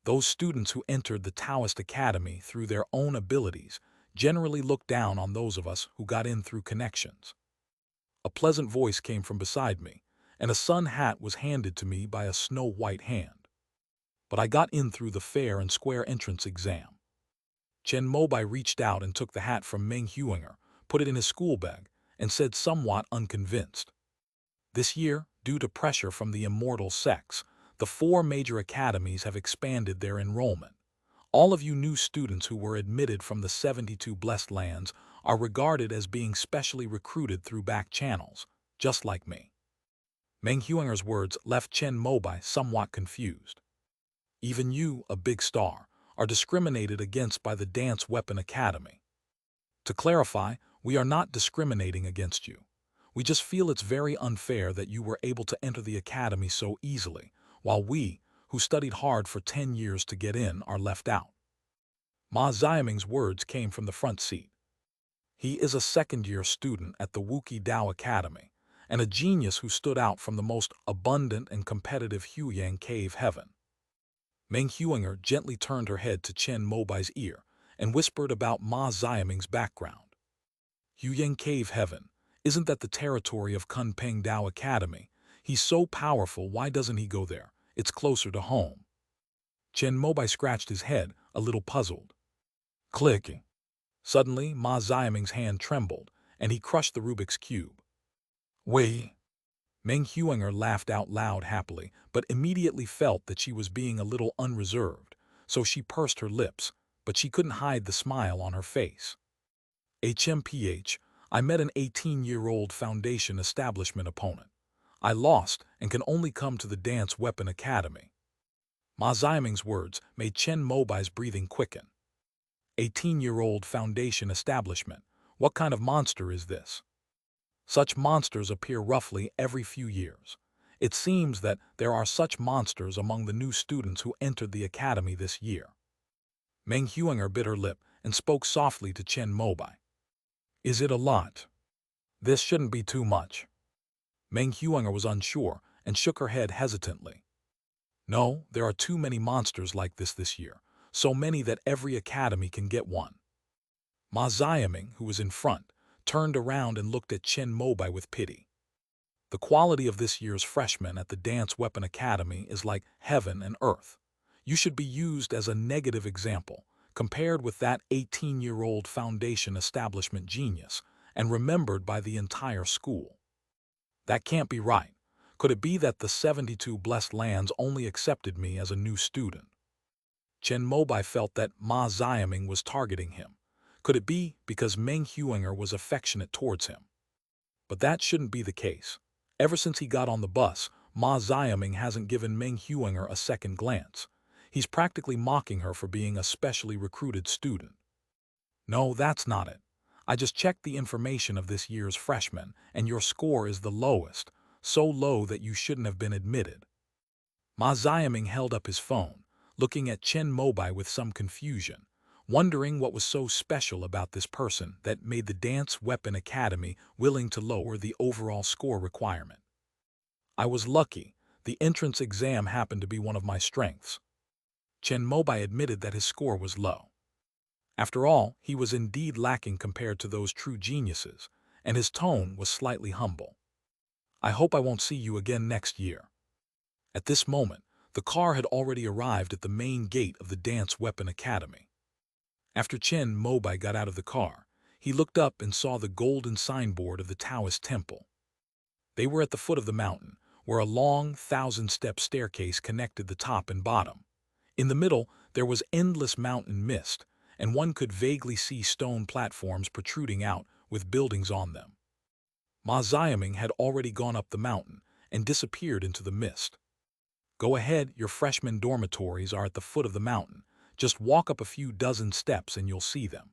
Those students who entered the Taoist Academy through their own abilities generally look down on those of us who got in through connections. A pleasant voice came from beside me, and a sun hat was handed to me by a snow-white hand. But I got in through the fair and square entrance exam. Chen Mobai reached out and took the hat from Meng Huanger, put it in his school bag, and said somewhat unconvinced. This year, due to pressure from the immortal sects, the 4 major academies have expanded their enrollment. All of you new students who were admitted from the 72 blessed lands are regarded as being specially recruited through back channels, just like me. Meng Huanger's words left Chen Mobai somewhat confused. Even you, a big star, are discriminated against by the Dance Weapon Academy. To clarify, we are not discriminating against you. We just feel it's very unfair that you were able to enter the academy so easily, while we, who studied hard for 10 years to get in, are left out. Ma Xiaming's words came from the front seat. He is a second-year student at the Wuki Dao Academy, and a genius who stood out from the most abundant and competitive Huyang Cave Heaven. Meng Huanger gently turned her head to Chen Mobai's ear and whispered about Ma Xiaming's background. Huyang Cave Heaven, isn't that the territory of Kunpeng Dao Academy? He's so powerful, why doesn't he go there? It's closer to home. Chen Mobai scratched his head, a little puzzled. Clicking. Suddenly, Ma Xiaming's hand trembled, and he crushed the Rubik's Cube. Wei. Meng Huanger laughed out loud happily, but immediately felt that she was being a little unreserved, so she pursed her lips, but she couldn't hide the smile on her face. HMPH, I met an 18-year-old Foundation establishment opponent. I lost and can only come to the Dance Weapon Academy. Ma Xiaming's words made Chen Mobai's breathing quicken. 18-year-old Foundation establishment, what kind of monster is this? Such monsters appear roughly every few years. It seems that there are such monsters among the new students who entered the academy this year. Meng Huanger bit her lip and spoke softly to Chen Mobai. Is it a lot? This shouldn't be too much. Meng Huanger was unsure and shook her head hesitantly. No, there are too many monsters like this year, so many that every academy can get one. Ma Xiaming, who was in front, turned around and looked at Chen Mobai with pity. The quality of this year's freshmen at the Dance Weapon Academy is like heaven and earth. You should be used as a negative example, compared with that 18-year-old Foundation establishment genius, and remembered by the entire school. That can't be right. Could it be that the 72 blessed lands only accepted me as a new student? Chen Mobai felt that Ma Xiaming was targeting him. Could it be because Meng Huanger was affectionate towards him? But that shouldn't be the case. Ever since he got on the bus, Ma Xiaming hasn't given Meng Huanger a second glance. He's practically mocking her for being a specially recruited student. No, that's not it. I just checked the information of this year's freshmen, and your score is the lowest. so low that you shouldn't have been admitted. Ma Xiaming held up his phone, looking at Chen Mobai with some confusion, wondering what was so special about this person that made the Dance Weapon Academy willing to lower the overall score requirement. I was lucky. The entrance exam happened to be one of my strengths. Chen Mobai admitted that his score was low. After all, he was indeed lacking compared to those true geniuses, and his tone was slightly humble. I hope I won't see you again next year. At this moment, the car had already arrived at the main gate of the Dance Weapon Academy. After Chen Mobai got out of the car, he looked up and saw the golden signboard of the Taoist temple. They were at the foot of the mountain, where a long 1,000-step staircase connected the top and bottom. In the middle, there was endless mountain mist, and one could vaguely see stone platforms protruding out with buildings on them. Ma Xiaming had already gone up the mountain and disappeared into the mist. Go ahead, your freshman dormitories are at the foot of the mountain. Just walk up a few dozen steps and you'll see them.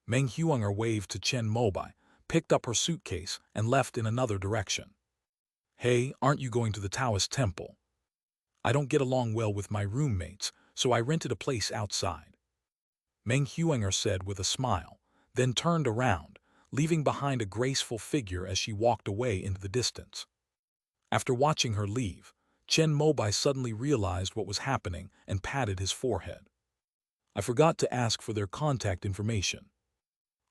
Meng Huanger waved to Chen Mobai, picked up her suitcase, and left in another direction. Hey, aren't you going to the Taoist temple? I don't get along well with my roommates, so I rented a place outside. Meng Huanger said with a smile, then turned around, leaving behind a graceful figure as she walked away into the distance. After watching her leave, Chen Mobai suddenly realized what was happening and patted his forehead. I forgot to ask for their contact information.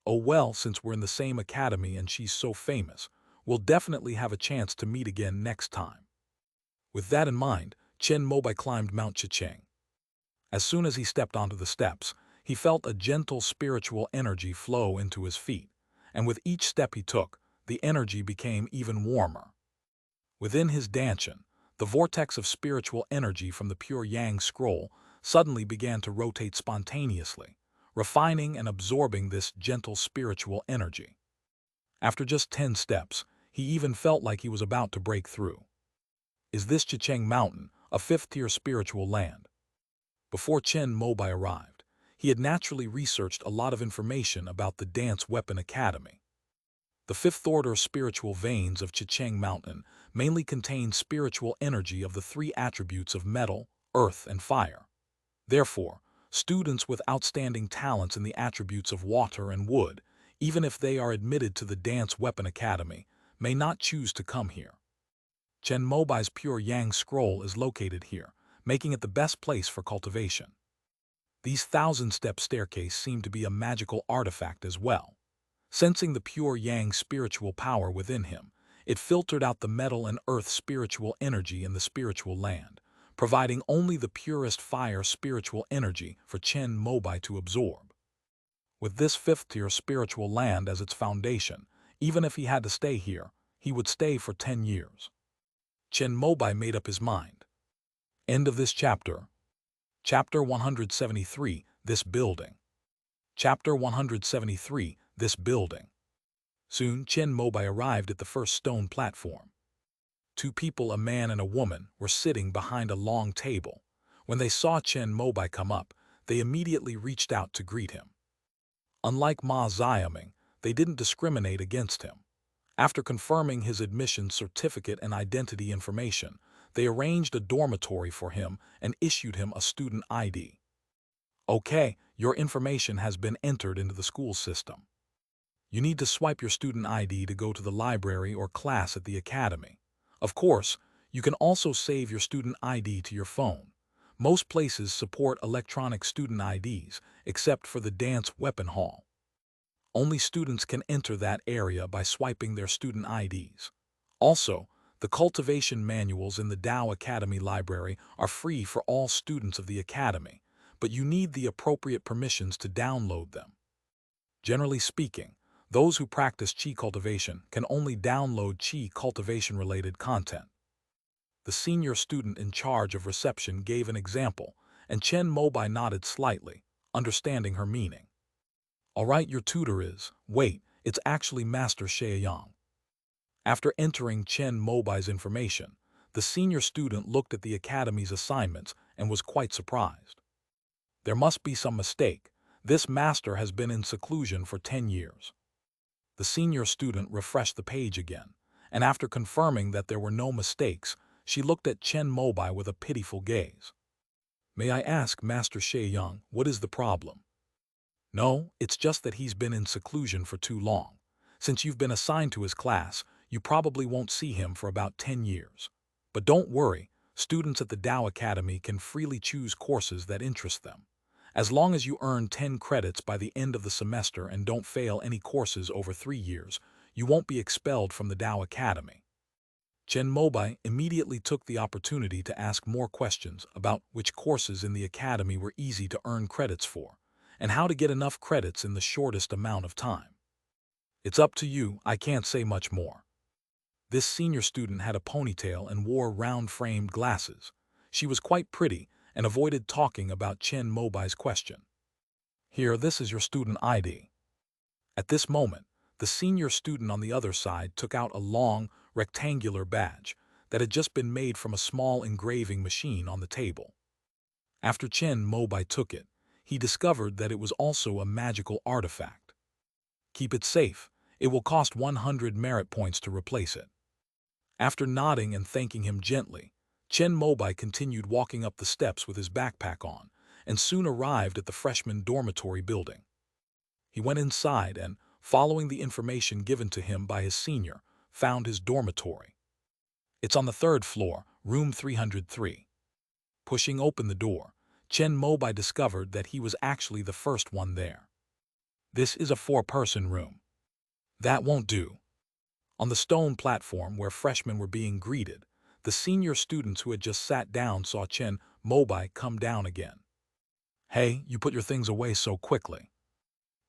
Oh well, since we're in the same academy and she's so famous, we'll definitely have a chance to meet again next time. With that in mind, Chen Mobai climbed Mount Chicheng. As soon as he stepped onto the steps, he felt a gentle spiritual energy flow into his feet, and with each step he took, the energy became even warmer. Within his dantian, the vortex of spiritual energy from the pure Yang scroll suddenly began to rotate spontaneously, refining and absorbing this gentle spiritual energy. After just 10 steps, he even felt like he was about to break through. Is this Chicheng Mountain, a fifth-tier spiritual land? Before Chen Mobai arrived, he had naturally researched a lot of information about the Dance Weapon Academy. The fifth-order spiritual veins of Chicheng Mountain mainly contain spiritual energy of the three attributes of metal, earth, and fire. Therefore, students with outstanding talents in the attributes of water and wood, even if they are admitted to the Dance Weapon Academy, may not choose to come here. Chen Mobai's pure Yang scroll is located here, making it the best place for cultivation. These 1,000-step staircase seemed to be a magical artifact as well. Sensing the pure Yang spiritual power within him, it filtered out the metal and earth spiritual energy in the spiritual land, providing only the purest fire spiritual energy for Chen Mobai to absorb. With this fifth-tier spiritual land as its foundation, even if he had to stay here, he would stay for 10 years. Chen Mobai made up his mind. End of this chapter. Chapter 173, This Building. Chapter 173, This Building. Soon, Chen Mobai arrived at the first stone platform. Two people, a man and a woman, were sitting behind a long table. When they saw Chen Mobai come up, they immediately reached out to greet him. Unlike Ma Xiaming, they didn't discriminate against him. After confirming his admission certificate and identity information, they arranged a dormitory for him and issued him a student ID. Okay, your information has been entered into the school system. You need to swipe your student ID to go to the library or class at the academy. Of course, you can also save your student ID to your phone. Most places support electronic student IDs, except for the Dance Weapon Hall. Only students can enter that area by swiping their student IDs. Also, the cultivation manuals in the Dao Academy Library are free for all students of the academy, but you need the appropriate permissions to download them. Generally speaking, those who practice Qi cultivation can only download Qi cultivation-related content. The senior student in charge of reception gave an example, and Chen Mobai nodded slightly, understanding her meaning. All right, your tutor is, wait, it's actually Master Shaoyang. After entering Chen Mobai's information, the senior student looked at the academy's assignments and was quite surprised. There must be some mistake. This master has been in seclusion for 10 years. The senior student refreshed the page again, and after confirming that there were no mistakes, she looked at Chen Mobai with a pitiful gaze. "May I ask, Master She Yang, what is the problem?" "No, it's just that he's been in seclusion for too long. Since you've been assigned to his class, you probably won't see him for about 10 years. But don't worry, students at the Tao Academy can freely choose courses that interest them. As long as you earn 10 credits by the end of the semester and don't fail any courses over 3 years, you won't be expelled from the Tao Academy." Chen Mobai immediately took the opportunity to ask more questions about which courses in the academy were easy to earn credits for, and how to get enough credits in the shortest amount of time. "It's up to you, I can't say much more." This senior student had a ponytail and wore round-framed glasses. She was quite pretty and avoided talking about Chen Mobai's question. "Here, this is your student ID." At this moment, the senior student on the other side took out a long, rectangular badge that had just been made from a small engraving machine on the table. After Chen Mobai took it, he discovered that it was also a magical artifact. "Keep it safe. It will cost 100 merit points to replace it." After nodding and thanking him gently, Chen Mobai continued walking up the steps with his backpack on, and soon arrived at the freshman dormitory building. He went inside and, following the information given to him by his senior, found his dormitory. "It's on the 3rd floor, room 303. Pushing open the door, Chen Mobai discovered that he was actually the first one there. "This is a 4-person room." "That won't do." On the stone platform where freshmen were being greeted, the senior students who had just sat down saw Chen Mobai come down again. "Hey, you put your things away so quickly.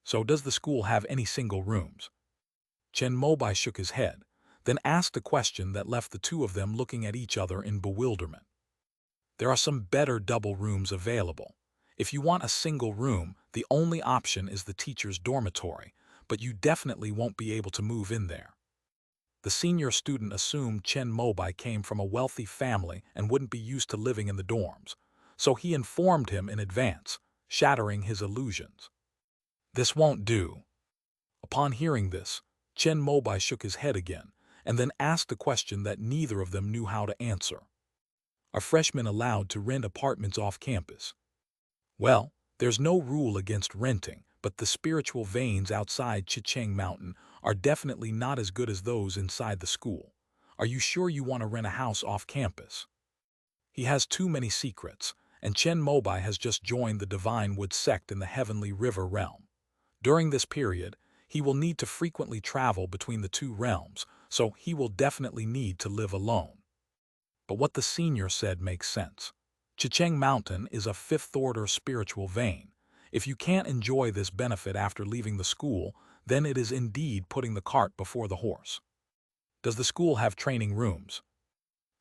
So does the school have any single rooms?" Chen Mobai shook his head, then asked a question that left the two of them looking at each other in bewilderment. "There are some better double rooms available. If you want a single room, the only option is the teacher's dormitory, but you definitely won't be able to move in there." The senior student assumed Chen Mobai came from a wealthy family and wouldn't be used to living in the dorms, so he informed him in advance, shattering his illusions. "This won't do." Upon hearing this, Chen Mobai shook his head again, and then asked a question that neither of them knew how to answer. "Are freshmen allowed to rent apartments off campus?" "Well, there's no rule against renting, but the spiritual veins outside Chicheng Mountain are definitely not as good as those inside the school. Are you sure you want to rent a house off campus?" He has too many secrets, and Chen Mobai has just joined the Divine Wood sect in the Heavenly River realm. During this period, he will need to frequently travel between the two realms, so he will definitely need to live alone. But what the senior said makes sense. Chicheng Mountain is a 5th-order spiritual vein. If you can't enjoy this benefit after leaving the school, then it is indeed putting the cart before the horse. "Does the school have training rooms?"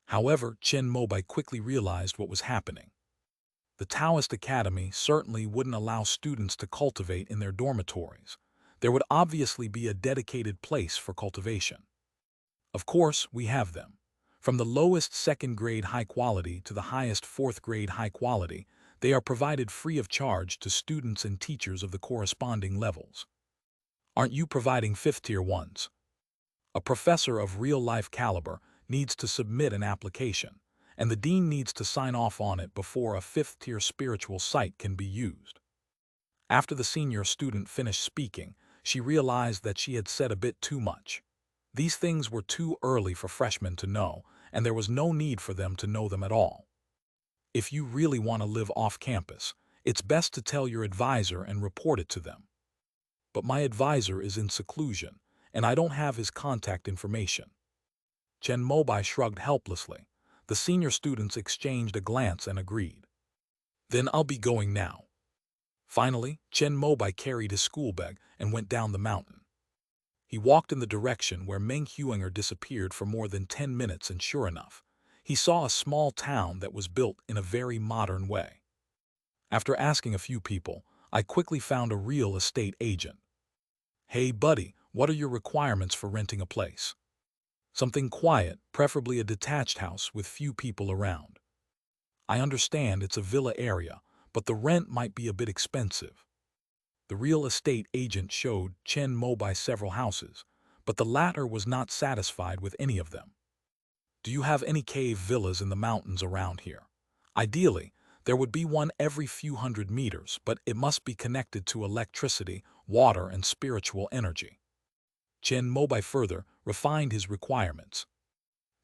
However, Chen Mobai quickly realized what was happening. The Taoist Academy certainly wouldn't allow students to cultivate in their dormitories. There would obviously be a dedicated place for cultivation. "Of course, we have them. From the lowest 2nd-grade high quality to the highest 4th-grade high quality, they are provided free of charge to students and teachers of the corresponding levels." "Aren't you providing 5th-tier ones?" "A professor of real-life caliber needs to submit an application, and the dean needs to sign off on it before a 5th-tier spiritual site can be used." After the senior student finished speaking, she realized that she had said a bit too much. These things were too early for freshmen to know, and there was no need for them to know them at all. If you really want to live off campus, it's best to tell your advisor and report it to them. "But my advisor is in seclusion, and I don't have his contact information." Chen Mobai shrugged helplessly. The senior students exchanged a glance and agreed. "Then I'll be going now." Finally, Chen Mobai carried his school bag and went down the mountain. He walked in the direction where Meng Huinger disappeared for more than 10 minutes, and sure enough, he saw a small town that was built in a very modern way. After asking a few people, I quickly found a real estate agent. "Hey buddy, what are your requirements for renting a place?" "Something quiet, preferably a detached house with few people around." "I understand it's a villa area, but the rent might be a bit expensive." The real estate agent showed Chen Mobai several houses, but the latter was not satisfied with any of them. Do you have any cave villas in the mountains around here? Ideally, there would be one every few hundred meters, but it must be connected to electricity, water, and spiritual energy. Chen Mobai further refined his requirements.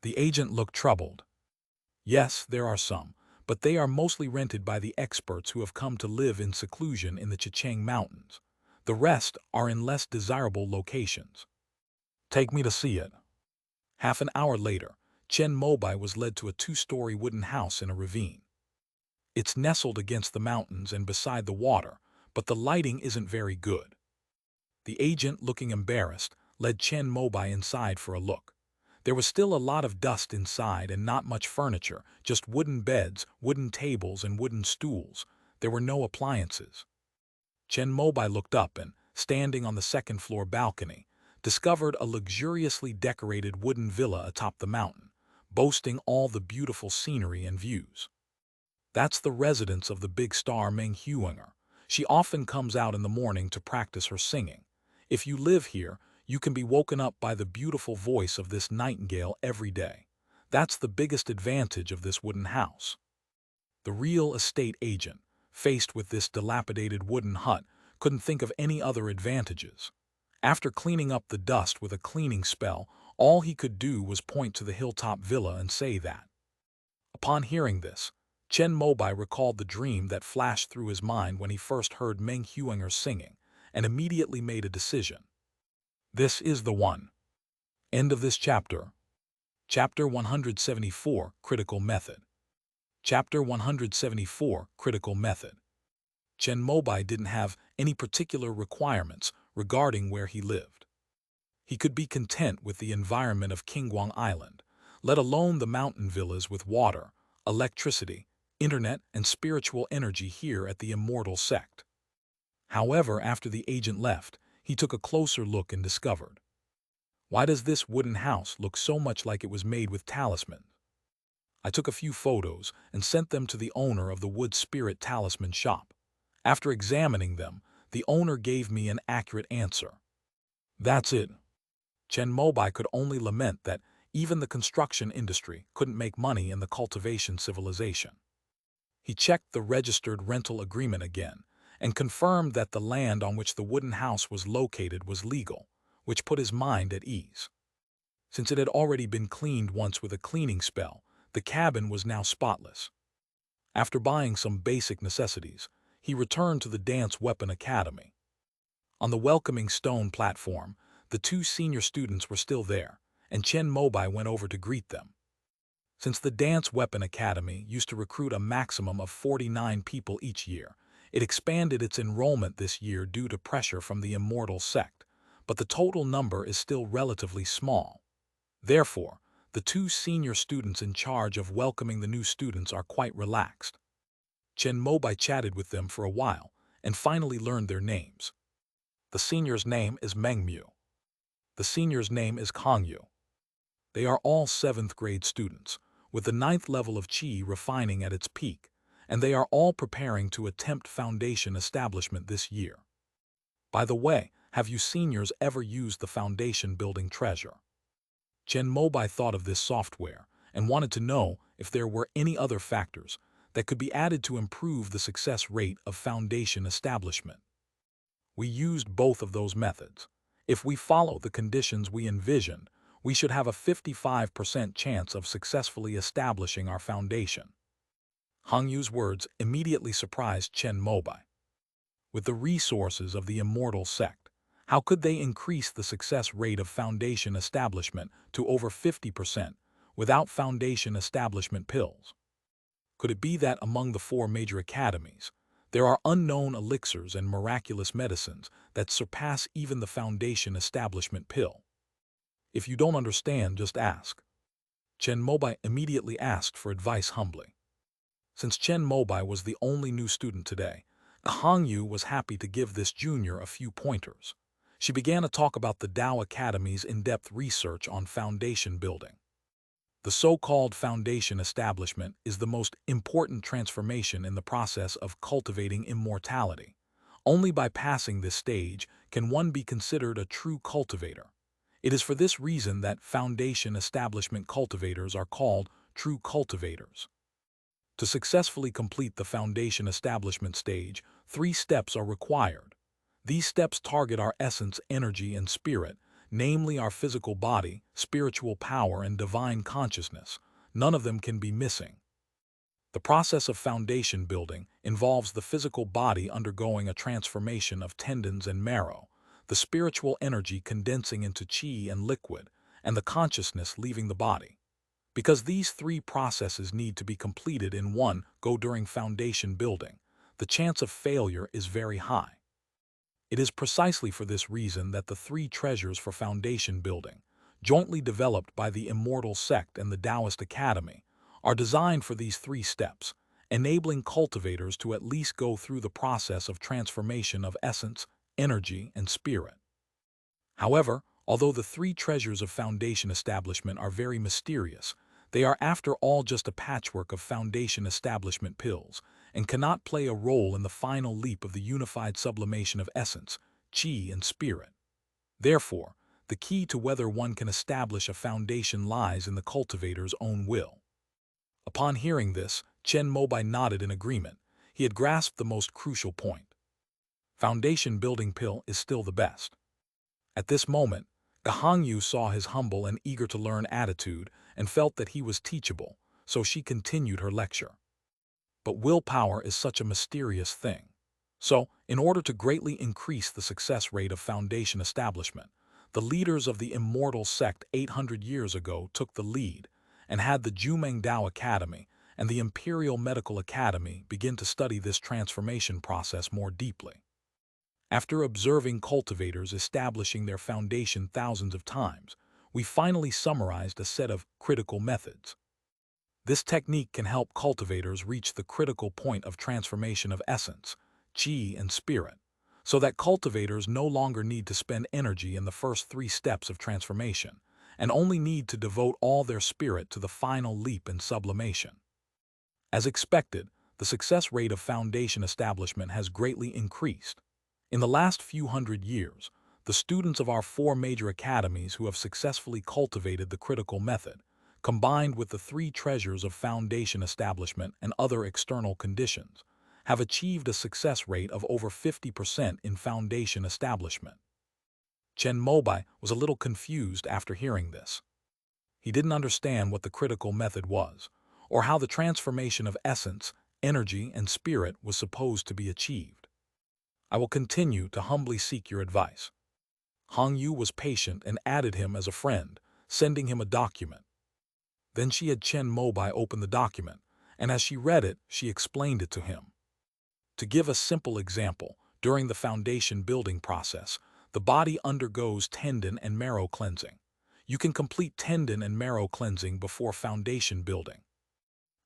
The agent looked troubled. Yes, there are some, but they are mostly rented by the experts who have come to live in seclusion in the Chicheng Mountains. The rest are in less desirable locations. Take me to see it. Half an hour later, Chen Mobai was led to a two-story wooden house in a ravine. It's nestled against the mountains and beside the water, but the lighting isn't very good. The agent, looking embarrassed, led Chen Mobai inside for a look. There was still a lot of dust inside and not much furniture, just wooden beds, wooden tables, and wooden stools. There were no appliances. Chen Mobai looked up and, standing on the second-floor balcony, discovered a luxuriously decorated wooden villa atop the mountain, boasting all the beautiful scenery and views. That's the residence of the big star Meng Huinger. She often comes out in the morning to practice her singing. If you live here, you can be woken up by the beautiful voice of this nightingale every day. That's the biggest advantage of this wooden house. The real estate agent, faced with this dilapidated wooden hut, couldn't think of any other advantages. After cleaning up the dust with a cleaning spell, all he could do was point to the hilltop villa and say that. Upon hearing this, Chen Mobai recalled the dream that flashed through his mind when he first heard Meng Huinger singing, and immediately made a decision. This is the one. End of this chapter. Chapter 174, Critical Method. Chapter 174, Critical Method. Chen Mobai didn't have any particular requirements regarding where he lived. He could be content with the environment of Qingguang Island, let alone the mountain villas with water, electricity, internet, and spiritual energy here at the Immortal sect. However, after the agent left, he took a closer look and discovered. Why does this wooden house look so much like it was made with talismans? I took a few photos and sent them to the owner of the Wood Spirit Talisman shop. After examining them, the owner gave me an accurate answer. That's it. Chen Mobai could only lament that even the construction industry couldn't make money in the cultivation civilization. He checked the registered rental agreement again and confirmed that the land on which the wooden house was located was legal, which put his mind at ease. Since it had already been cleaned once with a cleaning spell, the cabin was now spotless. After buying some basic necessities, he returned to the Dance Weapon Academy. On the welcoming stone platform, the two senior students were still there, and Chen Mobai went over to greet them. Since the Dance Weapon Academy used to recruit a maximum of 49 people each year, it expanded its enrollment this year due to pressure from the Immortal sect, but the total number is still relatively small. Therefore, the two senior students in charge of welcoming the new students are quite relaxed. Chen Mobai chatted with them for a while and finally learned their names. The senior's name is Mengmu. The senior's name is Kangyu. They are all 7th grade students, with the 9th level of Qi refining at its peak, and they are all preparing to attempt foundation establishment this year. By the way, have you seniors ever used the foundation building treasure? Chen Mobai thought of this software and wanted to know if there were any other factors that could be added to improve the success rate of foundation establishment. We used both of those methods. If we follow the conditions we envisioned, we should have a 55% chance of successfully establishing our foundation. Hang Yu's words immediately surprised Chen Mobai. With the resources of the Immortal sect, how could they increase the success rate of foundation establishment to over 50% without foundation establishment pills? Could it be that among the 4 major academies, there are unknown elixirs and miraculous medicines that surpass even the foundation establishment pill? If you don't understand, just ask. Chen Mobai immediately asked for advice humbly. Since Chen Mobai was the only new student today, Hang Yu was happy to give this junior a few pointers. She began to talk about the Tao Academy's in-depth research on foundation building. The so-called foundation establishment is the most important transformation in the process of cultivating immortality. Only by passing this stage can one be considered a true cultivator. It is for this reason that foundation establishment cultivators are called true cultivators. To successfully complete the foundation establishment stage, 3 steps are required. These steps target our essence, energy, and spirit, namely our physical body, spiritual power, and divine consciousness. None of them can be missing. The process of foundation building involves the physical body undergoing a transformation of tendons and marrow, the spiritual energy condensing into chi and liquid, and the consciousness leaving the body. Because these 3 processes need to be completed in one go during foundation building, the chance of failure is very high. It is precisely for this reason that the 3 treasures for foundation building, jointly developed by the Immortal sect and the Taoist Academy, are designed for these 3 steps, enabling cultivators to at least go through the process of transformation of essence, energy, and spirit. However, although the 3 treasures of foundation establishment are very mysterious, they are after all just a patchwork of foundation establishment pills, and cannot play a role in the final leap of the unified sublimation of essence, chi, and spirit. Therefore, the key to whether one can establish a foundation lies in the cultivator's own will. Upon hearing this, Chen Mobai nodded in agreement. He had grasped the most crucial point. Foundation building pill is still the best. At this moment, Gahangyu saw his humble and eager-to-learn attitude and felt that he was teachable, so she continued her lecture. But willpower is such a mysterious thing. So, in order to greatly increase the success rate of foundation establishment, the leaders of the Immortal sect 800 years ago took the lead and had the Jumeng Dao Academy and the Imperial Medical Academy begin to study this transformation process more deeply. After observing cultivators establishing their foundation thousands of times, we finally summarized a set of critical methods. This technique can help cultivators reach the critical point of transformation of essence, chi, and spirit, so that cultivators no longer need to spend energy in the first 3 steps of transformation, and only need to devote all their spirit to the final leap in sublimation. As expected, the success rate of foundation establishment has greatly increased. In the last few hundred years, the students of our 4 major academies who have successfully cultivated the critical method, combined with the 3 treasures of foundation establishment and other external conditions, have achieved a success rate of over 50% in foundation establishment. Chen Mobai was a little confused after hearing this. He didn't understand what the critical method was, or how the transformation of essence, energy, and spirit was supposed to be achieved. I will continue to humbly seek your advice. Hang Yu was patient and added him as a friend, sending him a document. Then she had Chen Mobai open the document, and as she read it, she explained it to him. To give a simple example, during the foundation building process, the body undergoes tendon and marrow cleansing. You can complete tendon and marrow cleansing before foundation building.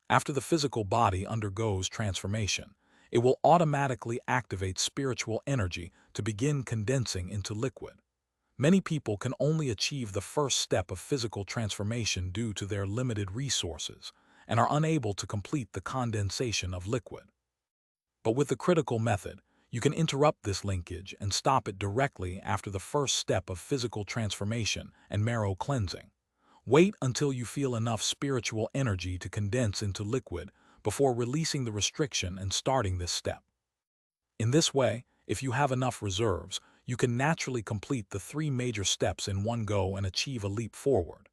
After the physical body undergoes transformation, it will automatically activate spiritual energy to begin condensing into liquid. Many people can only achieve the first step of physical transformation due to their limited resources and are unable to complete the condensation of liquid. But with the critical method, you can interrupt this linkage and stop it directly after the first step of physical transformation and marrow cleansing. Wait until you feel enough spiritual energy to condense into liquid before releasing the restriction and starting this step. In this way, if you have enough reserves, you can naturally complete the 3 major steps in one go and achieve a leap forward.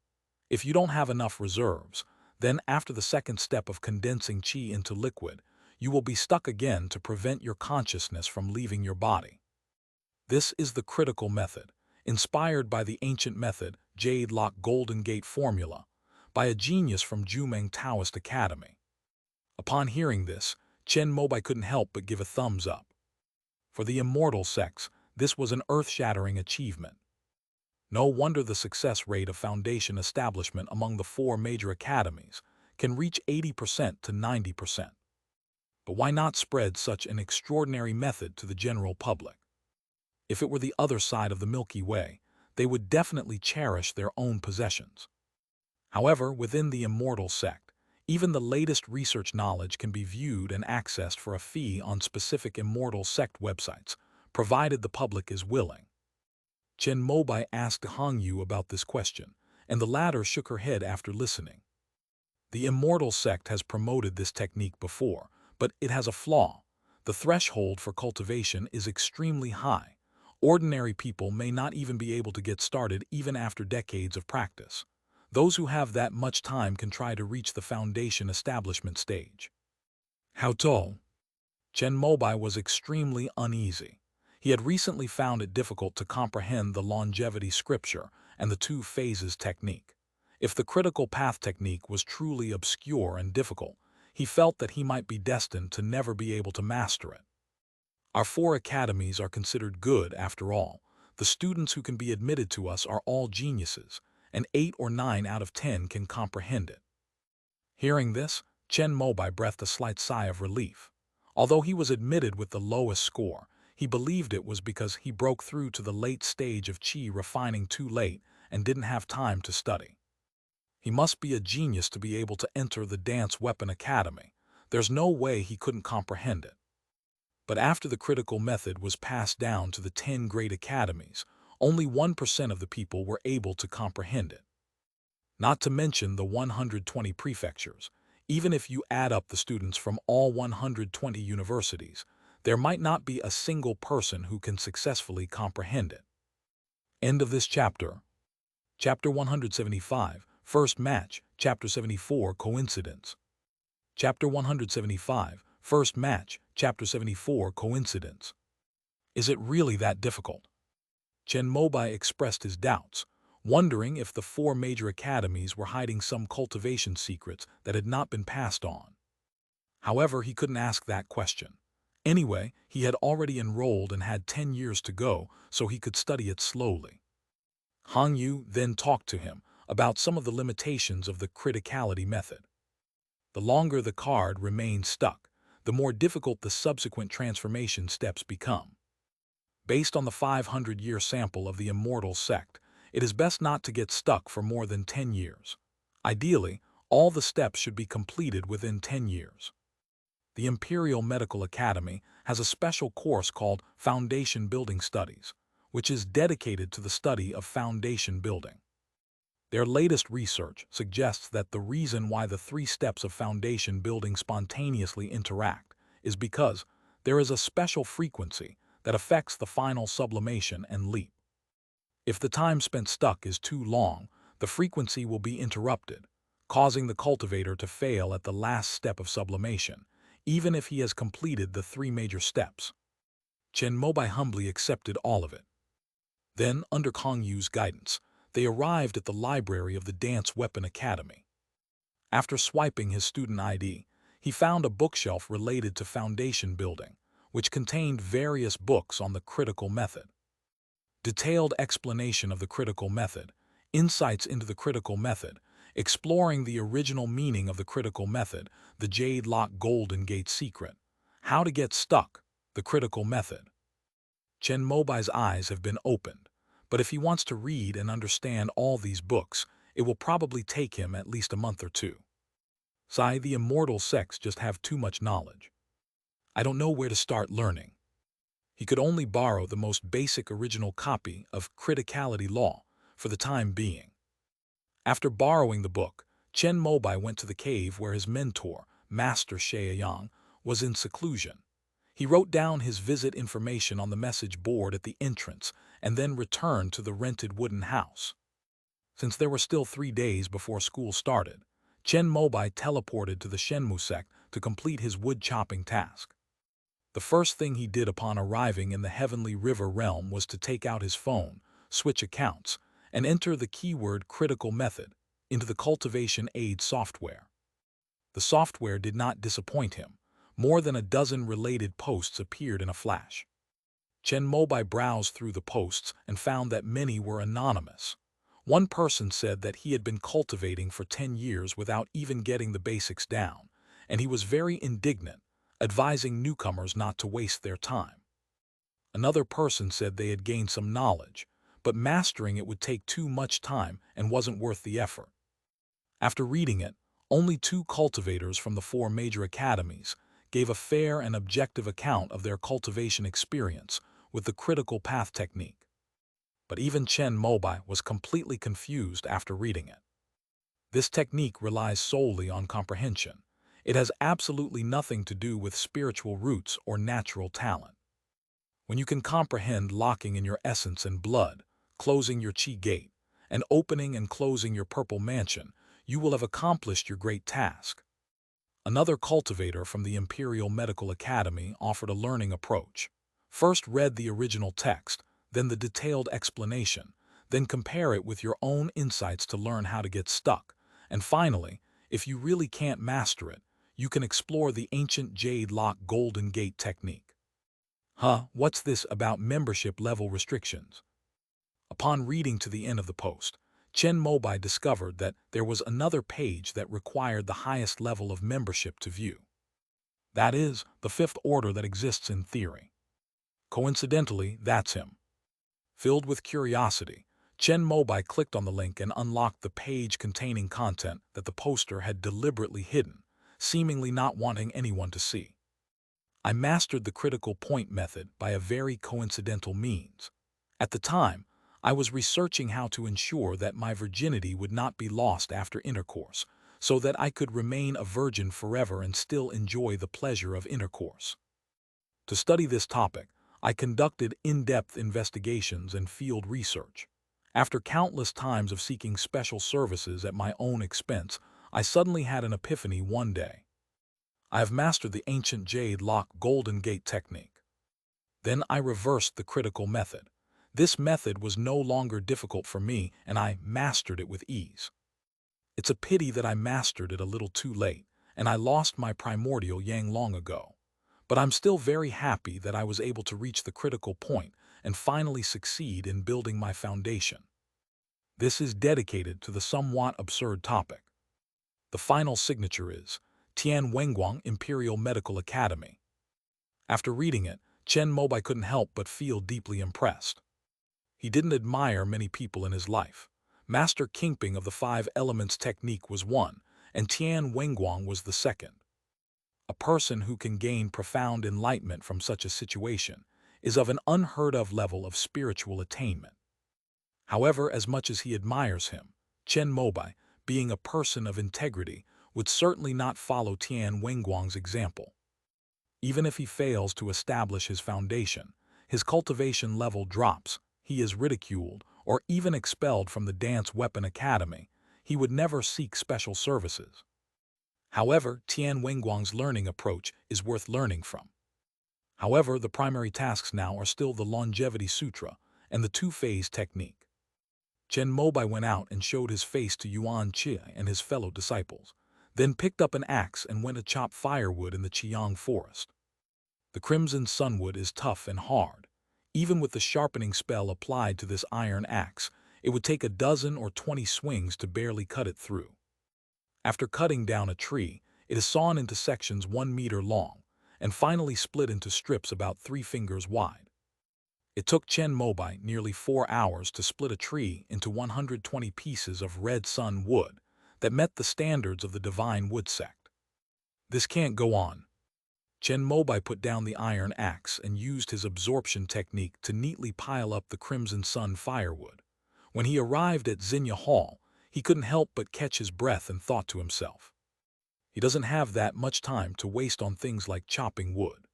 If you don't have enough reserves, then after the second step of condensing chi into liquid, you will be stuck again to prevent your consciousness from leaving your body. This is the critical method, inspired by the ancient method Jade Lock Golden Gate formula, by a genius from Jumeng Taoist Academy. Upon hearing this, Chen Mobai couldn't help but give a thumbs up. For the Immortal sects, this was an earth-shattering achievement. No wonder the success rate of foundation establishment among the 4 major academies can reach 80% to 90%. But why not spread such an extraordinary method to the general public? If it were the other side of the Milky Way, they would definitely cherish their own possessions. However, within the Immortal sect, even the latest research knowledge can be viewed and accessed for a fee on specific Immortal sect websites, provided the public is willing. Chen Mobai asked Hong Yu about this question, and the latter shook her head after listening. The immortal sect has promoted this technique before, but it has a flaw. The threshold for cultivation is extremely high. Ordinary people may not even be able to get started even after decades of practice. Those who have that much time can try to reach the foundation establishment stage. How tall? Chen Mobai was extremely uneasy. He had recently found it difficult to comprehend the longevity scripture and the two phases technique. If the critical path technique was truly obscure and difficult, he felt that he might be destined to never be able to master it. Our 4 academies are considered good after all. The students who can be admitted to us are all geniuses, and 8 or 9 out of 10 can comprehend it. Hearing this, Chen Mobai breathed a slight sigh of relief. Although he was admitted with the lowest score, he believed it was because he broke through to the late stage of qi refining too late and didn't have time to study. He must be a genius to be able to enter the Dance Weapon Academy. There's no way he couldn't comprehend it. But after the critical method was passed down to the 10 great academies, only 1% of the people were able to comprehend it. Not to mention the 120 prefectures. Even if you add up the students from all 120 universities, there might not be a single person who can successfully comprehend it. End of this chapter. Chapter 175, First Match. Chapter 74, Coincidence. Chapter 175, First Match. Chapter 74, Coincidence. Is it really that difficult? Chen Mobai expressed his doubts, wondering if the 4 major academies were hiding some cultivation secrets that had not been passed on. However, he couldn't ask that question. Anyway, he had already enrolled and had 10 years to go, so he could study it slowly. Hong Yu then talked to him about some of the limitations of the criticality method. The longer the card remains stuck, the more difficult the subsequent transformation steps become. Based on the 500-year sample of the immortal sect, it is best not to get stuck for more than 10 years. Ideally, all the steps should be completed within 10 years. The Imperial Medical Academy has a special course called Foundation Building Studies, which is dedicated to the study of foundation building. Their latest research suggests that the reason why the 3 steps of foundation building spontaneously interact is because there is a special frequency that affects the final sublimation and leap. If the time spent stuck is too long, the frequency will be interrupted, causing the cultivator to fail at the last step of sublimation, even if he has completed the 3 major steps. Chen Mobai humbly accepted all of it. Then, under Hong Yu's guidance, they arrived at the library of the Dance Weapon Academy. After swiping his student ID, he found a bookshelf related to foundation building, which contained various books on the critical method. Detailed explanation of the critical method, insights into the critical method, exploring the original meaning of the critical method, the Jade Lock Golden Gate secret, how to get stuck, the critical method. Chen Mobai's eyes have been opened, but if he wants to read and understand all these books, it will probably take him at least a month or 2. The immortal sects just have too much knowledge. I don't know where to start learning. He could only borrow the most basic original copy of Criticality Law for the time being. After borrowing the book, Chen Mobai went to the cave where his mentor, Master Shaoyang, was in seclusion. He wrote down his visit information on the message board at the entrance and then returned to the rented wooden house. Since there were still 3 days before school started, Chen Mobai teleported to the Shenmu sect to complete his wood-chopping task. The first thing he did upon arriving in the Heavenly River realm was to take out his phone, switch accounts, and enter the keyword critical method into the cultivation aid software. The software did not disappoint him. More than a dozen related posts appeared in a flash. Chen Mobai browsed through the posts and found that many were anonymous. One person said that he had been cultivating for 10 years without even getting the basics down, and he was very indignant, advising newcomers not to waste their time. Another person said they had gained some knowledge, but mastering it would take too much time and wasn't worth the effort. After reading it, only 2 cultivators from the 4 major academies gave a fair and objective account of their cultivation experience with the critical path technique. But even Chen Mobai was completely confused after reading it. This technique relies solely on comprehension. It has absolutely nothing to do with spiritual roots or natural talent. When you can comprehend locking in your essence and blood, closing your chi gate, and opening and closing your purple mansion, you will have accomplished your great task. Another cultivator from the Imperial Medical Academy offered a learning approach. First read the original text, then the detailed explanation, then compare it with your own insights to learn how to get stuck, and finally, if you really can't master it, you can explore the ancient jade lock golden gate technique. What's this about membership level restrictions? Upon reading to the end of the post, Chen Mobai discovered that there was another page that required the highest level of membership to view. That is, the fifth order that exists in theory. Coincidentally, that's him. Filled with curiosity, Chen Mobai clicked on the link and unlocked the page containing content that the poster had deliberately hidden, seemingly not wanting anyone to see. I mastered the critical point method by a very coincidental means. At the time, I was researching how to ensure that my virginity would not be lost after intercourse, so that I could remain a virgin forever and still enjoy the pleasure of intercourse. To study this topic, I conducted in-depth investigations and field research. After countless times of seeking special services at my own expense, I suddenly had an epiphany one day. I have mastered the ancient jade lock golden gate technique. Then I reversed the critical method. This method was no longer difficult for me, and I mastered it with ease. It's a pity that I mastered it a little too late, and I lost my primordial yang long ago. But I'm still very happy that I was able to reach the critical point and finally succeed in building my foundation. This is dedicated to the somewhat absurd topic. The final signature is Tian Wenguang Imperial Medical Academy. After reading it, Chen Mobai couldn't help but feel deeply impressed. He didn't admire many people in his life. Master Kingping of the Five Elements technique was one, and Tian Wenguang was the second. A person who can gain profound enlightenment from such a situation is of an unheard-of level of spiritual attainment. However, as much as he admires him, Chen Mobai, being a person of integrity, would certainly not follow Tian Wenguang's example. Even if he fails to establish his foundation, his cultivation level drops, he is ridiculed, or even expelled from the Dance Weapon Academy, he would never seek special services. However, Tian Wenguang's learning approach is worth learning from. However, the primary tasks now are still the Longevity Sutra and the two-phase technique. Chen Mobai went out and showed his face to Yuan Qi and his fellow disciples, then picked up an axe and went to chop firewood in the Qiang forest. The crimson sunwood is tough and hard. Even with the sharpening spell applied to this iron axe, it would take a dozen or 20 swings to barely cut it through. After cutting down a tree, it is sawn into sections 1 meter long, and finally split into strips about 3 fingers wide. It took Chen Mobai nearly 4 hours to split a tree into 120 pieces of red sun wood that met the standards of the divine wood sect. This can't go on. Chen Mobai put down the iron axe and used his absorption technique to neatly pile up the crimson sun firewood. When he arrived at Xinye Hall, he couldn't help but catch his breath and thought to himself, he doesn't have that much time to waste on things like chopping wood.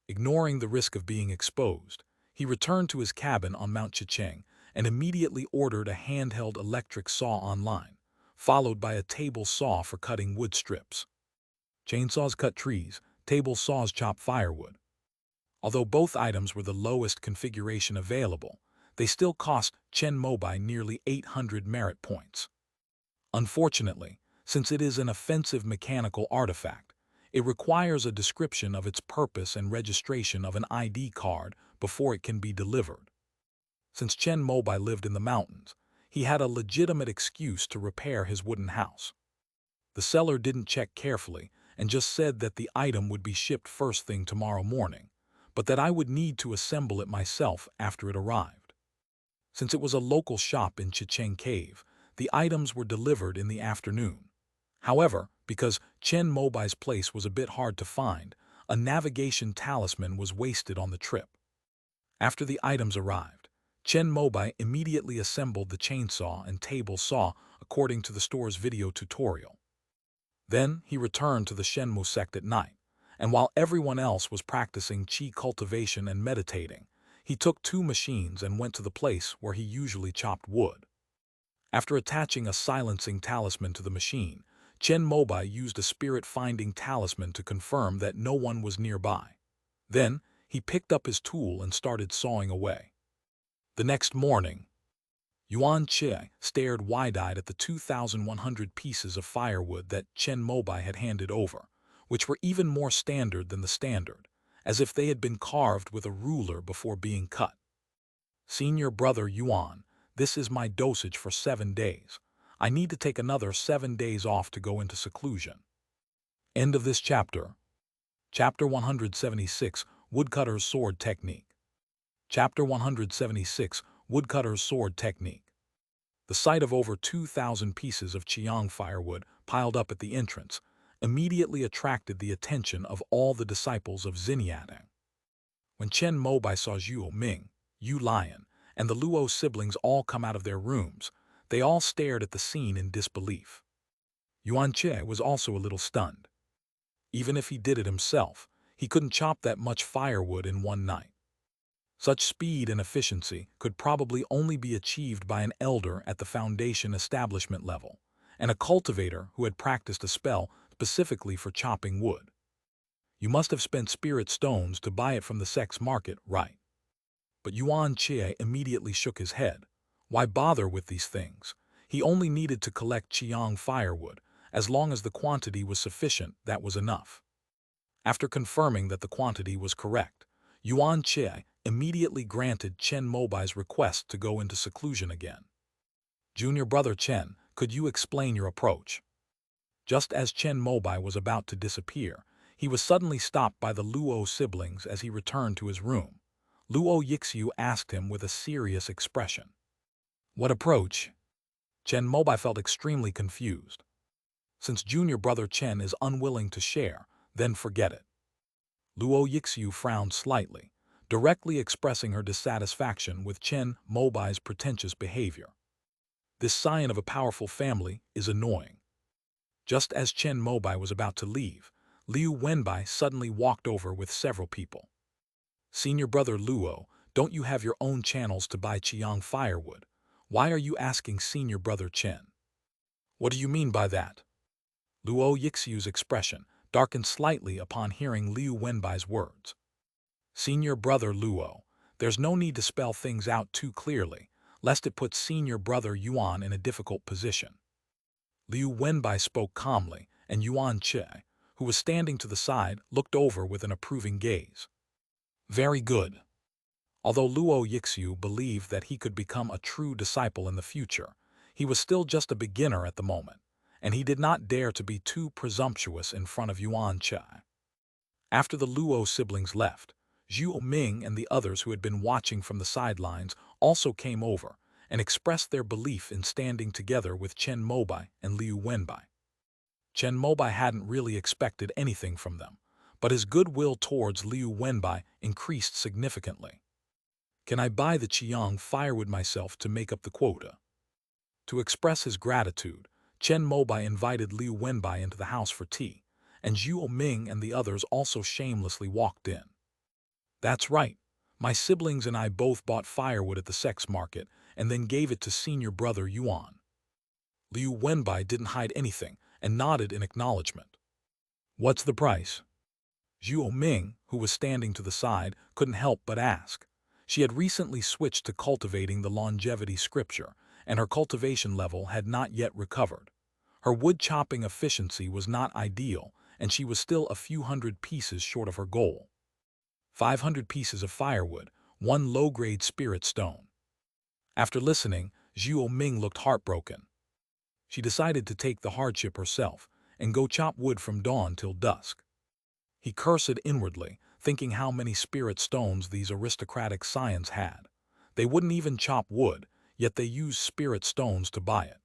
Ignoring the risk of being exposed, he returned to his cabin on Mount Chicheng and immediately ordered a handheld electric saw online, followed by a table saw for cutting wood strips. Chainsaws cut trees, table saws chop firewood. Although both items were the lowest configuration available, they still cost Chen Mobai nearly 800 merit points. Unfortunately, since it is an offensive mechanical artifact, it requires a description of its purpose and registration of an ID card before it can be delivered. Since Chen Mobai lived in the mountains, he had a legitimate excuse to repair his wooden house. The seller didn't check carefully and just said that the item would be shipped first thing tomorrow morning, but that I would need to assemble it myself after it arrived. Since it was a local shop in Chicheng Cave, the items were delivered in the afternoon. However, because Chen Mobai's place was a bit hard to find, a navigation talisman was wasted on the trip. After the items arrived, Chen Mobai immediately assembled the chainsaw and table saw according to the store's video tutorial. Then he returned to the Shenmue sect at night, and while everyone else was practicing chi cultivation and meditating, he took two machines and went to the place where he usually chopped wood. After attaching a silencing talisman to the machine, Chen Mobai used a spirit-finding talisman to confirm that no one was nearby. Then, he picked up his tool and started sawing away. The next morning, Yuan Che stared wide-eyed at the 2,100 pieces of firewood that Chen Mobai had handed over, which were even more standard than the standard, as if they had been carved with a ruler before being cut. Senior brother Yuan, this is my dosage for 7 days. I need to take another 7 days off to go into seclusion. End of this chapter. Chapter 176, Woodcutter's Sword Technique. Chapter 176, Woodcutter's Sword Technique. The sight of over 2,000 pieces of Qiang firewood piled up at the entrance immediately attracted the attention of all the disciples of Xinyiatang. When Chen Mobai saw Zhuo Ming, Yu Lion, and the Luo siblings all come out of their rooms, they all stared at the scene in disbelief. Yuan Che was also a little stunned. Even if he did it himself, he couldn't chop that much firewood in one night. Such speed and efficiency could probably only be achieved by an elder at the foundation establishment level, and a cultivator who had practiced a spell specifically for chopping wood. You must have spent spirit stones to buy it from the sect's market, right? But Yuan Che immediately shook his head. Why bother with these things? He only needed to collect Qiang firewood. As long as the quantity was sufficient, that was enough. After confirming that the quantity was correct, Yuan Che immediately granted Chen Mobai's request to go into seclusion again. Junior brother Chen, could you explain your approach? Just as Chen Mobai was about to disappear, he was suddenly stopped by the Luo siblings as he returned to his room. Luo Yixiu asked him with a serious expression. What approach? Chen Mobai felt extremely confused. Since junior brother Chen is unwilling to share, then forget it. Luo Yixiu frowned slightly, directly expressing her dissatisfaction with Chen Mobai's pretentious behavior. This scion of a powerful family is annoying. Just as Chen Mobai was about to leave, Liu Wenbai suddenly walked over with several people. Senior brother Luo, don't you have your own channels to buy Qiang firewood? Why are you asking senior brother Chen? What do you mean by that? Luo Yixiu's expression darkened slightly upon hearing Liu Wenbai's words. Senior brother Luo, there's no need to spell things out too clearly, lest it puts senior brother Yuan in a difficult position. Liu Wenbai spoke calmly, and Yuan Che, who was standing to the side, looked over with an approving gaze. Very good. Although Luo Yixiu believed that he could become a true disciple in the future, he was still just a beginner at the moment, and he did not dare to be too presumptuous in front of Yuan Che. After the Luo siblings left, Zhuo Ming and the others who had been watching from the sidelines also came over and expressed their belief in standing together with Chen Mobai and Liu Wenbai. Chen Mobai hadn't really expected anything from them, but his goodwill towards Liu Wenbai increased significantly. Can I buy the Qiang firewood myself to make up the quota? To express his gratitude, Chen Mobai invited Liu Wenbai into the house for tea, and Zhuo Ming and the others also shamelessly walked in. That's right, my siblings and I both bought firewood at the sect's market and then gave it to senior brother Yuan. Liu Wenbai didn't hide anything and nodded in acknowledgement. What's the price? Zhuo Ming, who was standing to the side, couldn't help but ask. She had recently switched to cultivating the longevity scripture, and her cultivation level had not yet recovered. Her wood-chopping efficiency was not ideal, and she was still a few hundred pieces short of her goal. 500 pieces of firewood, 1 low-grade spirit stone. After listening, Zhuo Ming looked heartbroken. She decided to take the hardship herself and go chop wood from dawn till dusk. He cursed inwardly, thinking how many spirit stones these aristocratic scions had. They wouldn't even chop wood, yet they used spirit stones to buy it.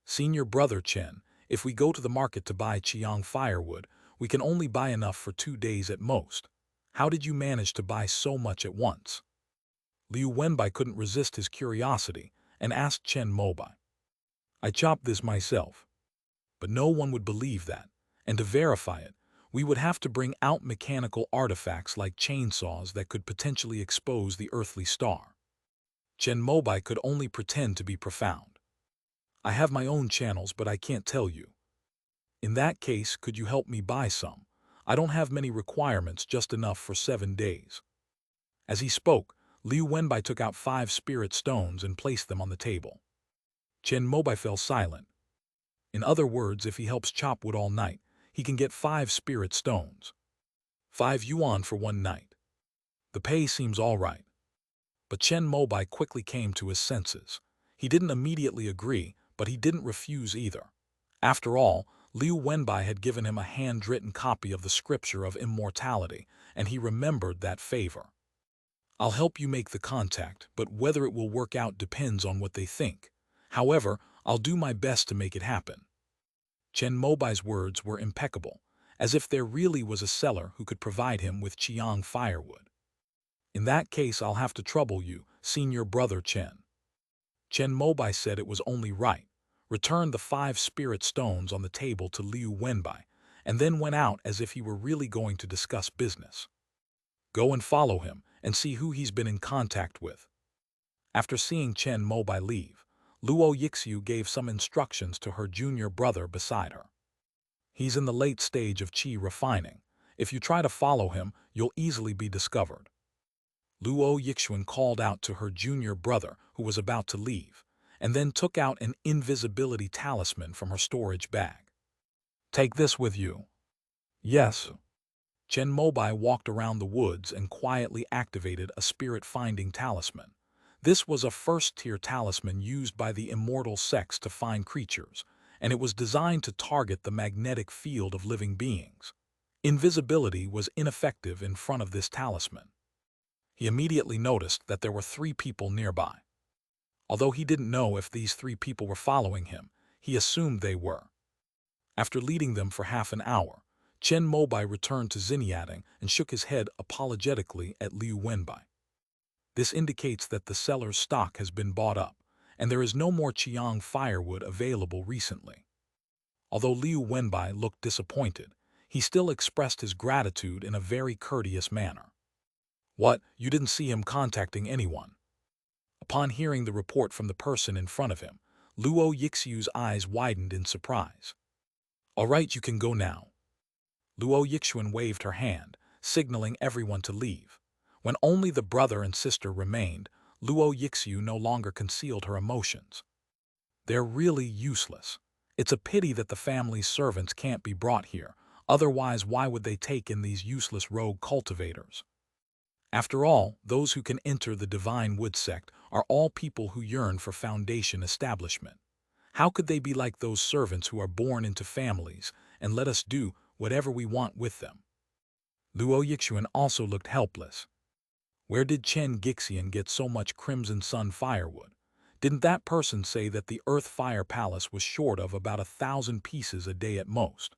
Senior brother Chen, if we go to the market to buy Qiang firewood, we can only buy enough for 2 days at most. How did you manage to buy so much at once? Liu Wenbai couldn't resist his curiosity and asked Chen Mobai. I chopped this myself. But no one would believe that, and to verify it, we would have to bring out mechanical artifacts like chainsaws that could potentially expose the earthly star. Chen Mobai could only pretend to be profound. I have my own channels, but I can't tell you. In that case, could you help me buy some? I don't have many requirements, just enough for 7 days. As he spoke, Liu Wenbai took out 5 spirit stones and placed them on the table. Chen Mobai fell silent. In other words, if he helps chop wood all night, he can get 5 spirit stones. 5 yuan for 1 night. The pay seems all right. But Chen Mobai quickly came to his senses. He didn't immediately agree, but he didn't refuse either. After all, Liu Wenbai had given him a handwritten copy of the scripture of immortality, and he remembered that favor. I'll help you make the contact, but whether it will work out depends on what they think. However, I'll do my best to make it happen. Chen Mobai's words were impeccable, as if there really was a seller who could provide him with Qiang firewood. In that case, I'll have to trouble you, senior brother Chen. Chen Mobai said it was only right, returned the 5 spirit stones on the table to Liu Wenbai, and then went out as if he were really going to discuss business. Go and follow him and see who he's been in contact with. After seeing Chen Mobai leave, Luo Yixiu gave some instructions to her junior brother beside her. He's in the late stage of qi refining. If you try to follow him, you'll easily be discovered. Luo Yixiu called out to her junior brother, who was about to leave, and then took out an invisibility talisman from her storage bag. Take this with you. Yes. Chen Mobai walked around the woods and quietly activated a spirit-finding talisman. This was a first-tier talisman used by the immortal sects to find creatures, and it was designed to target the magnetic field of living beings. Invisibility was ineffective in front of this talisman. He immediately noticed that there were 3 people nearby. Although he didn't know if these 3 people were following him, he assumed they were. After leading them for half an hour, Chen Mobai returned to Xinyiating and shook his head apologetically at Liu Wenbai. This indicates that the seller's stock has been bought up, and there is no more Qiang firewood available recently. Although Liu Wenbai looked disappointed, he still expressed his gratitude in a very courteous manner. What, you didn't see him contacting anyone? Upon hearing the report from the person in front of him, Luo Yixiu's eyes widened in surprise. All right, you can go now. Luo Yixiu waved her hand, signaling everyone to leave. When only the brother and sister remained, Luo Yixiu no longer concealed her emotions. They're really useless. It's a pity that the family's servants can't be brought here, otherwise why would they take in these useless rogue cultivators? After all, those who can enter the divine wood sect are all people who yearn for foundation establishment. How could they be like those servants who are born into families and let us do whatever we want with them? Luo Yixiu also looked helpless. Where did Chen Gixian get so much Crimson Sun firewood? Didn't that person say that the Earth Fire Palace was short of about 1,000 pieces a day at most?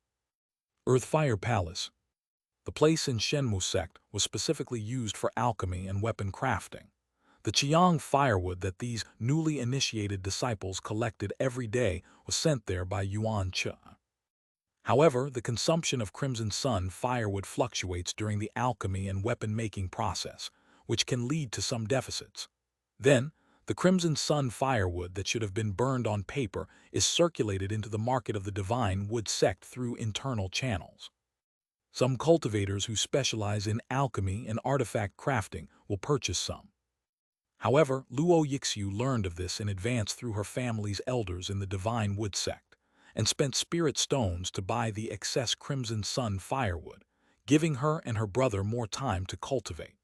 Earth Fire Palace. The place in Shenmu sect was specifically used for alchemy and weapon crafting. The Qiang firewood that these newly initiated disciples collected every day was sent there by Yuan Che. However, the consumption of Crimson Sun firewood fluctuates during the alchemy and weapon-making process, which can lead to some deficits. Then, the Crimson Sun firewood that should have been burned on paper is circulated into the market of the divine wood sect through internal channels. Some cultivators who specialize in alchemy and artifact crafting will purchase some. However, Luo Yixiu learned of this in advance through her family's elders in the divine wood sect, and spent spirit stones to buy the excess Crimson Sun firewood, giving her and her brother more time to cultivate.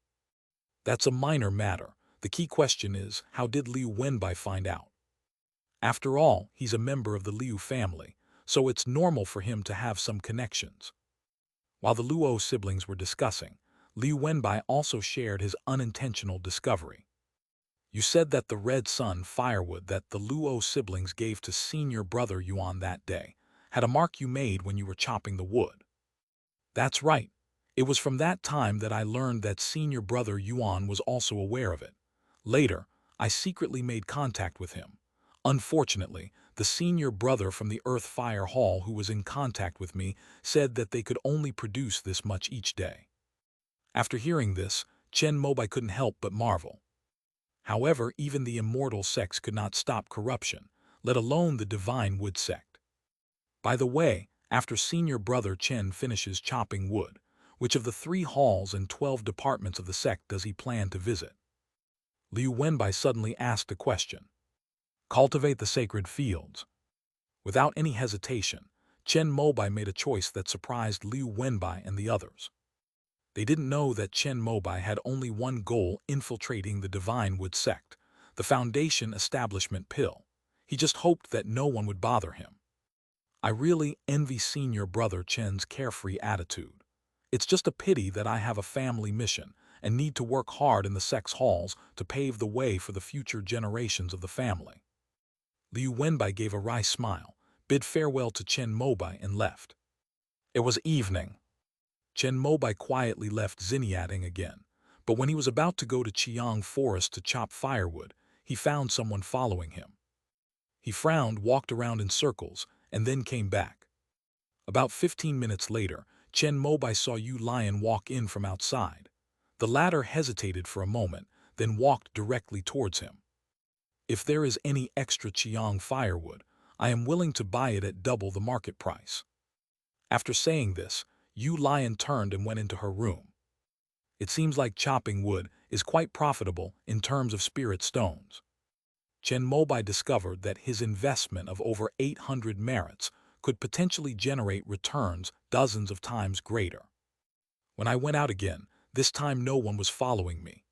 That's a minor matter. The key question is, how did Liu Wenbai find out? After all, he's a member of the Liu family, so it's normal for him to have some connections. While the Luo siblings were discussing, Liu Wenbai also shared his unintentional discovery. You said that the red sun firewood that the Luo siblings gave to senior brother Yuan that day had a mark you made when you were chopping the wood. That's right. It was from that time that I learned that senior brother Yuan was also aware of it. Later, I secretly made contact with him. Unfortunately, the senior brother from the Earth Fire Hall who was in contact with me said that they could only produce this much each day. After hearing this, Chen Mobai couldn't help but marvel. However, even the immortal sects could not stop corruption, let alone the divine wood sect. By the way, after senior brother Chen finishes chopping wood, which of the 3 halls and 12 departments of the sect does he plan to visit? Liu Wenbai suddenly asked a question. Cultivate the sacred fields. Without any hesitation, Chen Mobai made a choice that surprised Liu Wenbai and the others. They didn't know that Chen Mobai had only one goal: infiltrating the Divine Wood sect, the Foundation establishment pill. He just hoped that no one would bother him. I really envy senior brother Chen's carefree attitude. It's just a pity that I have a family mission and need to work hard in the sect's halls to pave the way for the future generations of the family. Liu Wenbai gave a wry smile, bid farewell to Chen Mobai and left. It was evening. Chen Mobai quietly left Xinjiang again, but when he was about to go to Qiang Forest to chop firewood, he found someone following him. He frowned, walked around in circles, and then came back. About 15 minutes later, Chen Mobai saw Yu Lion walk in from outside. The latter hesitated for a moment, then walked directly towards him. If there is any extra Qiang firewood, I am willing to buy it at double the market price. After saying this, Yu Lion turned and went into her room. It seems like chopping wood is quite profitable in terms of spirit stones. Chen Mobai discovered that his investment of over 800 merits could potentially generate returns dozens of times greater. When I went out again, this time no one was following me.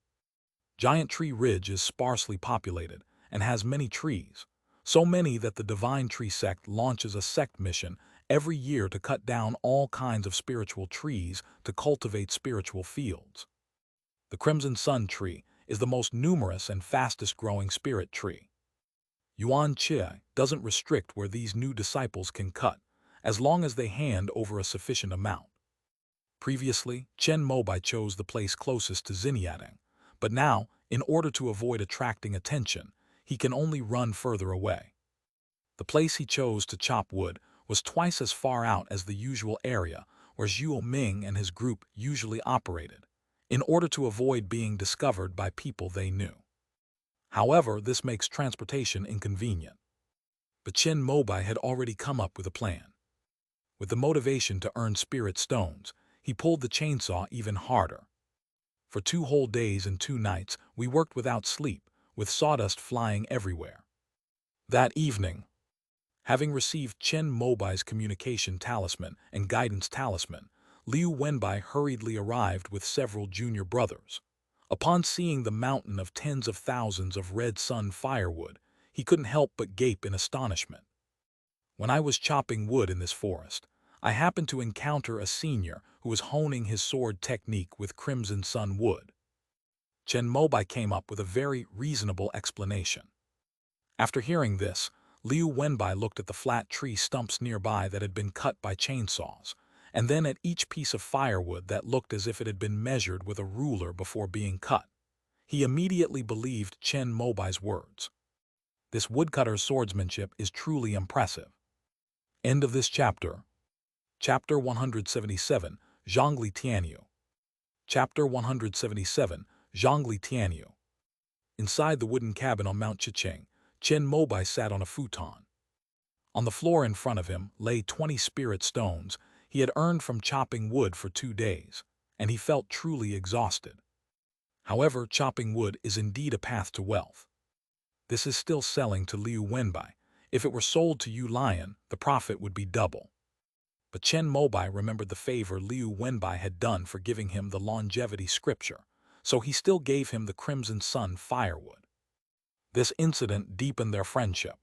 Giant Tree Ridge is sparsely populated and has many trees, so many that the Divine Tree Sect launches a sect mission every year to cut down all kinds of spiritual trees to cultivate spiritual fields. The Crimson Sun tree is the most numerous and fastest-growing spirit tree. Yuan Qi doesn't restrict where these new disciples can cut, as long as they hand over a sufficient amount. Previously, Chen Mobai chose the place closest to Xinjiang, but now, in order to avoid attracting attention, he can only run further away. The place he chose to chop wood was twice as far out as the usual area where Zhuo Ming and his group usually operated, in order to avoid being discovered by people they knew. However, this makes transportation inconvenient. But Chen Mobai had already come up with a plan. With the motivation to earn spirit stones, he pulled the chainsaw even harder. For 2 whole days and 2 nights, we worked without sleep, with sawdust flying everywhere. That evening, having received Chen Mobai's communication talisman and guidance talisman, Liu Wenbai hurriedly arrived with several junior brothers. Upon seeing the mountain of tens of thousands of red sun firewood, he couldn't help but gape in astonishment. When I was chopping wood in this forest, I happened to encounter a senior who was honing his sword technique with crimson sun wood. Chen Mobai came up with a very reasonable explanation. After hearing this, Liu Wenbai looked at the flat tree stumps nearby that had been cut by chainsaws, and then at each piece of firewood that looked as if it had been measured with a ruler before being cut. He immediately believed Chen Mobai's words. This woodcutter's swordsmanship is truly impressive. End of this chapter. Chapter 177, Zhongli Tianyu. Chapter 177, Zhongli Tianyu. Inside the wooden cabin on Mount Chicheng, Chen Mobai sat on a futon. On the floor in front of him lay 20 spirit stones he had earned from chopping wood for 2 days, and he felt truly exhausted. However, chopping wood is indeed a path to wealth. This is still selling to Liu Wenbai. If it were sold to Yu Lion, the profit would be double. But Chen Mobai remembered the favor Liu Wenbai had done for giving him the longevity scripture, so he still gave him the Crimson Sun firewood. This incident deepened their friendship.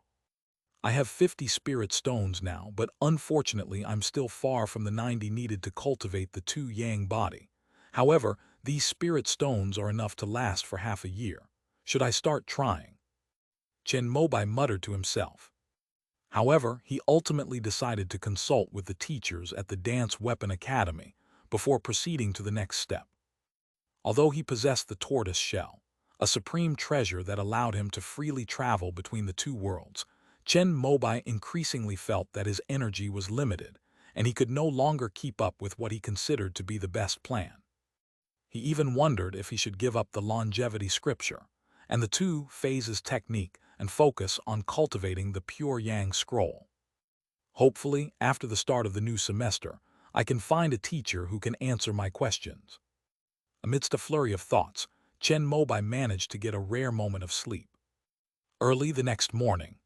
I have 50 spirit stones now, but unfortunately I'm still far from the 90 needed to cultivate the 2 yang body. However, these spirit stones are enough to last for half a year. Should I start trying? Chen Mobai muttered to himself. However, he ultimately decided to consult with the teachers at the Dance Weapon Academy before proceeding to the next step. Although he possessed the tortoise shell, a supreme treasure that allowed him to freely travel between the two worlds. Chen Mobai increasingly felt that his energy was limited, and he could no longer keep up with what he considered to be the best plan. He even wondered if he should give up the longevity scripture and the two phases technique and focus on cultivating the pure yang scroll. Hopefully, after the start of the new semester, I can find a teacher who can answer my questions. Amidst a flurry of thoughts, Chen Mobai managed to get a rare moment of sleep. Early the next morning,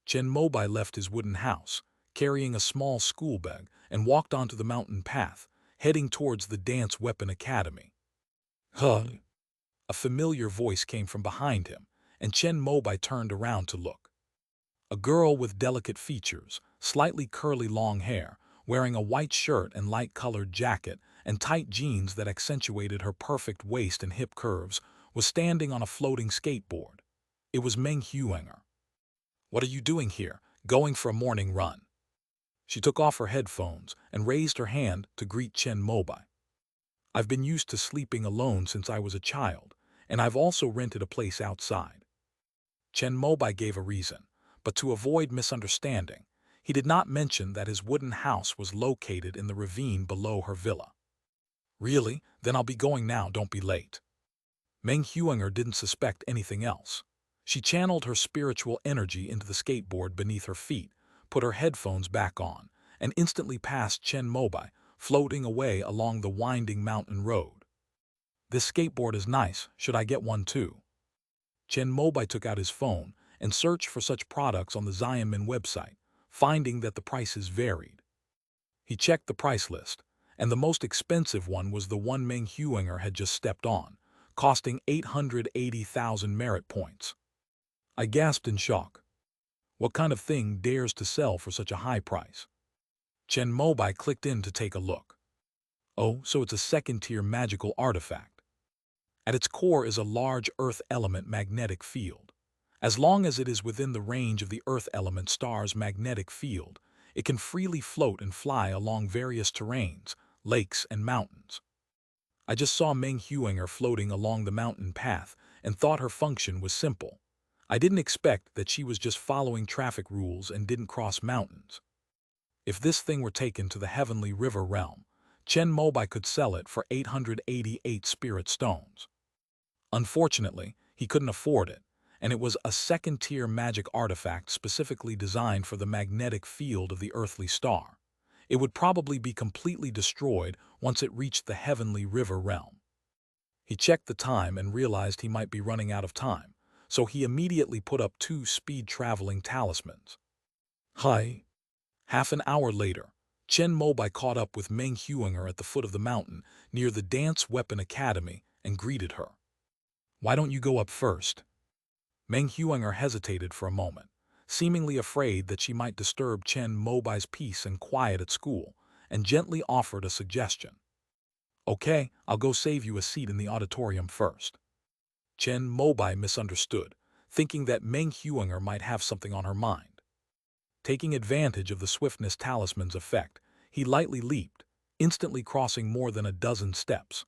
Chen Mobai left his wooden house, carrying a small school bag, and walked onto the mountain path, heading towards the Dance Weapon Academy. Hurled! A familiar voice came from behind him, and Chen Mobai turned around to look. A girl with delicate features, slightly curly long hair, wearing a white shirt and light-colored jacket and tight jeans that accentuated her perfect waist and hip curves, was standing on a floating skateboard. It was Meng Huanger. "What are you doing here, going for a morning run?" She took off her headphones and raised her hand to greet Chen Mobai. "I've been used to sleeping alone since I was a child, and I've also rented a place outside." Chen Mobai gave a reason, but to avoid misunderstanding, he did not mention that his wooden house was located in the ravine below her villa. "Really? Then I'll be going now, don't be late." Meng Huanger didn't suspect anything else. She channeled her spiritual energy into the skateboard beneath her feet, put her headphones back on, and instantly passed Chen Mobai, floating away along the winding mountain road. "This skateboard is nice, should I get one too?" Chen Mobai took out his phone and searched for such products on the Xiamen website, finding that the prices varied. He checked the price list, and the most expensive one was the one Meng Huanger had just stepped on, costing 880,000 merit points. I gasped in shock. What kind of thing dares to sell for such a high price? Chen Mobai clicked in to take a look. Oh, so it's a second-tier magical artifact. At its core is a large Earth element magnetic field. As long as it is within the range of the Earth element star's magnetic field, it can freely float and fly along various terrains, lakes, and mountains. I just saw Meng Huanger floating along the mountain path and thought her function was simple. I didn't expect that she was just following traffic rules and didn't cross mountains. If this thing were taken to the heavenly river realm, Chen Mobai could sell it for 888 spirit stones. Unfortunately, he couldn't afford it, and it was a second-tier magic artifact specifically designed for the magnetic field of the earthly star. It would probably be completely destroyed once it reached the heavenly river realm. He checked the time and realized he might be running out of time, so he immediately put up 2 speed-traveling talismans. Hi. Half an hour later, Chen Mobai caught up with Meng Huanger at the foot of the mountain near the Dance Weapon Academy and greeted her. "Why don't you go up first?" Meng Huanger hesitated for a moment, seemingly afraid that she might disturb Chen Mobai's peace and quiet at school, and gently offered a suggestion. "Okay, I'll go save you a seat in the auditorium first." Chen Mobai misunderstood, thinking that Meng Huanger might have something on her mind. Taking advantage of the swiftness talisman's effect, he lightly leaped, instantly crossing more than a dozen steps.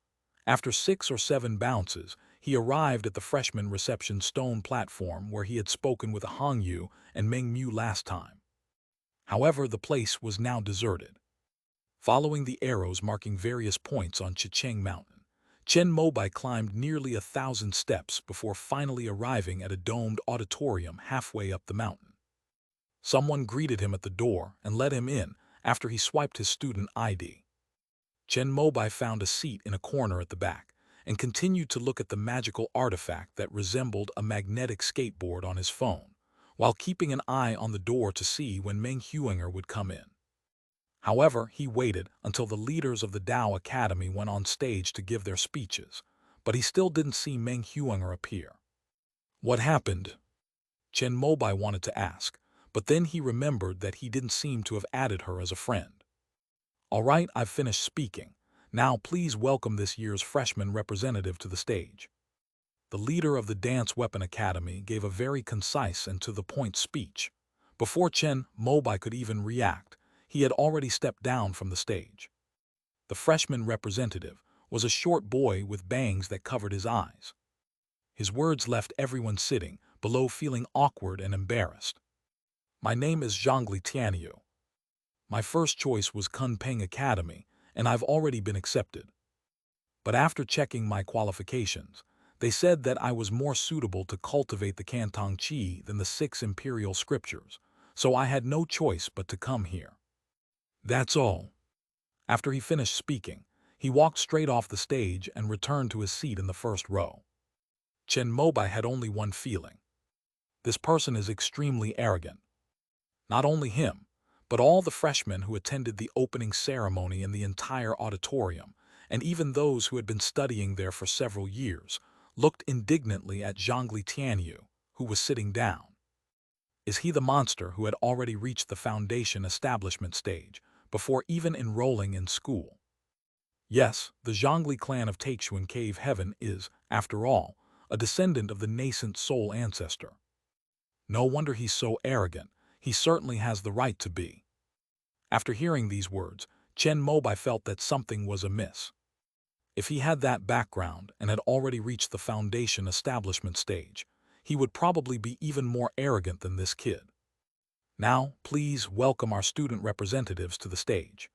After 6 or 7 bounces, he arrived at the freshman reception stone platform where he had spoken with Hong Yu and Meng Mu last time. However, the place was now deserted. Following the arrows marking various points on Chicheng Mountain, Chen Mobai climbed nearly 1,000 steps before finally arriving at a domed auditorium halfway up the mountain. Someone greeted him at the door and let him in after he swiped his student ID. Chen Mobai found a seat in a corner at the back and continued to look at the magical artifact that resembled a magnetic skateboard on his phone, while keeping an eye on the door to see when Meng Huanger would come in. However, he waited until the leaders of the Dao Academy went on stage to give their speeches, but he still didn't see Meng Huanger appear. What happened? Chen Mobai wanted to ask, but then he remembered that he didn't seem to have added her as a friend. "All right, I've finished speaking. Now please welcome this year's freshman representative to the stage." The leader of the Dance Weapon Academy gave a very concise and to-the-point speech. Before Chen Mobai could even react, he had already stepped down from the stage. The freshman representative was a short boy with bangs that covered his eyes. His words left everyone sitting below feeling awkward and embarrassed. My name is Zhongli Tianyu. My first choice was Kunpeng Academy, and I've already been accepted. But after checking my qualifications, they said that I was more suitable to cultivate the Cantong Qi than the 6 imperial scriptures, so I had no choice but to come here. That's all. After he finished speaking, he walked straight off the stage and returned to his seat in the first row. Chen Mobai had only one feeling. This person is extremely arrogant. Not only him, but all the freshmen who attended the opening ceremony in the entire auditorium, and even those who had been studying there for several years, looked indignantly at Zhongli Tianyu, who was sitting down. Is he the monster who had already reached the foundation establishment stage before even enrolling in school? Yes, the Zhongli clan of Taixuan Cave Heaven is, after all, a descendant of the nascent soul ancestor. No wonder he's so arrogant. He certainly has the right to be. After hearing these words, Chen Mobai felt that something was amiss. If he had that background and had already reached the foundation establishment stage, he would probably be even more arrogant than this kid. Now, please welcome our student representatives to the stage.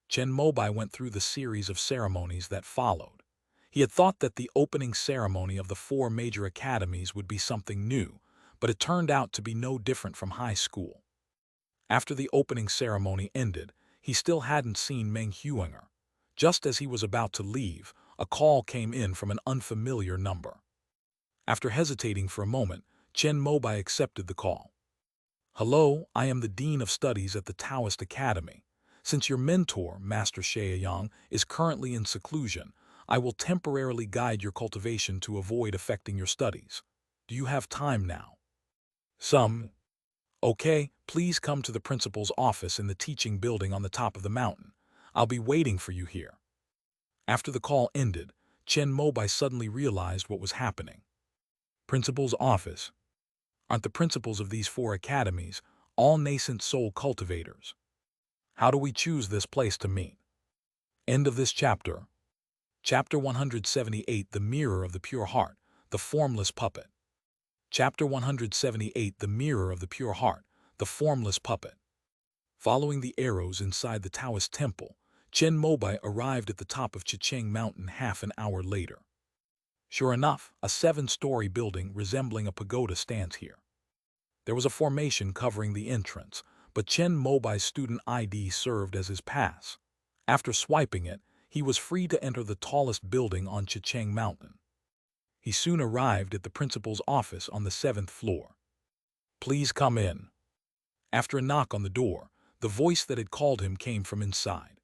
Chen Mobai went through the series of ceremonies that followed. He had thought that the opening ceremony of the 4 major academies would be something new, but it turned out to be no different from high school. After the opening ceremony ended, he still hadn't seen Meng Huinger. Just as he was about to leave, a call came in from an unfamiliar number. After hesitating for a moment, Chen Mobai accepted the call. Hello, I am the Dean of Studies at the Taoist Academy. Since your mentor, Master Shaoyang, is currently in seclusion, I will temporarily guide your cultivation to avoid affecting your studies. Do you have time now? Some. Okay, please come to the principal's office in the teaching building on the top of the mountain. I'll be waiting for you here. After the call ended, Chen Mobai suddenly realized what was happening. Principal's office. Aren't the principals of these 4 academies all nascent soul cultivators? How do we choose this place to meet? End of this chapter. Chapter 178, The Mirror of the Pure Heart, the Formless Puppet. Chapter 178, The Mirror of the Pure Heart, the Formless Puppet. Following the arrows inside the Taoist temple, Chen Mobai arrived at the top of Chicheng Mountain half an hour later. Sure enough, a 7-story building resembling a pagoda stands here. There was a formation covering the entrance, but Chen Mobai's student ID served as his pass. After swiping it, he was free to enter the tallest building on Chicheng Mountain. He soon arrived at the principal's office on the 7th floor. Please come in. After a knock on the door, the voice that had called him came from inside.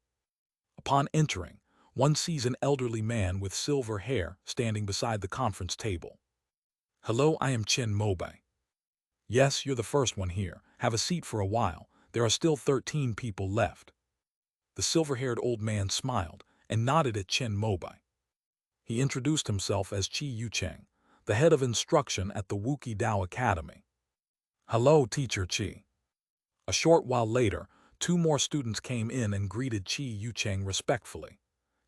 Upon entering, one sees an elderly man with silver hair standing beside the conference table. Hello, I am Chen Mobai. Yes, you're the first one here. Have a seat for a while. There are still 13 people left. The silver-haired old man smiled and nodded at Chen Mobai. He introduced himself as Qi Yucheng, the head of instruction at the Wuki Dao Academy. Hello, Teacher Qi. A short while later, 2 more students came in and greeted Qi Yucheng respectfully.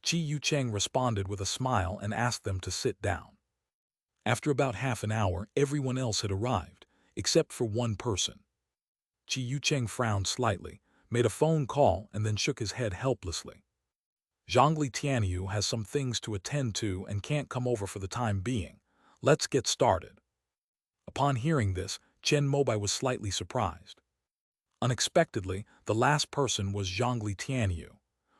Qi Yucheng responded with a smile and asked them to sit down. After about half an hour, everyone else had arrived, except for one person. Qi Yucheng frowned slightly, made a phone call, and then shook his head helplessly. Zhongli Tianyu has some things to attend to and can't come over for the time being. Let's get started. Upon hearing this, Chen Mobai was slightly surprised. Unexpectedly, the last person was Zhongli Tianyu.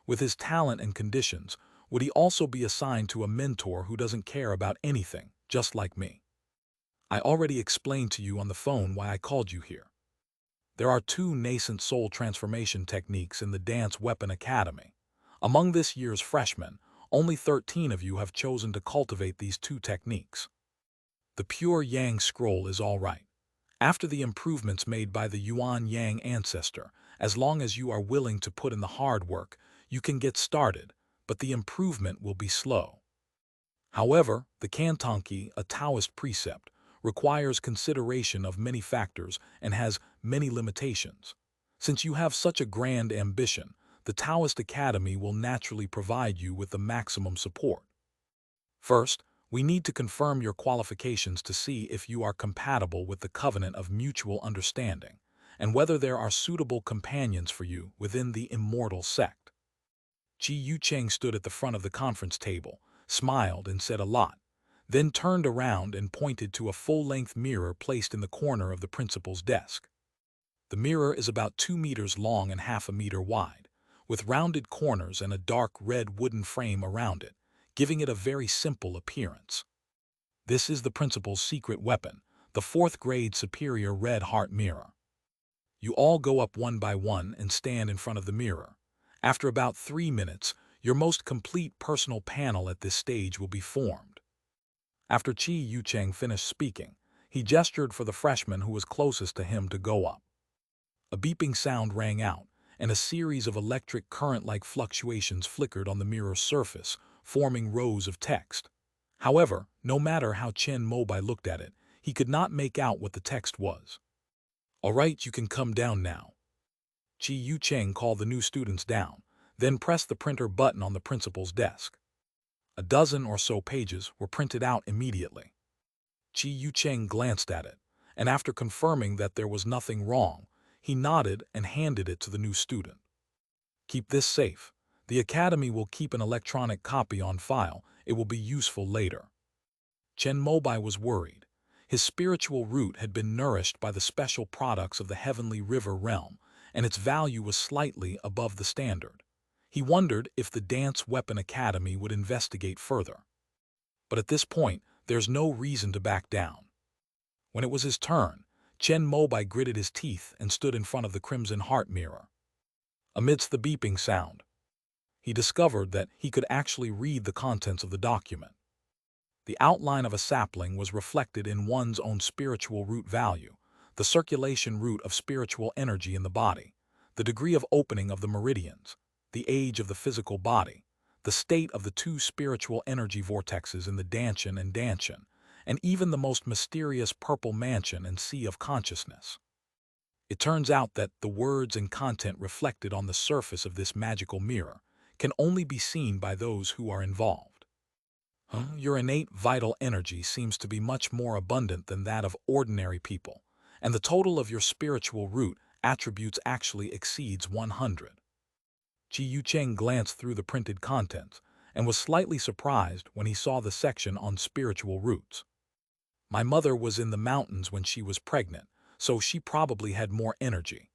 With his talent and conditions, would he also be assigned to a mentor who doesn't care about anything, just like me? I already explained to you on the phone why I called you here. There are 2 nascent soul transformation techniques in the Dance Weapon Academy. Among this year's freshmen, only 13 of you have chosen to cultivate these 2 techniques. The Pure Yang Scroll is all right. After the improvements made by the Yuan Yang ancestor, as long as you are willing to put in the hard work, you can get started, but the improvement will be slow. However, the Kantonki, a Taoist precept, requires consideration of many factors and has many limitations. Since you have such a grand ambition, the Taoist Academy will naturally provide you with the maximum support. First, We need to confirm your qualifications to see if you are compatible with the covenant of mutual understanding, and whether there are suitable companions for you within the immortal sect. Chi Yucheng stood at the front of the conference table, smiled and said a lot, then turned around and pointed to a full-length mirror placed in the corner of the principal's desk. The mirror is about 2 meters long and half a meter wide, with rounded corners and a dark red wooden frame around it, giving it a very simple appearance. This is the principal's secret weapon, the 4th-grade superior red heart mirror. You all go up one by one and stand in front of the mirror. After about 3 minutes, your most complete personal panel at this stage will be formed. After Chi Yucheng finished speaking, he gestured for the freshman who was closest to him to go up. A beeping sound rang out, and a series of electric current-like fluctuations flickered on the mirror's surface, forming rows of text. However, no matter how Chen Mobai looked at it, he could not make out what the text was. "All right, you can come down now." Chi Yucheng called the new students down, then pressed the printer button on the principal's desk. A dozen or so pages were printed out immediately. Chi Yucheng glanced at it, and after confirming that there was nothing wrong, he nodded and handed it to the new student. "Keep this safe. The Academy will keep an electronic copy on file. It will be useful later." Chen Mobai was worried. His spiritual root had been nourished by the special products of the heavenly river realm, and its value was slightly above the standard. He wondered if the Dance Weapon Academy would investigate further. But at this point, there's no reason to back down. When it was his turn, Chen Mobai gritted his teeth and stood in front of the crimson heart mirror. Amidst the beeping sound, he discovered that he could actually read the contents of the document. The outline of a sapling was reflected in one's own spiritual root value, the circulation route of spiritual energy in the body, the degree of opening of the meridians, the age of the physical body, the state of the 2 spiritual energy vortexes in the Danshan and Danshan, and even the most mysterious purple mansion and sea of consciousness. It turns out that the words and content reflected on the surface of this magical mirror can only be seen by those who are involved. Your innate vital energy seems to be much more abundant than that of ordinary people, and the total of your spiritual root attributes actually exceeds 100. Chi Yucheng glanced through the printed contents and was slightly surprised when he saw the section on spiritual roots. "My mother was in the mountains when she was pregnant, so she probably had more energy."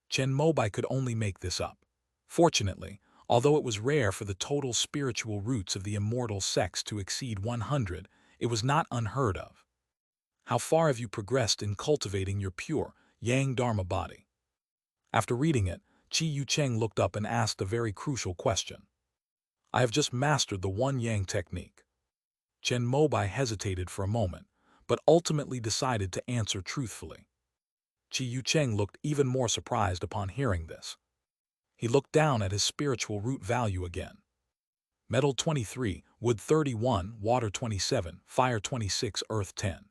Chen Mobai could only make this up. Fortunately, although it was rare for the total spiritual roots of the immortal sects to exceed 100, it was not unheard of. "How far have you progressed in cultivating your pure Yang Dharma body?" After reading it, Chi Yucheng looked up and asked a very crucial question. "I have just mastered the One Yang technique." Chen Mobai hesitated for a moment, but ultimately decided to answer truthfully. Chi Yucheng looked even more surprised upon hearing this. He looked down at his spiritual root value again. Metal 23, wood 31, water 27, fire 26, earth 10.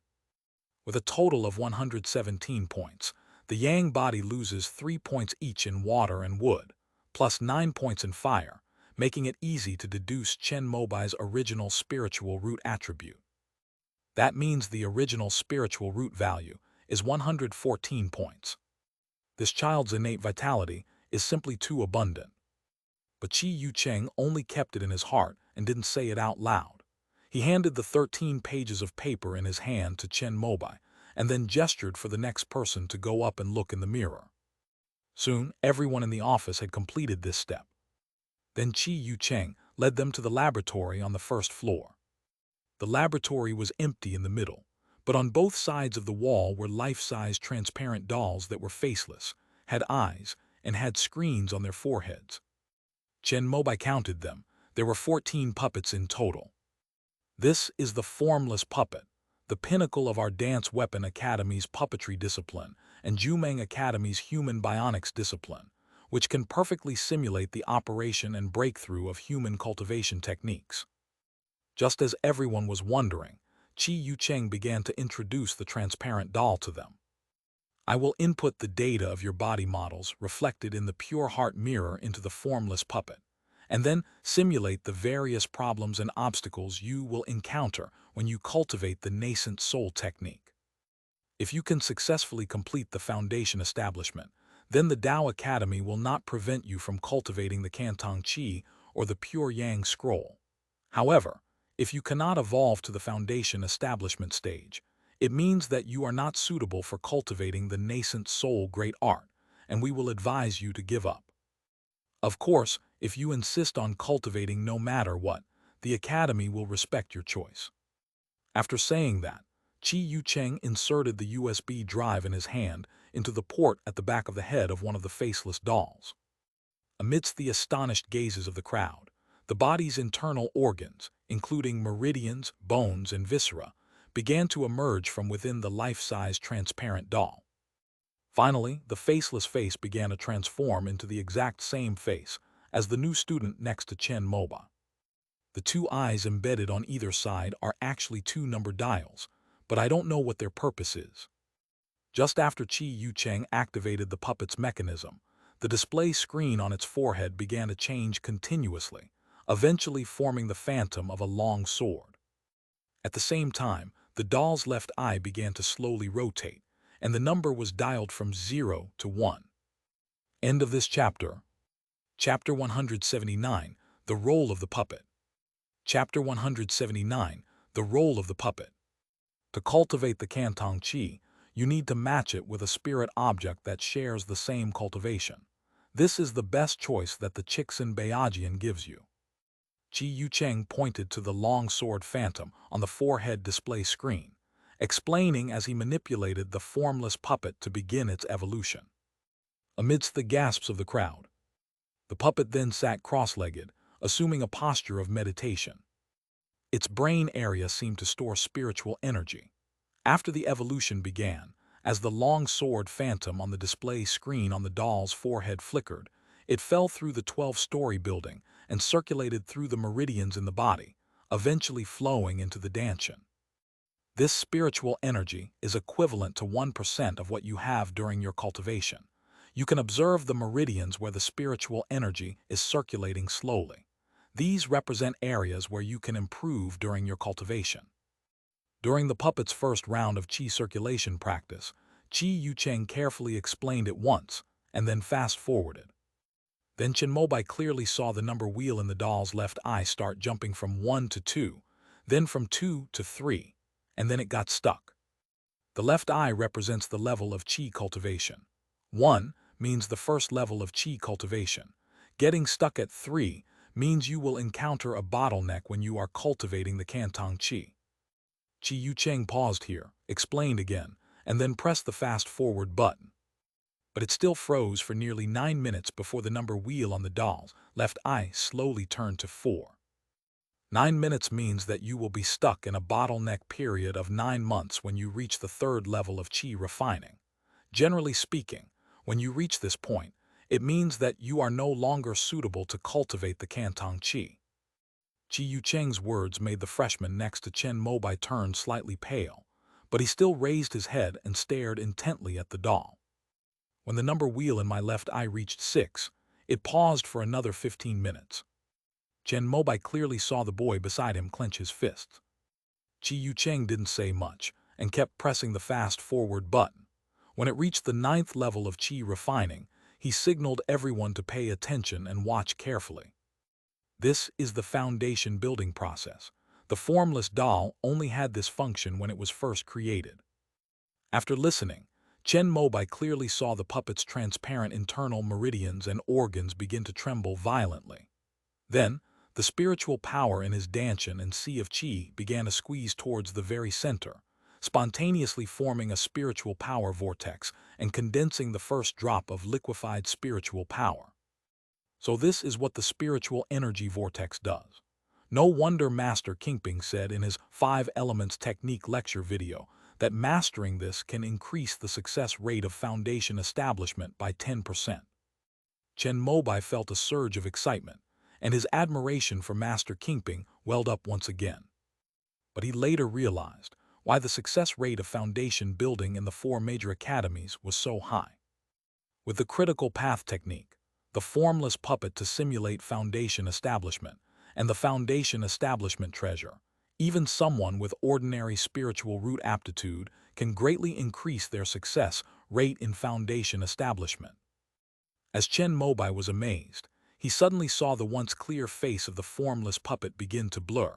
With a total of 117 points, the Yang body loses 3 points each in water and wood, plus 9 points in fire, making it easy to deduce Chen Mobai's original spiritual root attribute. That means the original spiritual root value is 114 points. This child's innate vitality is simply too abundant. But Chi Yucheng only kept it in his heart and didn't say it out loud. He handed the 13 pages of paper in his hand to Chen Mobai, and then gestured for the next person to go up and look in the mirror. Soon, everyone in the office had completed this step. Then Chi Yucheng led them to the laboratory on the 1st floor. The laboratory was empty in the middle, but on both sides of the wall were life-size transparent dolls that were faceless, had eyes, and had screens on their foreheads. Chen Mobai counted them. There were 14 puppets in total. This is the formless puppet, the pinnacle of our Dance Weapon Academy's puppetry discipline and Jumeng Academy's human bionics discipline, which can perfectly simulate the operation and breakthrough of human cultivation techniques. Just as everyone was wondering, Chi Yucheng began to introduce the transparent doll to them. "I will input the data of your body models reflected in the pure heart mirror into the formless puppet, and then simulate the various problems and obstacles you will encounter when you cultivate the nascent soul technique. If you can successfully complete the foundation establishment, then the Tao Academy will not prevent you from cultivating the Cantong Qi or the Pure Yang Scroll. However, if you cannot evolve to the foundation establishment stage, it means that you are not suitable for cultivating the nascent soul great art, and we will advise you to give up. Of course, if you insist on cultivating no matter what, the Academy will respect your choice. After saying that, Chi Yu Cheng inserted the USB drive in his hand into the port at the back of the head of one of the faceless dolls. Amidst the astonished gazes of the crowd, the body's internal organs, including meridians, bones, and viscera, began to emerge from within the life-size transparent doll. Finally, the faceless face began to transform into the exact same face as the new student next to Chen Mobai. The two eyes embedded on either side are actually two number dials, but I don't know what their purpose is. Just after Chi Yu Cheng activated the puppet's mechanism, the display screen on its forehead began to change continuously, eventually forming the phantom of a long sword. At the same time, the doll's left eye began to slowly rotate, and the number was dialed from 0 to 1. End of this chapter. Chapter 179, The Role of the Puppet. Chapter 179, The Role of the Puppet. To cultivate the Cantong Qi, you need to match it with a spirit object that shares the same cultivation. This is the best choice that the Chixin Beijian gives you. Chi Yu Cheng pointed to the long sword phantom on the forehead display screen, explaining as he manipulated the formless puppet to begin its evolution. Amidst the gasps of the crowd, the puppet then sat cross-legged, assuming a posture of meditation. Its brain area seemed to store spiritual energy. After the evolution began, as the long sword phantom on the display screen on the doll's forehead flickered, it fell through the 12-story building and circulated through the meridians in the body, eventually flowing into the Danshan. This spiritual energy is equivalent to 1% of what you have during your cultivation. You can observe the meridians where the spiritual energy is circulating slowly. These represent areas where you can improve during your cultivation. During the puppet's first round of Qi circulation practice, Chi Yu Cheng carefully explained it once, and then fast-forwarded. Then Chen Mobai clearly saw the number wheel in the doll's left eye start jumping from 1 to 2, then from 2 to 3, and then it got stuck. The left eye represents the level of Qi cultivation. 1 means the first level of Qi cultivation. Getting stuck at 3 means you will encounter a bottleneck when you are cultivating the Cantong Qi. Chi Yu Cheng paused here, explained again, and then pressed the fast-forward button. But it still froze for nearly 9 minutes before the number wheel on the doll's left eye slowly turned to 4. 9 minutes means that you will be stuck in a bottleneck period of 9 months when you reach the third level of Qi refining. Generally speaking, when you reach this point, it means that you are no longer suitable to cultivate the Cantong Qi. Chi Yu Cheng's words made the freshman next to Chen Mobai turn slightly pale, but he still raised his head and stared intently at the doll. When the number wheel in my left eye reached 6, it paused for another 15 minutes. Chen Mobai clearly saw the boy beside him clench his fists. Chi Yu Cheng didn't say much and kept pressing the fast-forward button. When it reached the 9th level of Qi refining, he signaled everyone to pay attention and watch carefully. This is the foundation building process. The formless doll only had this function when it was first created. After listening, Chen Mobai clearly saw the puppet's transparent internal meridians and organs begin to tremble violently. Then, the spiritual power in his Danshan and Sea of Qi began to squeeze towards the very center, spontaneously forming a spiritual power vortex and condensing the first drop of liquefied spiritual power. So this is what the spiritual energy vortex does. No wonder Master Kingping said in his 5 Elements Technique lecture video that mastering this can increase the success rate of foundation establishment by 10%. Chen Mobai felt a surge of excitement, and his admiration for Master Kingping welled up once again. But he later realized why the success rate of foundation building in the 4 major academies was so high. With the critical path technique, the formless puppet to simulate foundation establishment, and the foundation establishment treasure. Even someone with ordinary spiritual root aptitude can greatly increase their success rate in foundation establishment. As Chen Mobai was amazed, he suddenly saw the once clear face of the formless puppet begin to blur,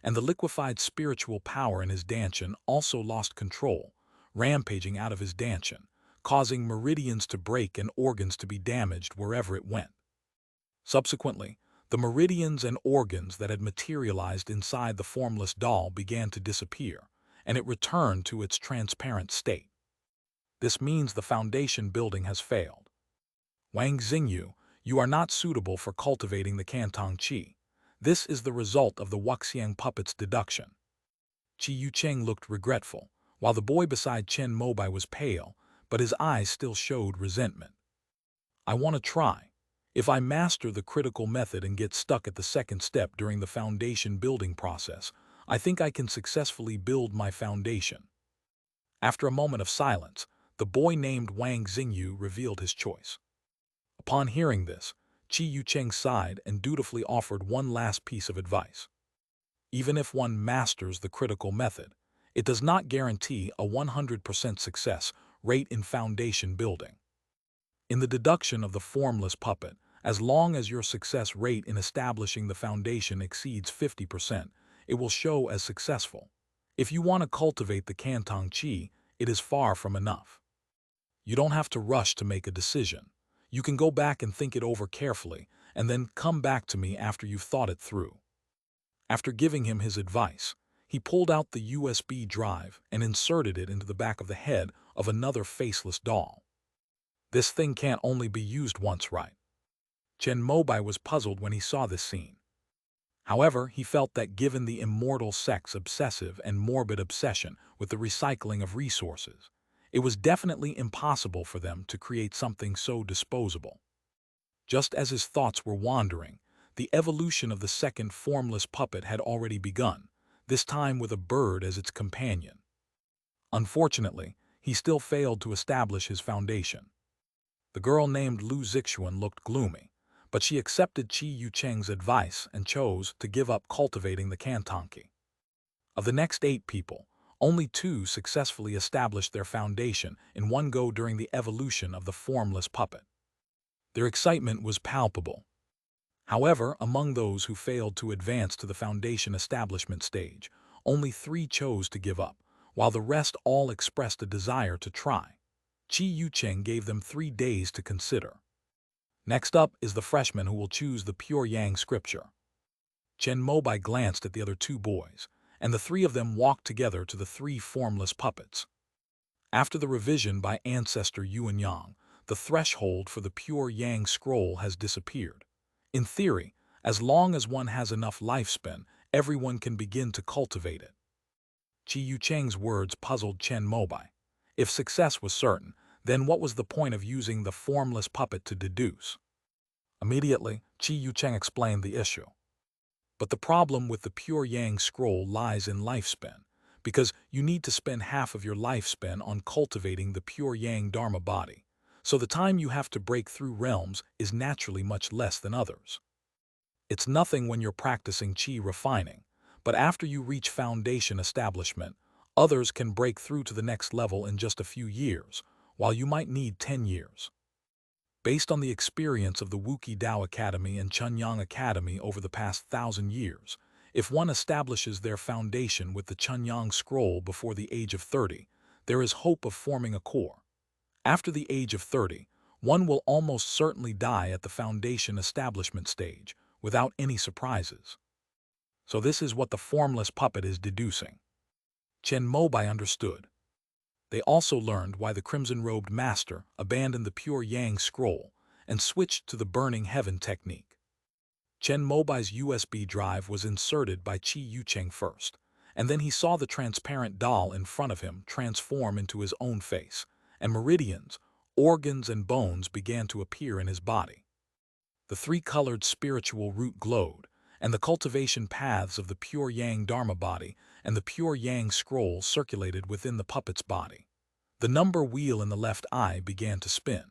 and the liquefied spiritual power in his dantian also lost control, rampaging out of his dantian, causing meridians to break and organs to be damaged wherever it went. Subsequently, the meridians and organs that had materialized inside the formless doll began to disappear, and it returned to its transparent state. This means the foundation building has failed. Wang Xingyu, you are not suitable for cultivating the Cantong Qi. This is the result of the Wuxiang puppet's deduction. Qi Yucheng looked regretful, while the boy beside Chen Mobai was pale, but his eyes still showed resentment. I want to try. If I master the critical method and get stuck at the second step during the foundation building process, I think I can successfully build my foundation. After a moment of silence, the boy named Wang Xingyu revealed his choice. Upon hearing this, Qi Yucheng sighed and dutifully offered one last piece of advice. Even if one masters the critical method, it does not guarantee a 100% success rate in foundation building. In the deduction of the formless puppet, as long as your success rate in establishing the foundation exceeds 50%, it will show as successful. If you want to cultivate the Cantong Qi, it is far from enough. You don't have to rush to make a decision. You can go back and think it over carefully, and then come back to me after you've thought it through. After giving him his advice, he pulled out the USB drive and inserted it into the back of the head of another faceless doll. This thing can't only be used once, right? Chen Mobai was puzzled when he saw this scene. However, he felt that given the immortal sect's obsessive and morbid obsession with the recycling of resources, it was definitely impossible for them to create something so disposable. Just as his thoughts were wandering, the evolution of the second formless puppet had already begun, this time with a bird as its companion. Unfortunately, he still failed to establish his foundation. The girl named Lu Zixuan looked gloomy, but she accepted Qi Yucheng's advice and chose to give up cultivating the Cantongqi. Of the next 8 people, only 2 successfully established their foundation in one go during the evolution of the formless puppet. Their excitement was palpable. However, among those who failed to advance to the foundation establishment stage, only 3 chose to give up, while the rest all expressed a desire to try. Qi Yucheng gave them 3 days to consider. Next up is the freshman who will choose the pure Yang scripture. Chen Mobai glanced at the other 2 boys, and the 3 of them walked together to the 3 formless puppets. After the revision by ancestor Yuan Yang, the threshold for the pure Yang scroll has disappeared. In theory, as long as one has enough lifespan, everyone can begin to cultivate it. Qi Yucheng's words puzzled Chen Mobai. If success was certain, then what was the point of using the formless puppet to deduce? Immediately, Qi Yucheng explained the issue. But the problem with the pure Yang scroll lies in lifespan, because you need to spend half of your lifespan on cultivating the pure Yang Dharma body, so the time you have to break through realms is naturally much less than others. It's nothing when you're practicing Qi refining, but after you reach foundation establishment, others can break through to the next level in just a few years, while you might need 10 years. Based on the experience of the Wuqi Dao Academy and Chunyang Academy over the past 1,000 years, if one establishes their foundation with the Chunyang scroll before the age of 30, there is hope of forming a core. After the age of 30, one will almost certainly die at the foundation establishment stage, without any surprises. So this is what the formless puppet is deducing. Chen Mobai understood. They also learned why the crimson-robed master abandoned the pure Yang scroll and switched to the burning heaven technique. Chen Mobai's USB drive was inserted by Qi Yucheng first, and then he saw the transparent doll in front of him transform into his own face, and meridians, organs, and bones began to appear in his body. The 3-colored spiritual root glowed, and the cultivation paths of the pure Yang Dharma body and the pure Yang scroll circulated within the puppet's body. The number wheel in the left eye began to spin.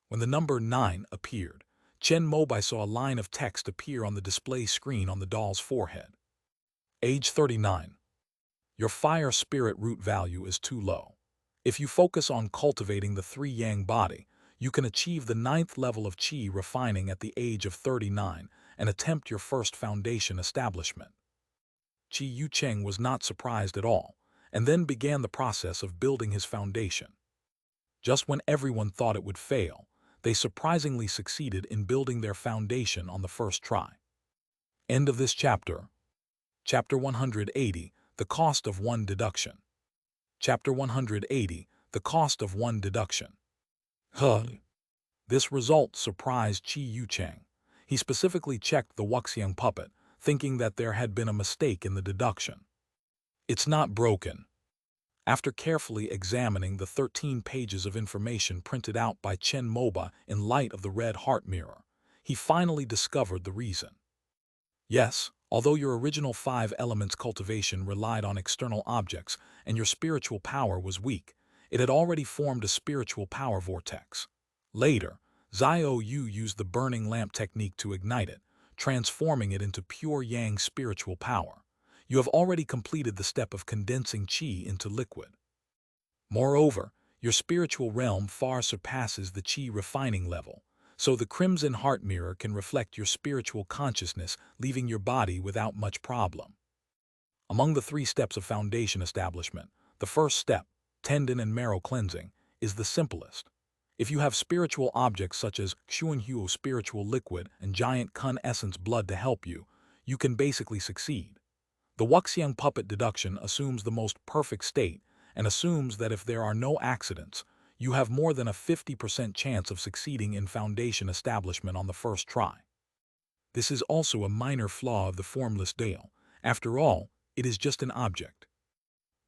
When the number 9 appeared, Chen Mobai saw a line of text appear on the display screen on the doll's forehead. Age 39. Your fire spirit root value is too low. If you focus on cultivating the three-yang body, you can achieve the 9th level of qi refining at the age of 39 and attempt your first foundation establishment. Qi Yucheng was not surprised at all, and then began the process of building his foundation. Just when everyone thought it would fail, they surprisingly succeeded in building their foundation on the first try. End of this chapter. Chapter 180, The Cost of One Deduction. Chapter 180, The Cost of One Deduction. Hurled. This result surprised Qi Yucheng. He specifically checked the Wuxiang puppet, thinking that there had been a mistake in the deduction. It's not broken. After carefully examining the 13 pages of information printed out by Chen Mobai in light of the red heart mirror, he finally discovered the reason. Yes, although your original 5 elements cultivation relied on external objects and your spiritual power was weak, it had already formed a spiritual power vortex. Later, Xiao Yu used the burning lamp technique to ignite it, transforming it into pure yang spiritual power. You have already completed the step of condensing qi into liquid. Moreover, your spiritual realm far surpasses the qi refining level, so the crimson heart mirror can reflect your spiritual consciousness, leaving your body without much problem. Among the 3 steps of foundation establishment, the first step, tendon and marrow cleansing, is the simplest. If you have spiritual objects such as Xuanhuo spiritual liquid and giant kun essence blood to help you, you can basically succeed. The Wuxiang puppet deduction assumes the most perfect state and assumes that if there are no accidents, you have more than a 50% chance of succeeding in foundation establishment on the first try. This is also a minor flaw of the formless Dale. After all, it is just an object.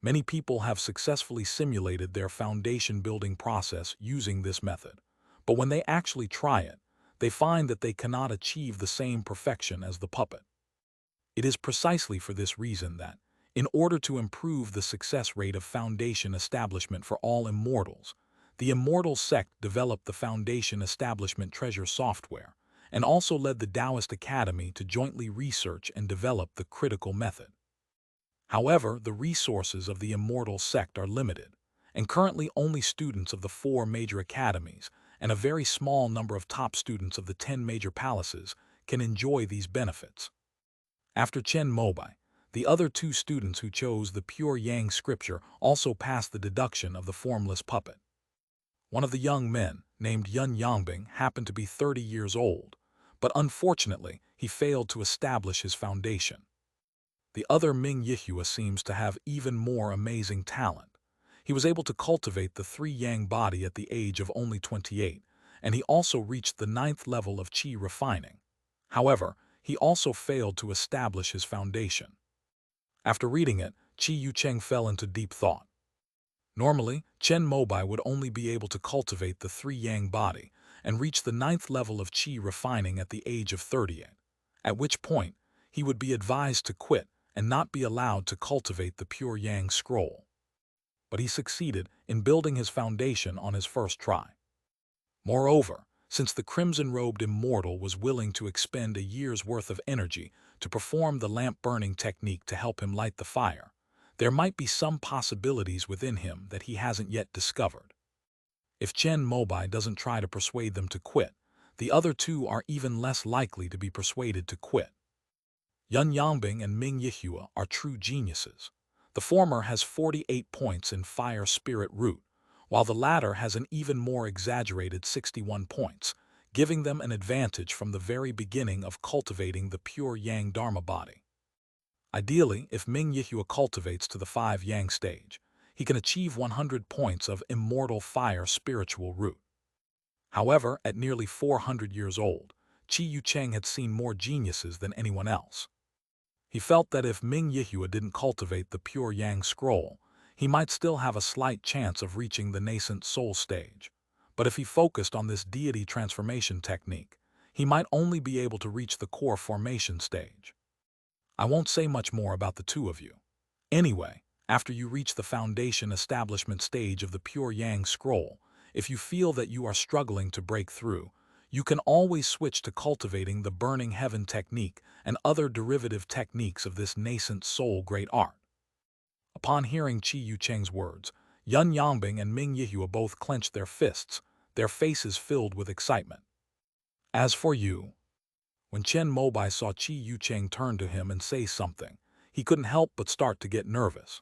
Many people have successfully simulated their foundation building process using this method, but when they actually try it, they find that they cannot achieve the same perfection as the puppet. It is precisely for this reason that, in order to improve the success rate of foundation establishment for all immortals, the Immortal sect developed the Foundation Establishment Treasure software and also led the Taoist Academy to jointly research and develop the critical method. However, the resources of the Immortal sect are limited, and currently only students of the 4 major academies and a very small number of top students of the 10 major palaces can enjoy these benefits. After Chen Mobai, the other 2 students who chose the pure yang scripture also passed the deduction of the formless puppet. One of the young men, named Yun Yangbing, happened to be 30 years old, but unfortunately he failed to establish his foundation. The other Ming Yihua seems to have even more amazing talent. He was able to cultivate the 3-yang body at the age of only 28, and he also reached the 9th level of qi refining. However, he also failed to establish his foundation. After reading it, Qi Yucheng fell into deep thought. Normally, Chen Mobai would only be able to cultivate the 3-yang body and reach the 9th level of qi refining at the age of 38, at which point he would be advised to quit and not be allowed to cultivate the pure yang scroll. But he succeeded in building his foundation on his first try. Moreover, since the crimson-robed immortal was willing to expend a year's worth of energy to perform the lamp-burning technique to help him light the fire, there might be some possibilities within him that he hasn't yet discovered. If Chen Mobai doesn't try to persuade them to quit, the other 2 are even less likely to be persuaded to quit. Yun Yangbing and Ming Yihua are true geniuses. The former has 48 points in Fire Spirit Root, while the latter has an even more exaggerated 61 points, giving them an advantage from the very beginning of cultivating the pure Yang Dharma body. Ideally, if Ming Yihua cultivates to the 5 Yang stage, he can achieve 100 points of Immortal Fire Spiritual Root. However, at nearly 400 years old, Qi Yucheng had seen more geniuses than anyone else. He felt that if Ming Yihua didn't cultivate the pure Yang scroll, he might still have a slight chance of reaching the nascent soul stage. But if he focused on this deity transformation technique, he might only be able to reach the core formation stage. I won't say much more about the 2 of you. Anyway, after you reach the foundation establishment stage of the pure Yang scroll, if you feel that you are struggling to break through, You can always switch to cultivating the burning heaven technique and other derivative techniques of this nascent soul great art. Upon hearing Qi Yucheng's words, Yun Yangbing and Ming Yihua both clenched their fists, their faces filled with excitement. As for you, when Chen Mobai saw Qi Yucheng turn to him and say something, he couldn't help but start to get nervous.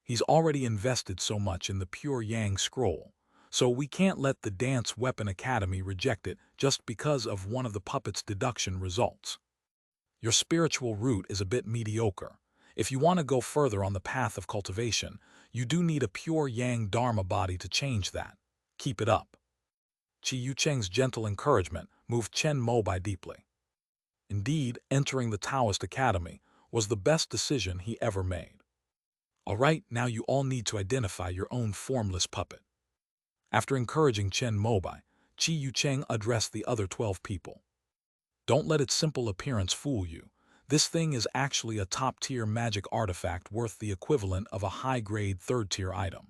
He's already invested so much in the Pure Yang scroll, so we can't let the Dance Weapon Academy reject it just because of one of the puppet's deduction results. Your spiritual route is a bit mediocre. If you want to go further on the path of cultivation, you do need a pure Yang Dharma body to change that. Keep it up. Qi Yucheng's gentle encouragement moved Chen Mobai deeply. Indeed, entering the Taoist Academy was the best decision he ever made. All right, now you all need to identify your own formless puppet. After encouraging Chen Mobai, Qi Yucheng addressed the other 12 people. Don't let its simple appearance fool you. This thing is actually a top-tier magic artifact worth the equivalent of a high-grade third-tier item.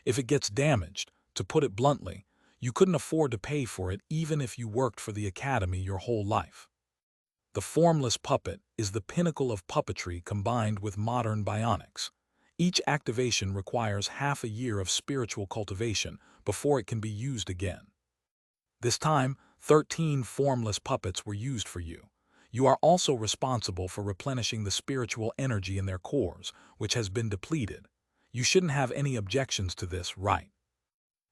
If it gets damaged, to put it bluntly, you couldn't afford to pay for it even if you worked for the academy your whole life. The formless puppet is the pinnacle of puppetry combined with modern bionics. Each activation requires half a year of spiritual cultivation before it can be used again. This time, 13 formless puppets were used for you. You are also responsible for replenishing the spiritual energy in their cores, which has been depleted. You shouldn't have any objections to this, right?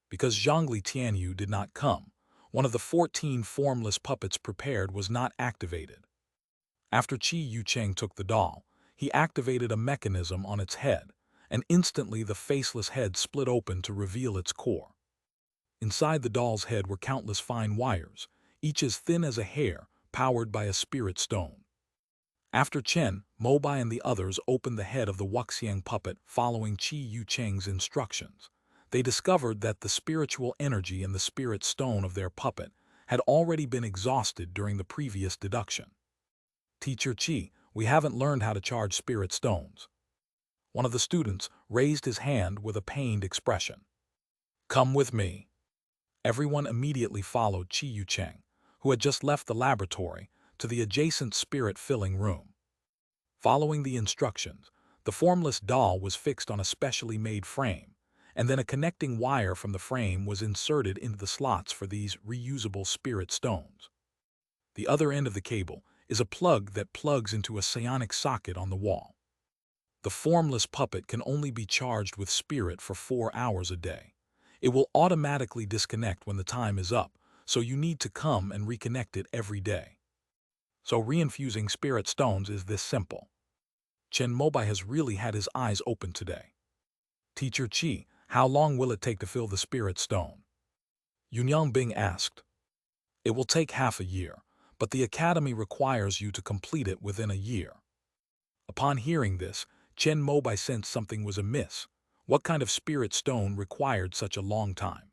Because Zhongli Tianyu did not come, one of the 14 formless puppets prepared was not activated. After Qi Yucheng took the doll, he activated a mechanism on its head, and instantly the faceless head split open to reveal its core. Inside the doll's head were countless fine wires, each as thin as a hair, powered by a spirit stone. After Chen, Mobai and the others opened the head of the Wuxiang puppet following Qi Yucheng's instructions, they discovered that the spiritual energy in the spirit stone of their puppet had already been exhausted during the previous deduction. Teacher Qi, we haven't learned how to charge spirit stones. One of the students raised his hand with a pained expression. Come with me. Everyone immediately followed Qi Yucheng, who had just left the laboratory, to the adjacent spirit-filling room. Following the instructions, the formless doll was fixed on a specially made frame, and then a connecting wire from the frame was inserted into the slots for these reusable spirit stones. The other end of the cable is a plug that plugs into a psionic socket on the wall. The formless puppet can only be charged with spirit for 4 hours a day. It will automatically disconnect when the time is up, so you need to come and reconnect it every day. So reinfusing spirit stones is this simple. Chen Mobai has really had his eyes open today. Teacher Qi, how long will it take to fill the spirit stone? Yun Bing asked. It will take half a year, but the academy requires you to complete it within a year. Upon hearing this, Chen Mobai sensed something was amiss. What kind of spirit stone required such a long time?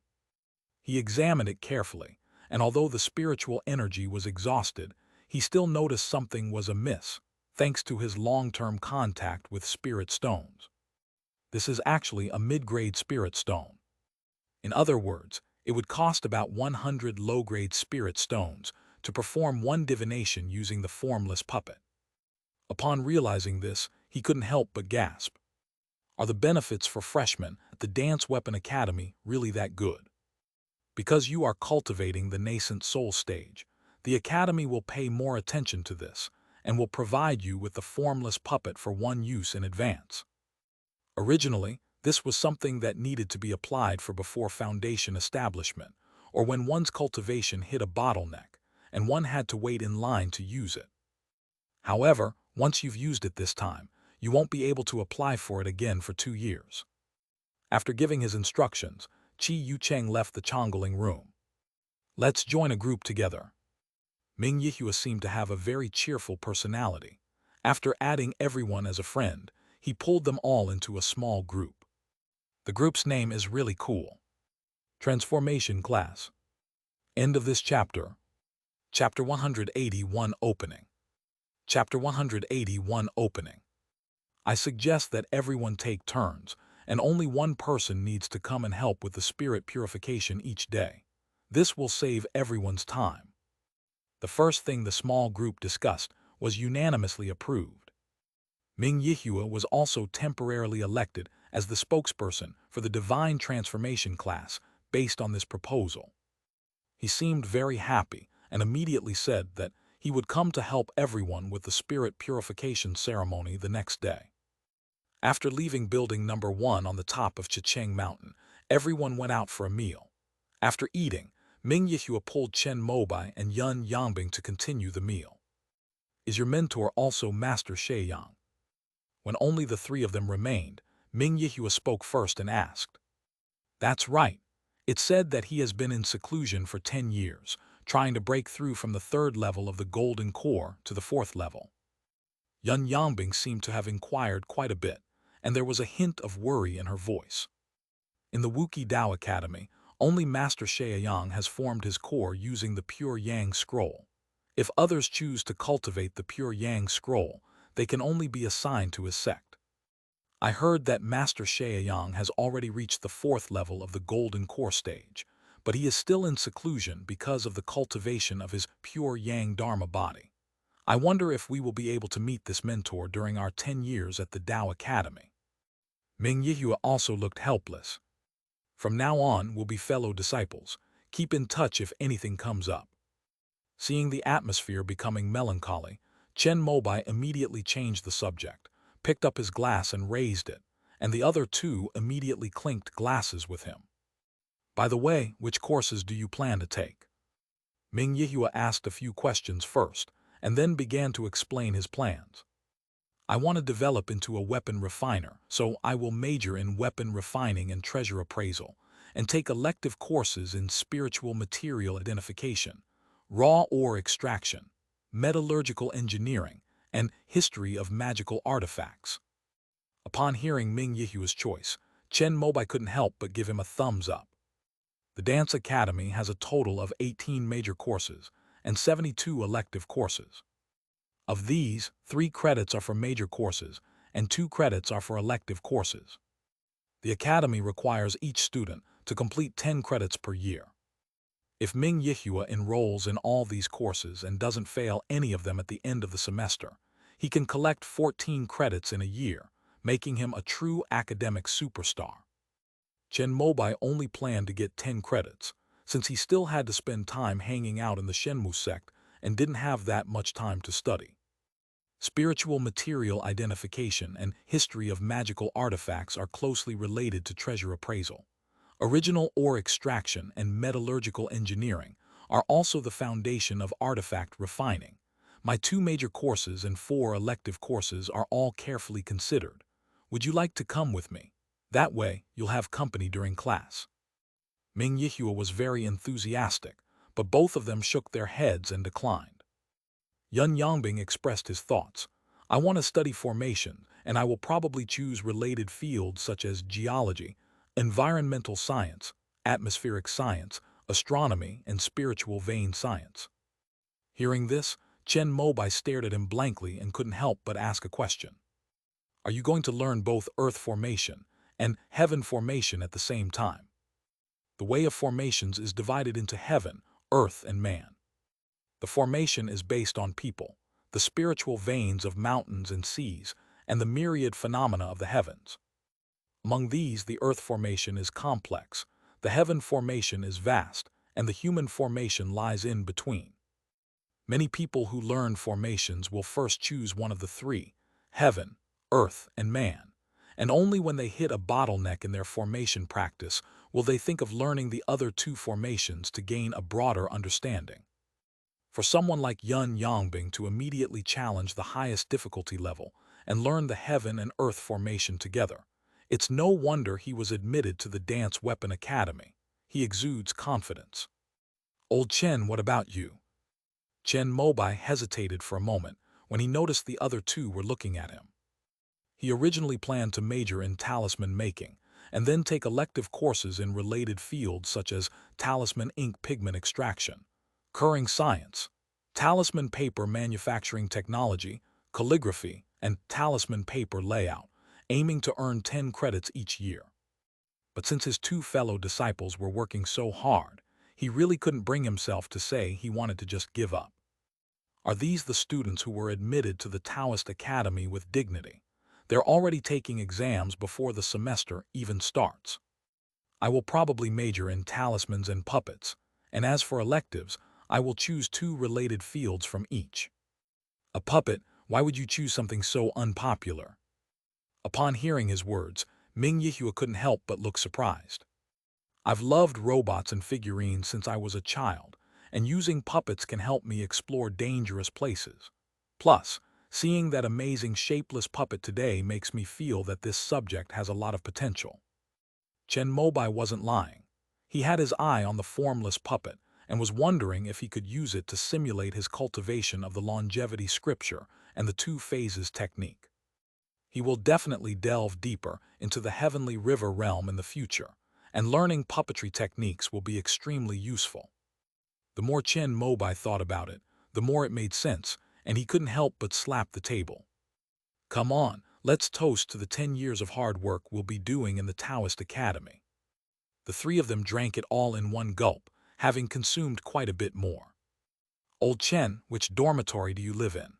He examined it carefully, and although the spiritual energy was exhausted, he still noticed something was amiss, thanks to his long-term contact with spirit stones. This is actually a mid-grade spirit stone. In other words, it would cost about 100 low-grade spirit stones to perform one divination using the formless puppet. Upon realizing this, he couldn't help but gasp. Are the benefits for freshmen at the Dance Weapon Academy really that good? Because you are cultivating the nascent soul stage, the Academy will pay more attention to this and will provide you with the formless puppet for one use in advance. Originally, this was something that needed to be applied for before foundation establishment, or when one's cultivation hit a bottleneck, and one had to wait in line to use it. However, once you've used it this time, you won't be able to apply for it again for 2 years. After giving his instructions, Qi Yucheng left the Chongling room. Let's join a group together. Ming Yihua seemed to have a very cheerful personality. After adding everyone as a friend, he pulled them all into a small group. The group's name is really cool. Transformation Class. End of this chapter. Chapter 181 Opening. Chapter 181 Opening. I suggest that everyone take turns, and only one person needs to come and help with the spirit purification each day. This will save everyone's time. The first thing the small group discussed was unanimously approved. Ming Yihua was also temporarily elected as the spokesperson for the Divine Transformation class based on this proposal. He seemed very happy and immediately said that he would come to help everyone with the spirit purification ceremony the next day. After leaving building number 1 on the top of Chicheng Mountain, everyone went out for a meal. After eating, Ming Yihua pulled Chen Mobai and Yun Yangbing to continue the meal. Is your mentor also Master Shaiyang? When only the three of them remained, Ming Yihua spoke first and asked. That's right. It's said that he has been in seclusion for 10 years, trying to break through from the 3rd level of the Golden Core to the 4th level. Yun Yangbing seemed to have inquired quite a bit, and there was a hint of worry in her voice. In the Wuki Dao Academy, only Master Shaiyang has formed his core using the Pure Yang Scroll. If others choose to cultivate the Pure Yang Scroll, they can only be assigned to his sect. I heard that Master Shaiyang has already reached the 4th level of the Golden Core stage, but he is still in seclusion because of the cultivation of his Pure Yang Dharma body. I wonder if we will be able to meet this mentor during our 10 years at the Dao Academy. Ming Yihua also looked helpless. From now on, we'll be fellow disciples. Keep in touch if anything comes up. Seeing the atmosphere becoming melancholy, Chen Mobai immediately changed the subject, picked up his glass and raised it, and the other two immediately clinked glasses with him. By the way, which courses do you plan to take? Ming Yihua asked a few questions first, and then began to explain his plans. I want to develop into a weapon refiner, so I will major in weapon refining and treasure appraisal, and take elective courses in spiritual material identification, raw ore extraction, metallurgical engineering, and history of magical artifacts. Upon hearing Ming Yihua's choice, Chen Mobai couldn't help but give him a thumbs up. The Dance Academy has a total of 18 major courses and 72 elective courses. Of these, 3 credits are for major courses and 2 credits are for elective courses. The Academy requires each student to complete 10 credits per year. If Ming Yihua enrolls in all these courses and doesn't fail any of them at the end of the semester, he can collect 14 credits in a year, making him a true academic superstar. Chen Mobai only planned to get 10 credits, since he still had to spend time hanging out in the Shenmu sect and didn't have that much time to study. Spiritual material identification and history of magical artifacts are closely related to treasure appraisal. Original ore extraction and metallurgical engineering are also the foundation of artifact refining. My 2 major courses and 4 elective courses are all carefully considered. Would you like to come with me? That way, you'll have company during class. Ming Yihua was very enthusiastic, but both of them shook their heads and declined. Yun Yangbing expressed his thoughts. I want to study formation, and I will probably choose related fields such as geology, environmental science, atmospheric science, astronomy, and spiritual vein science. Hearing this, Chen Mobai stared at him blankly and couldn't help but ask a question. Are you going to learn both earth formation and heaven formation at the same time? The way of formations is divided into heaven, earth, and man. The formation is based on people, the spiritual veins of mountains and seas, and the myriad phenomena of the heavens. Among these, the earth formation is complex, the heaven formation is vast, and the human formation lies in between. Many people who learn formations will first choose one of the 3, heaven, earth, and man, and only when they hit a bottleneck in their formation practice will they think of learning the other 2 formations to gain a broader understanding. For someone like Yun Yangbing to immediately challenge the highest difficulty level and learn the heaven and earth formation together, it's no wonder he was admitted to the Dance Weapon Academy. He exudes confidence. Old Chen, what about you? Chen Mobai hesitated for a moment when he noticed the other 2 were looking at him. He originally planned to major in talisman making and then take elective courses in related fields such as talisman ink pigment extraction, curing science, talisman paper manufacturing technology, calligraphy, and talisman paper layout, aiming to earn 10 credits each year. But since his 2 fellow disciples were working so hard, He really couldn't bring himself to say he wanted to just give up. Are these the students who were admitted to the Taoist Academy with dignity? They're already taking exams before the semester even starts. I will probably major in talismans and puppets, and as for electives, I will choose 2 related fields from each. A puppet, why would you choose something so unpopular? Upon hearing his words, Ming Yihua couldn't help but look surprised. I've loved robots and figurines since I was a child, and using puppets can help me explore dangerous places. Plus, seeing that amazing shapeless puppet today makes me feel that this subject has a lot of potential. Chen Mobai wasn't lying. He had his eye on the formless puppet and was wondering if he could use it to simulate his cultivation of the longevity scripture and the 2 phases technique. He will definitely delve deeper into the heavenly river realm in the future, and learning puppetry techniques will be extremely useful. The more Chen Mobai thought about it, the more it made sense, and he couldn't help but slap the table. Come on, let's toast to the 10 years of hard work we'll be doing in the Taoist Academy. The 3 of them drank it all in one gulp, having consumed quite a bit more. Old Chen, which dormitory do you live in?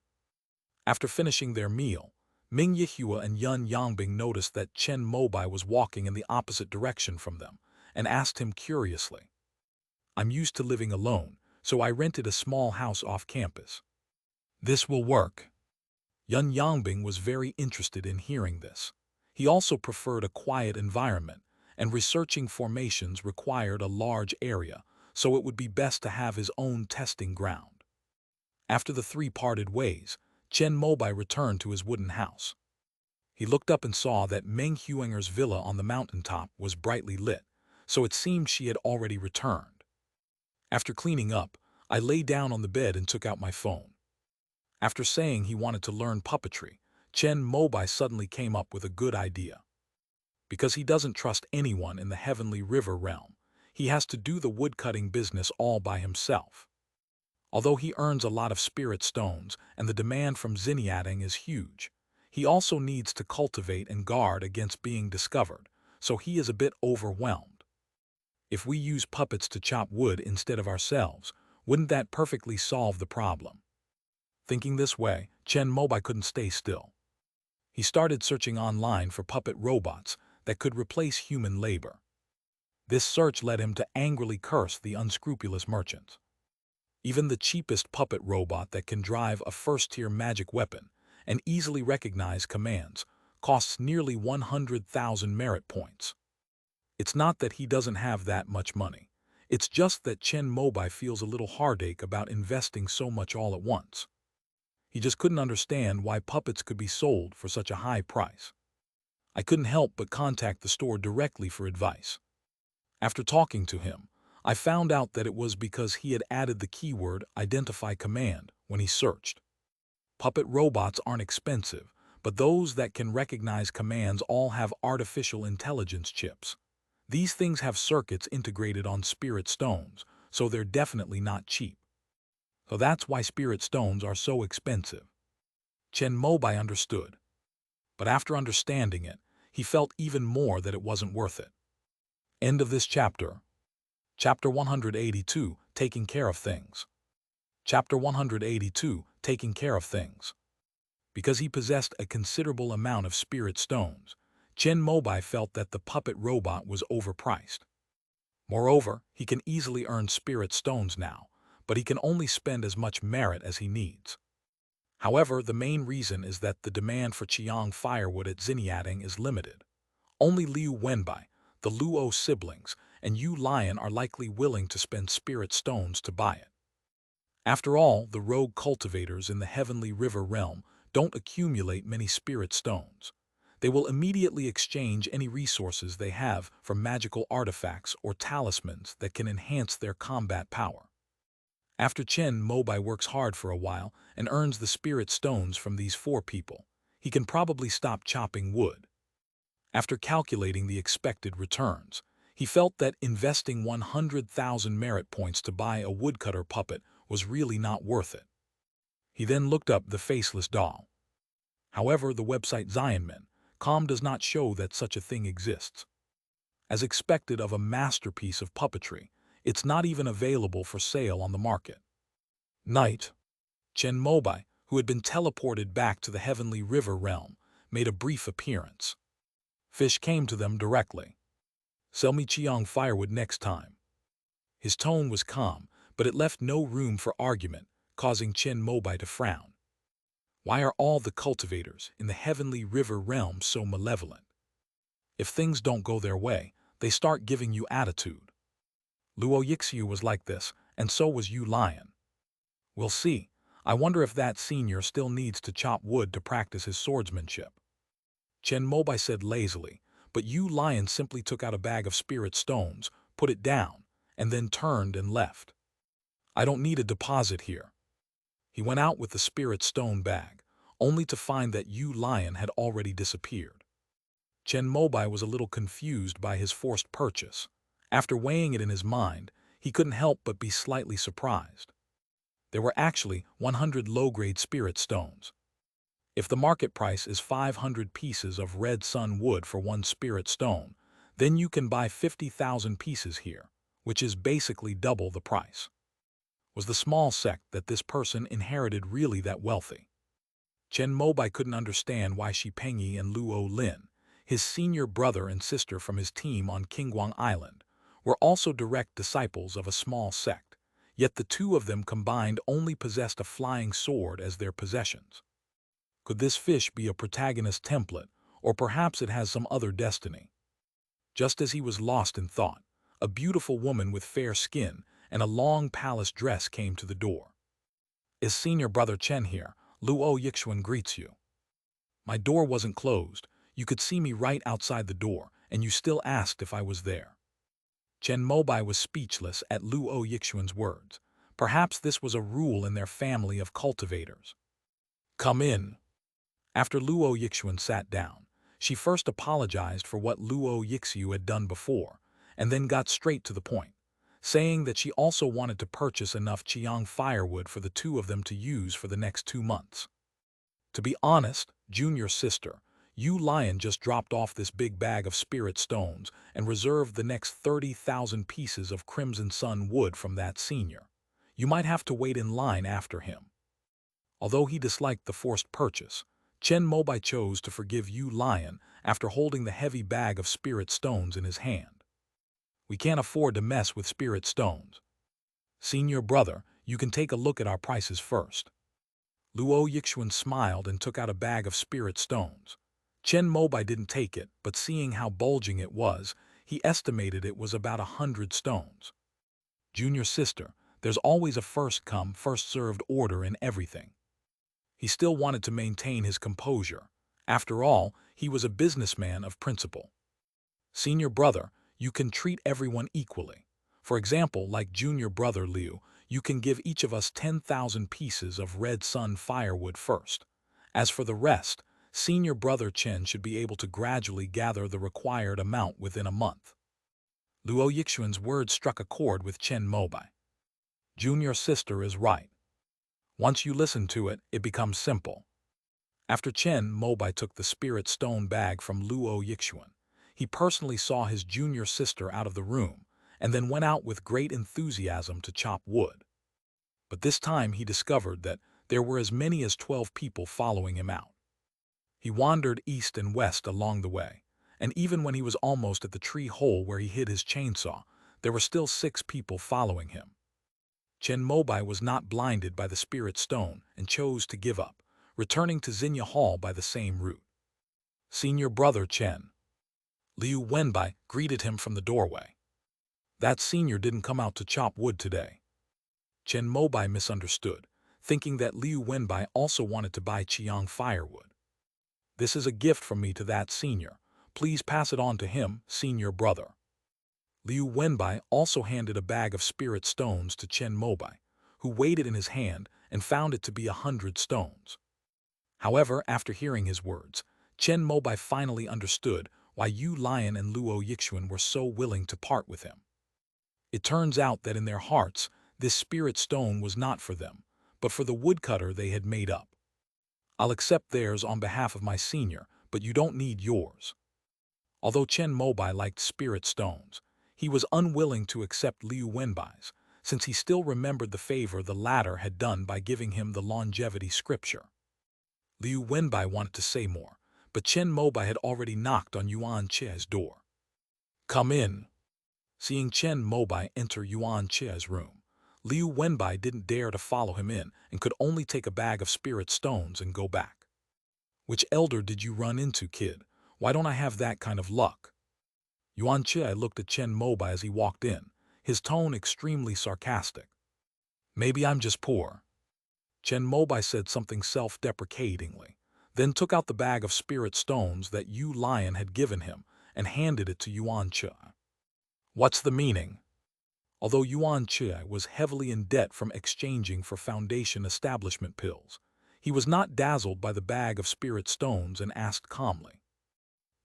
After finishing their meal, Ming Yihua and Yun Yangbing noticed that Chen Mobai was walking in the opposite direction from them, and asked him curiously. I'm used to living alone, so I rented a small house off campus. This will work. Yun Yangbing was very interested in hearing this. He also preferred a quiet environment, and researching formations required a large area, so it would be best to have his own testing ground. After the 3 parted ways, Chen Mobai returned to his wooden house. He looked up and saw that Meng Huanger's villa on the mountaintop was brightly lit, so it seemed she had already returned. After cleaning up, I lay down on the bed and took out my phone. After saying he wanted to learn puppetry, Chen Mobai suddenly came up with a good idea. Because he doesn't trust anyone in the heavenly river realm, he has to do the woodcutting business all by himself. Although he earns a lot of spirit stones and the demand from Xinyiating is huge, he also needs to cultivate and guard against being discovered, so he is a bit overwhelmed. If we use puppets to chop wood instead of ourselves, wouldn't that perfectly solve the problem? Thinking this way, Chen Mobai couldn't stay still. He started searching online for puppet robots that could replace human labor. This search led him to angrily curse the unscrupulous merchants. Even the cheapest puppet robot that can drive a first-tier magic weapon and easily recognize commands costs nearly 100,000 merit points. It's not that he doesn't have that much money. It's just that Chen Mobai feels a little heartache about investing so much all at once. He just couldn't understand why puppets could be sold for such a high price. I couldn't help but contact the store directly for advice. After talking to him, I found out that it was because he had added the keyword identify command when he searched. Puppet robots aren't expensive, but those that can recognize commands all have artificial intelligence chips. These things have circuits integrated on spirit stones, so they're definitely not cheap. So that's why spirit stones are so expensive. Chen Mobai understood. But after understanding it, he felt even more that it wasn't worth it. End of this chapter. Chapter 182, Taking Care of Things. Chapter 182, Taking Care of Things. Because he possessed a considerable amount of spirit stones, Chen Mobai felt that the puppet robot was overpriced. Moreover, he can easily earn spirit stones now, but he can only spend as much merit as he needs. However, the main reason is that the demand for Qiang firewood at Xinyiating is limited. Only Liu Wenbai, the Luo siblings, and Yu Lion are likely willing to spend spirit stones to buy it. After all, the rogue cultivators in the heavenly river realm don't accumulate many spirit stones. They will immediately exchange any resources they have for magical artifacts or talismans that can enhance their combat power. After Chen Mobai works hard for a while and earns the spirit stones from these 4 people, he can probably stop chopping wood. After calculating the expected returns, he felt that investing 100,000 merit points to buy a woodcutter puppet was really not worth it. He then looked up the faceless doll. However, the website Zionman.com does not show that such a thing exists. As expected of a masterpiece of puppetry, It's not even available for sale on the market. Night. Chen Mobai, who had been teleported back to the heavenly river realm, made a brief appearance. Fish came to them directly. Sell me Chiang firewood next time. His tone was calm, but it left no room for argument, causing Chen Mobai to frown. Why are all the cultivators in the heavenly river realm so malevolent? If things don't go their way, they start giving you attitude. Luo Yixiu was like this, and so was Yu Lion. We'll see. I wonder if that senior still needs to chop wood to practice his swordsmanship. Chen Mobai said lazily, but Yu Lion simply took out a bag of spirit stones, put it down, and then turned and left. I don't need a deposit here. He went out with the spirit stone bag, only to find that Yu Lion had already disappeared. Chen Mobai was a little confused by his forced purchase. After weighing it in his mind, he couldn't help but be slightly surprised. There were actually 100 low-grade spirit stones. If the market price is 500 pieces of red sun wood for one spirit stone, then you can buy 50,000 pieces here, which is basically double the price. Was the small sect that this person inherited really that wealthy? Chen Mobai couldn't understand why Shi Pengyi and Luo Lin, his senior brother and sister from his team on Qingguang Island, were also direct disciples of a small sect, yet the two of them combined only possessed a flying sword as their possessions. Could this fish be a protagonist template, or perhaps it has some other destiny? Just as he was lost in thought, a beautiful woman with fair skin and a long palace dress came to the door. Is senior brother Chen here? Luo Yixuan greets you. My door wasn't closed. You could see me right outside the door, and you still asked if I was there. Chen Mobai was speechless at Luo Yixuan's words. Perhaps this was a rule in their family of cultivators. Come in. After Luo Yixuan sat down, she first apologized for what Luo Yixiu had done before, and then got straight to the point, saying that she also wanted to purchase enough Chiang firewood for the two of them to use for the next 2 months. To be honest, junior sister, Yu Lion just dropped off this big bag of spirit stones and reserved the next 30,000 pieces of crimson sun wood from that senior. You might have to wait in line after him. Although he disliked the forced purchase, Chen Mobai chose to forgive Yu Lion after holding the heavy bag of spirit stones in his hand. We can't afford to mess with spirit stones. Senior brother, you can take a look at our prices first. Luo Yixuan smiled and took out a bag of spirit stones. Chen Mobai didn't take it, but seeing how bulging it was, he estimated it was about 100 stones. Junior sister, there's always a first-come, first-served order in everything. He still wanted to maintain his composure. After all, he was a businessman of principle. Senior brother, you can treat everyone equally. For example, like junior brother Liu, you can give each of us 10,000 pieces of red sun firewood first. As for the rest, senior brother Chen should be able to gradually gather the required amount within a month. Luo Yixuan's words struck a chord with Chen Mobai. Junior sister is right. Once you listen to it, it becomes simple. After Chen Mobai took the spirit stone bag from Luo Yixuan, he personally saw his junior sister out of the room, and then went out with great enthusiasm to chop wood. But this time he discovered that there were as many as 12 people following him out. He wandered east and west along the way, and even when he was almost at the tree hole where he hid his chainsaw, there were still 6 people following him. Chen Mobai was not blinded by the spirit stone and chose to give up, returning to Xinye Hall by the same route. Senior brother Chen. Liu Wenbai greeted him from the doorway. That senior didn't come out to chop wood today. Chen Mobai misunderstood, thinking that Liu Wenbai also wanted to buy Chiang firewood. This is a gift from me to that senior. Please pass it on to him, senior brother. Liu Wenbai also handed a bag of spirit stones to Chen Mobai, who weighed it in his hand and found it to be 100 stones. However, after hearing his words, Chen Mobai finally understood why Yu Lion and Luo Yixuan were so willing to part with him. It turns out that in their hearts, this spirit stone was not for them, but for the woodcutter they had made up. I'll accept theirs on behalf of my senior, but you don't need yours. Although Chen Mobai liked spirit stones, He was unwilling to accept Liu Wenbai's, since he still remembered the favor the latter had done by giving him the longevity scripture. Liu Wenbai wanted to say more, but Chen Mobai had already knocked on Yuan Che's door. "Come in." Seeing Chen Mobai enter Yuan Che's room, Liu Wenbai didn't dare to follow him in and could only take a bag of spirit stones and go back. "Which elder did you run into, kid? Why don't I have that kind of luck?" Yuan Che looked at Chen Mobai as he walked in, his tone extremely sarcastic. "Maybe I'm just poor." Chen Mobai said something self-deprecatingly, then took out the bag of spirit stones that Yu Lion had given him and handed it to Yuan Che. "What's the meaning?" Although Yuan Che was heavily in debt from exchanging for Foundation establishment pills, he was not dazzled by the bag of spirit stones and asked calmly,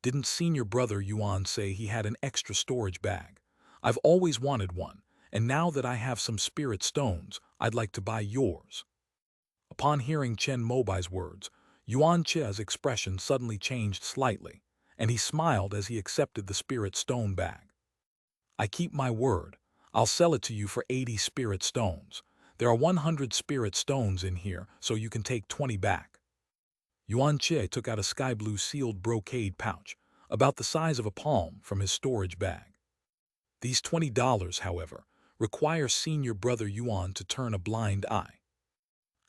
"Didn't senior brother Yuan say he had an extra storage bag? I've always wanted one, and now that I have some spirit stones, I'd like to buy yours." Upon hearing Chen Mobai's words, Yuan Che's expression suddenly changed slightly, and he smiled as he accepted the spirit stone bag. "I keep my word. I'll sell it to you for 80 spirit stones. There are 100 spirit stones in here, so you can take 20 back." Yuan Che took out a sky blue sealed brocade pouch, about the size of a palm, from his storage bag. "These $20, however, require senior brother Yuan to turn a blind eye."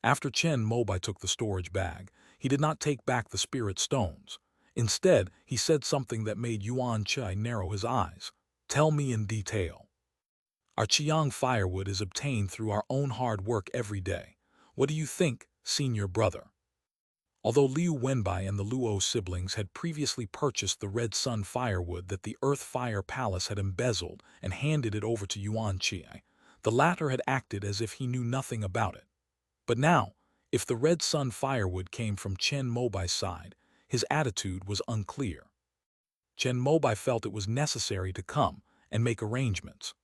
After Chen Mobai took the storage bag, he did not take back the spirit stones. Instead, he said something that made Yuan Che narrow his eyes. "Tell me in detail." "Our Chiang firewood is obtained through our own hard work every day. What do you think, senior brother?" Although Liu Wenbai and the Luo siblings had previously purchased the Red Sun firewood that the Earth Fire Palace had embezzled and handed it over to Yuan Chi, the latter had acted as if he knew nothing about it. But now, if the Red Sun firewood came from Chen Mobai's side, his attitude was unclear. Chen Mobai felt it was necessary to come and make arrangements.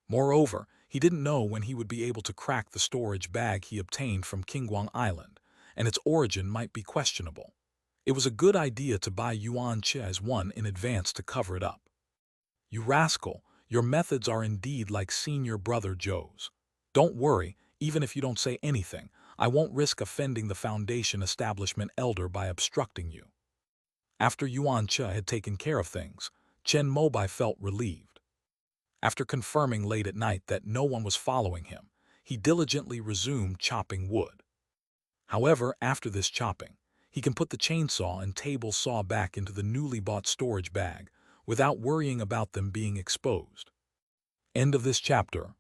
Moreover, he didn't know when he would be able to crack the storage bag he obtained from Qinguang Island, and its origin might be questionable. It was a good idea to buy Yuan Che's one in advance to cover it up. "You rascal, your methods are indeed like senior brother Joe's. Don't worry, even if you don't say anything, I won't risk offending the Foundation establishment elder by obstructing you." After Yuan Che had taken care of things, Chen Mobai felt relieved. After confirming late at night that no one was following him, he diligently resumed chopping wood. However, after this chopping, he can put the chainsaw and table saw back into the newly bought storage bag without worrying about them being exposed. End of this chapter.